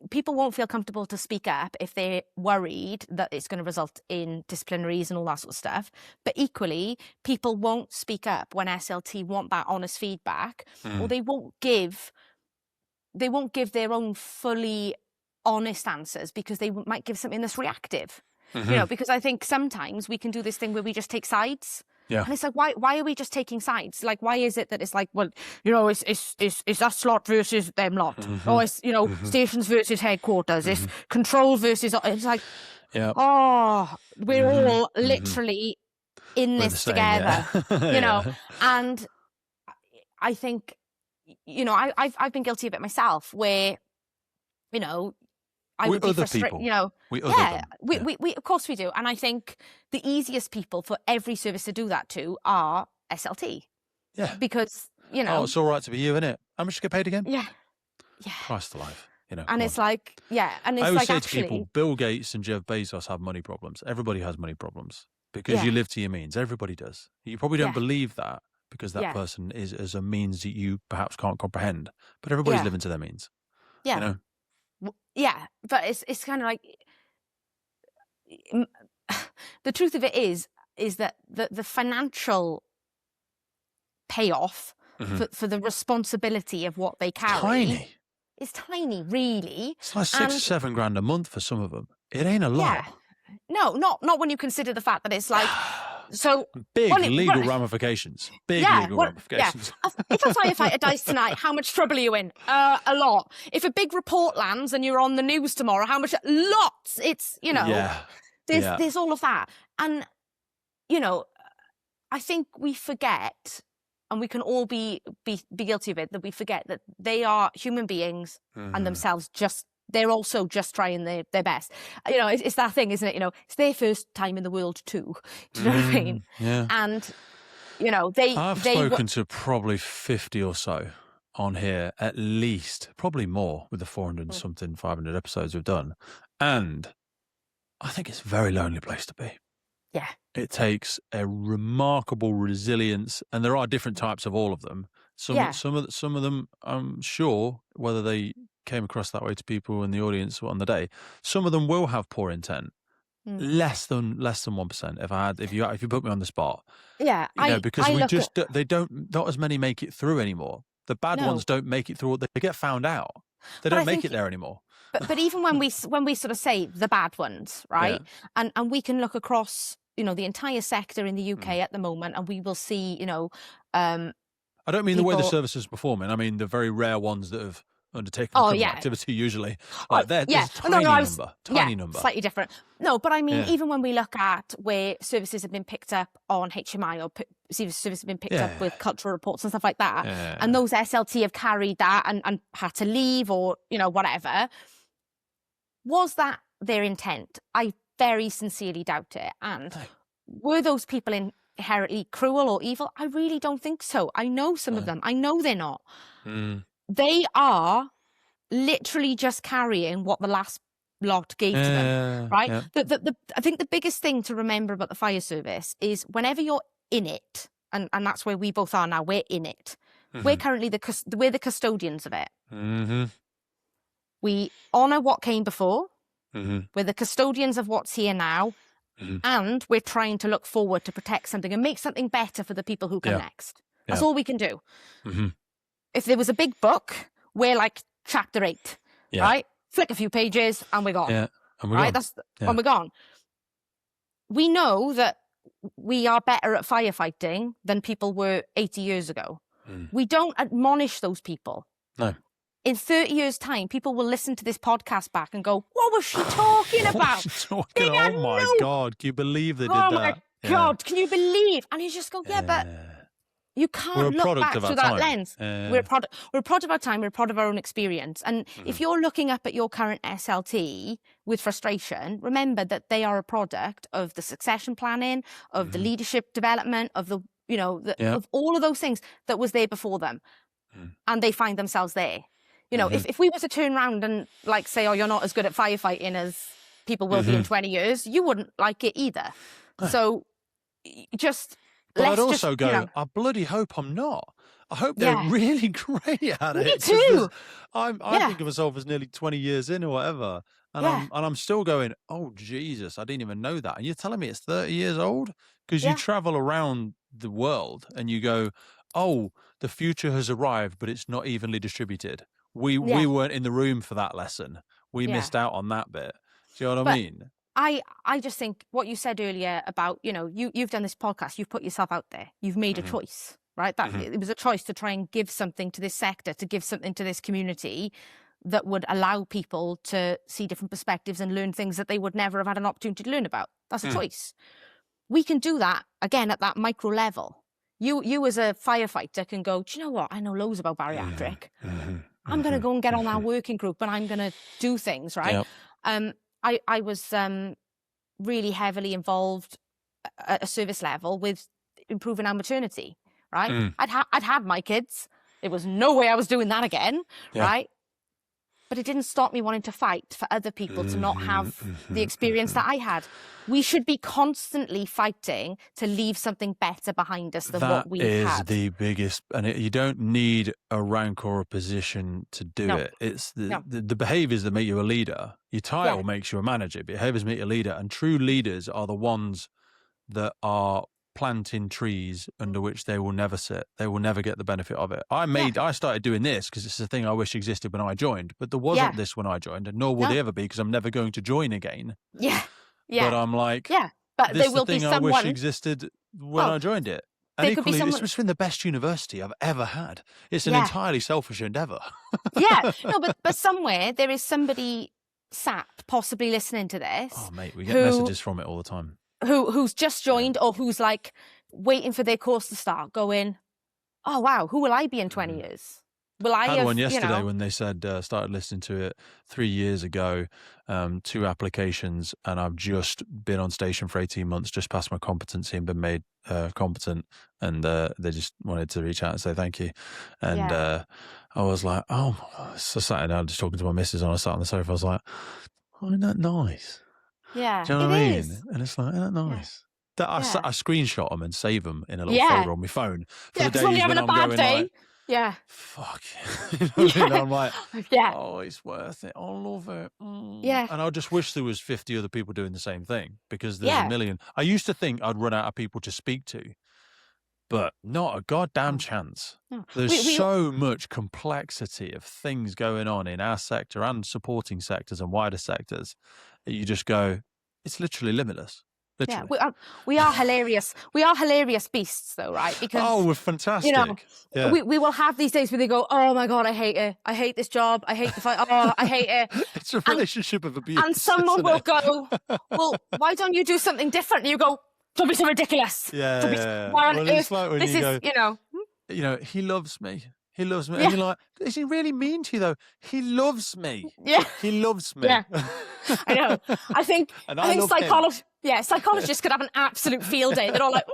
people won't feel comfortable to speak up if they're worried that it's going to result in disciplinaries and all that sort of stuff. But equally, people won't speak up when SLT want that honest feedback, or they won't give their own fully honest answers, because they might give something that's reactive. Because I think sometimes we can do this thing where we just take sides. Yeah. And it's like, why are we just taking sides? Why is it that it's like, well, it's that slot versus them lot. Or it's, stations versus headquarters. It's control versus, it's like, we're all literally in this together, and I think, I've been guilty of it myself, where, I would be frustrated, we of course we do. And I think the easiest people for every service to do that to are SLT. Yeah. Because, oh, it's all right to be you, isn't it? How much do you get paid again? Yeah. Yeah. Christ alive. And it's like, and it's I always like, say actually, to people, Bill Gates and Jeff Bezos have money problems. Everybody has money problems because you live to your means. Everybody does. You probably don't believe that because that person is a means that you perhaps can't comprehend. But everybody's living to their means. Yeah. Yeah, but it's kind of like, the truth of it is that the financial payoff for the responsibility of what they carry is tiny, really. It's like 6 or 7 grand a month for some of them. It ain't a lot. No, not when you consider the fact that it's like So big legal ramifications. Big legal ramifications. Yeah. If a firefighter dies tonight, how much trouble are you in? A lot. If a big report lands and you're on the news tomorrow, how much? Lots. It's, you know, there's all of that. And, you know, I think we forget, and we can all be guilty of it, that we forget that they are human beings and themselves they're also just trying their best. You know, it's that thing, isn't it? You know, it's their first time in the world too. Do you know what I mean? Yeah. And, you know, I've spoken to probably 50 or so on here, at least, probably more with the 400 something, 500 episodes we've done. And I think it's a very lonely place to be. Yeah. It takes a remarkable resilience, and there are different types of all of them. Some of them, I'm sure, whether they came across that way to people in the audience on the day, some of them will have poor intent. Less than 1%. If you put me on the spot, because not as many make it through anymore. The bad ones don't make it through. They get found out. They don't make it there anymore. But even when we sort of say the bad ones, right? Yeah. And we can look across, you know, the entire sector in the UK at the moment, and we will see, you know, I don't mean the way the service is performing. I mean the very rare ones that have undertaken criminal activity usually. Like there's a tiny number. Slightly different. No, but I mean, even when we look at where services have been picked up on HMI, or services have been picked up with cultural reports and stuff like that, and those SLT have carried that and had to leave, or, you know, whatever, was that their intent? I very sincerely doubt it. And were those people inherently cruel or evil? I really don't think so. I know some of them. I know they're not. They are literally just carrying what the last lot gave to them, right? Yeah. I think the biggest thing to remember about the fire service is whenever you're in it, and that's where we both are now, we're in it. We're currently we're the custodians of it. We honour what came before. We're the custodians of what's here now. And we're trying to look forward to protect something and make something better for the people who come next. That's all we can do. If there was a big book, we're like chapter 8, right? Flick a few pages and we're gone. Yeah, and we're gone. And we're gone. We know that we are better at firefighting than people were 80 years ago. We don't admonish those people. No. In 30 years' time, people will listen to this podcast back and go, what was she talking about? Oh my God, can you believe they did that? Oh my God, can you believe? And you just go, but you can't look back through that lens. We're a product of our time, we're a product of our own experience. And if you're looking up at your current SLT with frustration, remember that they are a product of the succession planning, of the leadership development, of the, you know, of all of those things that was there before them. And they find themselves there. You know, if we were to turn around and like say, oh, you're not as good at firefighting as people will be in 20 years, you wouldn't like it either. So just... But I'd also go, you know, I bloody hope I'm not. I hope they're really great at it. Me too. I think of myself as nearly 20 years in or whatever. And I'm still going, oh, Jesus, I didn't even know that. And you're telling me it's 30 years old? Because you travel around the world and you go, oh, the future has arrived, but it's not evenly distributed. We weren't in the room for that lesson. We missed out on that bit. Do you know what I mean? I just think what you said earlier about, you know, you've done this podcast, you've put yourself out there, you've made a choice, right? That it was a choice to try and give something to this sector, to give something to this community that would allow people to see different perspectives and learn things that they would never have had an opportunity to learn about. That's a choice. We can do that, again, at that micro level. You as a firefighter can go, do you know what? I know loads about bariatric. I'm going to go and get on our working group and I'm going to do things, right? Yep. I was really heavily involved at a service level with improving our maternity, right? I'd had my kids. There was no way I was doing that again, right? But it didn't stop me wanting to fight for other people to not have the experience that I had. We should be constantly fighting to leave something better behind us than what we had. That is the biggest, and you don't need a rank or a position to do it. It's the behaviours that make you a leader. Your title makes you a manager. Behaviours make you a leader, and true leaders are the ones that are planting trees under which they will never sit. They will never get the benefit of it. I started doing this because it's a thing I wish existed when I joined, but there wasn't this when I joined, and nor will there ever be because I'm never going to join again. But I'm like, But this there will the thing be I wish someone. existed when I joined it. And There could be equally, someone. this must have been the best university I've ever had. It's an Yeah. entirely selfish endeavour. Yeah. No, but somewhere there is somebody sat possibly listening to this. Oh, mate, we get messages from it all the time. Who's just joined or who's like waiting for their course to start, going, oh wow, who will I be in 20 years? Will I had have one yesterday you know? when they said started listening to it 3 years ago, 2 applications, and I've just been on station for 18 months, just passed my competency and been made competent, and they just wanted to reach out and say thank you. And I was like, oh, so Saturday night, just talking to my missus, and I sat on the sofa, I was like, oh, isn't that nice? Yeah, Do you know what I mean? is. And it's like, isn't that nice? That I screenshot them and save them in a little Yeah. folder on my phone for the because when days you're having when a I'm bad going day. like, Yeah. fuck. You know what I mean? I'm like, Yeah. oh, it's worth it. I love it. Yeah. And I just wish there was 50 other people doing the same thing, because there's Yeah. a million. I used to think I'd run out of people to speak to, but not a goddamn chance. No. There's so much complexity of things going on in our sector and supporting sectors and wider sectors that you just go, it's literally limitless. Literally. Yeah, we are hilarious. We are hilarious beasts, though, right? Because we're fantastic. You know, we will have these days where they go, "Oh my god, I hate it. I hate this job. I hate the fight. Oh, I hate it." It's a relationship of abuse. And someone will go, "Well, why don't you do something different?" And you go, "Don't be so ridiculous. Yeah. Why on Well, earth? it's like when This you is, go, you know." he loves me. He loves me. Yeah. And you're like, is he really mean to you though? He loves me. Yeah. He loves me. Yeah. I know. I think psychologists could have an absolute field day. They're all like,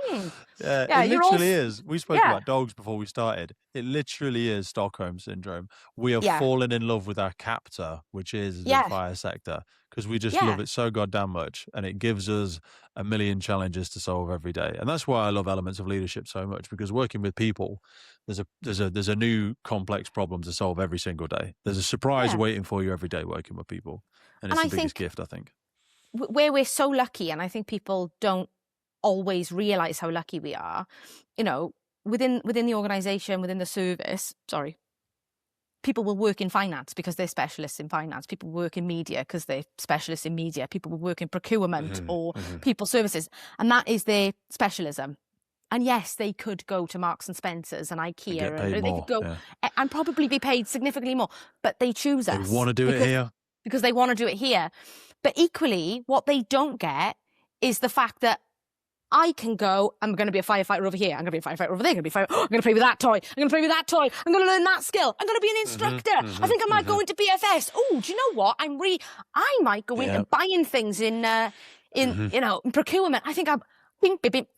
Yeah, it literally is. We spoke about dogs before we started. It literally is Stockholm syndrome. We have fallen in love with our captor, which is the fire sector, because we just love it so goddamn much, and it gives us a million challenges to solve every day. And that's why I love elements of leadership so much, because working with people, there's a new complex problem to solve every single day. There's a surprise waiting for you every day working with people, and it's the biggest gift, I think. Where we're so lucky, and I think people don't always realize how lucky we are, within the organization, within the service, people will work in finance because they're specialists in finance. People work in media because they're specialists in media. People will work in procurement or people services, and that is their specialism. And yes, they could go to Marks and Spencer's and IKEA, and they could go and probably be paid significantly more, but they choose us. They want to do it here. Because they want to do it here. But equally, what they don't get is the fact that I can go, I'm going to be a firefighter over here. I'm going to be a firefighter over there. I'm going to play with that toy. I'm going to play with that toy. I'm going to learn that skill. I'm going to be an instructor. I think I might go into BFS. Oh, do you know what? I might go into buying things in procurement. I think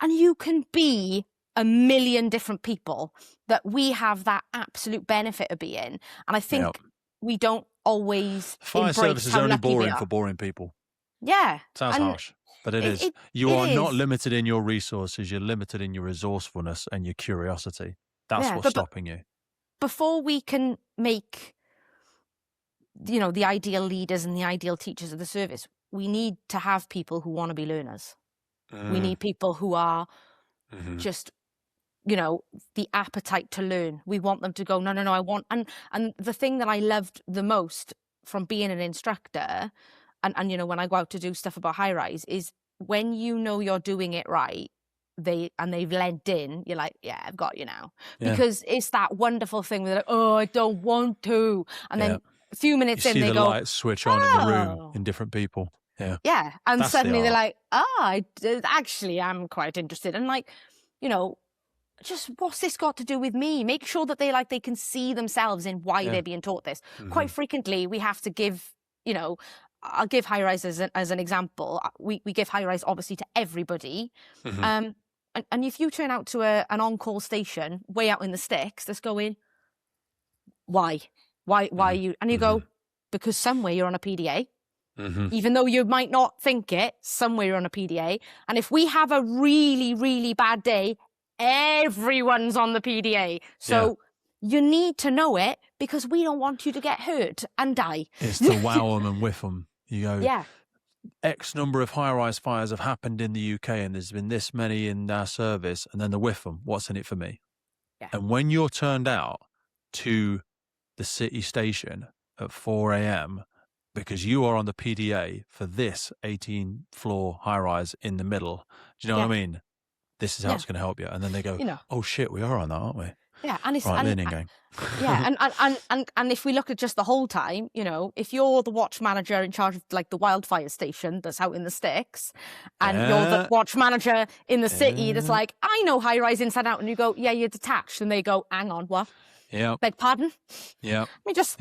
and you can be a million different people that we have that absolute benefit of being. And I think we don't always fire service is only boring for boring people. Yeah. Sounds harsh, but it is. You are not limited in your resources. You're limited in your resourcefulness and your curiosity. That's what's stopping you. Before we can make, the ideal leaders and the ideal teachers of the service, we need to have people who want to be learners. We need people who are just, the appetite to learn. We want them to go, no, I want, and the thing that I loved the most from being an instructor, and when I go out to do stuff about high rise, is when you're doing it right, they've lent in, you're like, yeah, I've got you now. Because it's that wonderful thing where they're like, oh, I don't want to. And then a few minutes in, they go, you see the lights switch on in the room in different people. Yeah. Yeah. And that's suddenly they're like, actually, I'm quite interested. And just what's this got to do with me? Make sure that they can see themselves in why they're being taught this. Quite frequently, we have to give, I'll give high rise as an example. We give high rise obviously to everybody. And if you turn out to an on-call station way out in the sticks that's going, why are you? And you go, because somewhere you're on a PDA. Even though you might not think it, somewhere you're on a PDA. And if we have a really, really bad day, everyone's on the PDA. So you need to know it, because we don't want you to get hurt and die. It's to wow them and whiff them. You go, X number of high-rise fires have happened in the UK, and there's been this many in our service, and then the whiff them. What's in it for me? Yeah. And when you're turned out to the city station at 4 a.m. because you are on the PDA for this 18-floor high-rise in the middle. Do you know what I mean? This is how it's going to help you. And then they go, oh shit, we are on that, aren't we? Yeah, and it's right, learning gang. Yeah, and if we look at just the whole time, if you're the watch manager in charge of like the wildfire station that's out in the sticks, and you're the watch manager in the city that's like, I know high rise inside out, and you go, yeah, you're detached, and they go, hang on, what? Yeah. Beg pardon? Yeah. Let me just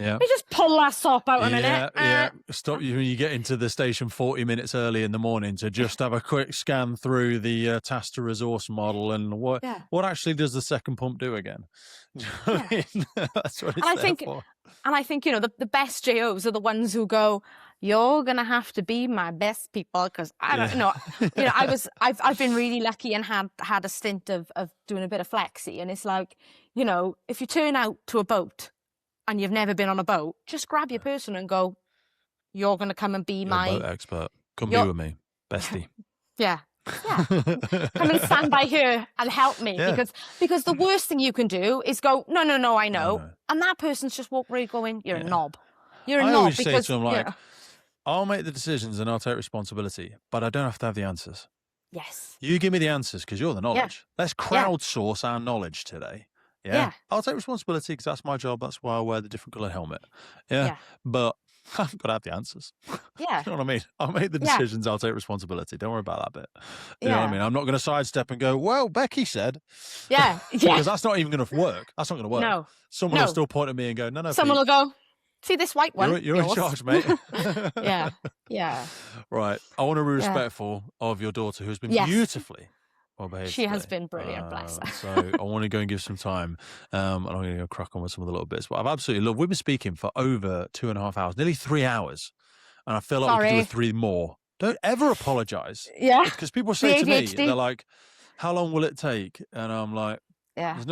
pull that sop out a minute. Yeah. Stop you when you get into the station 40 minutes early in the morning to just have a quick scan through the task to resource model and what actually does the second pump do again? I mean, that's what it's there for. And I think, the best JOs are the ones who go, you're going to have to be my best people, because I don't know. I've been really lucky and had a stint of doing a bit of flexi, and it's like, if you turn out to a boat and you've never been on a boat, just grab your person and go, you're going to come and be my boat expert. Come be with me, bestie. Yeah. Come and stand by here and help me, because the worst thing you can do is go, no, I know. No. And that person's just walked away going, you're a knob. You're a knob. I always say to them, like, I'll make the decisions and I'll take responsibility, but I don't have to have the answers. Yes. You give me the answers because you're the knowledge. Let's crowdsource our knowledge today. Yeah. I'll take responsibility because that's my job. That's why I wear the different colored helmet. Yeah. But I haven't got to have the answers. Yeah. You know what I mean? I'll make the decisions. I'll take responsibility. Don't worry about that bit. You know what I mean? I'm not going to sidestep and go, well, Becky said. Yeah. Because that's not even going to work. That's not going to work. No. Someone will still point at me and go, no. Someone will go, see this white one? You're in charge, mate. Yeah. Right. I want to be respectful of your daughter, who's been beautifully well behaved. She has been brilliant, bless her. So I want to go and give some time, and I'm going to go crack on with some of the little bits. But I've absolutely loved. We've been speaking for over 2.5 hours, nearly 3 hours, and I feel like we could do 3 more. Don't ever apologise. Yeah. Because people say to me, they're like, "How long will it take?" And I'm like, There's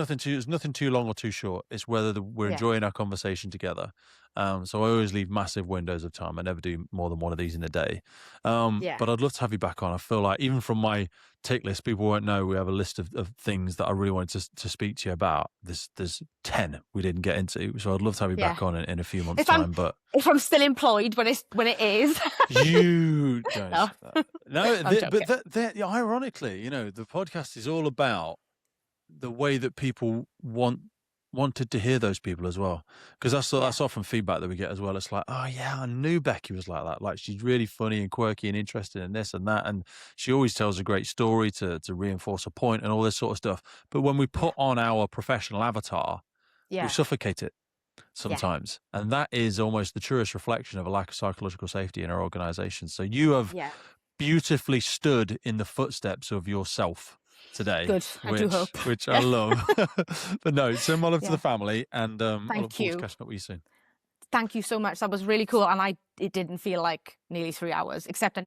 nothing too long or too short. It's whether we're enjoying our conversation together. So I always leave massive windows of time. I never do more than one of these in a day. But I'd love to have you back on. I feel like even from my tick list, people won't know we have a list of things that I really wanted to speak to you about. There's 10 we didn't get into. So I'd love to have you back on in a few months' time. But if I'm still employed when it is. You don't. But ironically, the podcast is all about the way that people wanted to hear those people as well, because that's often feedback that we get as well. It's like, oh yeah, I knew Becky was like that. Like, she's really funny and quirky and interested in this and that, and she always tells a great story to reinforce a point and all this sort of stuff. But when we put on our professional avatar, we suffocate it sometimes, and that is almost the truest reflection of a lack of psychological safety in our organization. So you have beautifully stood in the footsteps of yourself today. Good. I do hope. Which I love. But no, send my love to the family, and I look forward to catching up with you soon. Thank you so much. That was really cool, and it didn't feel like nearly 3 hours, except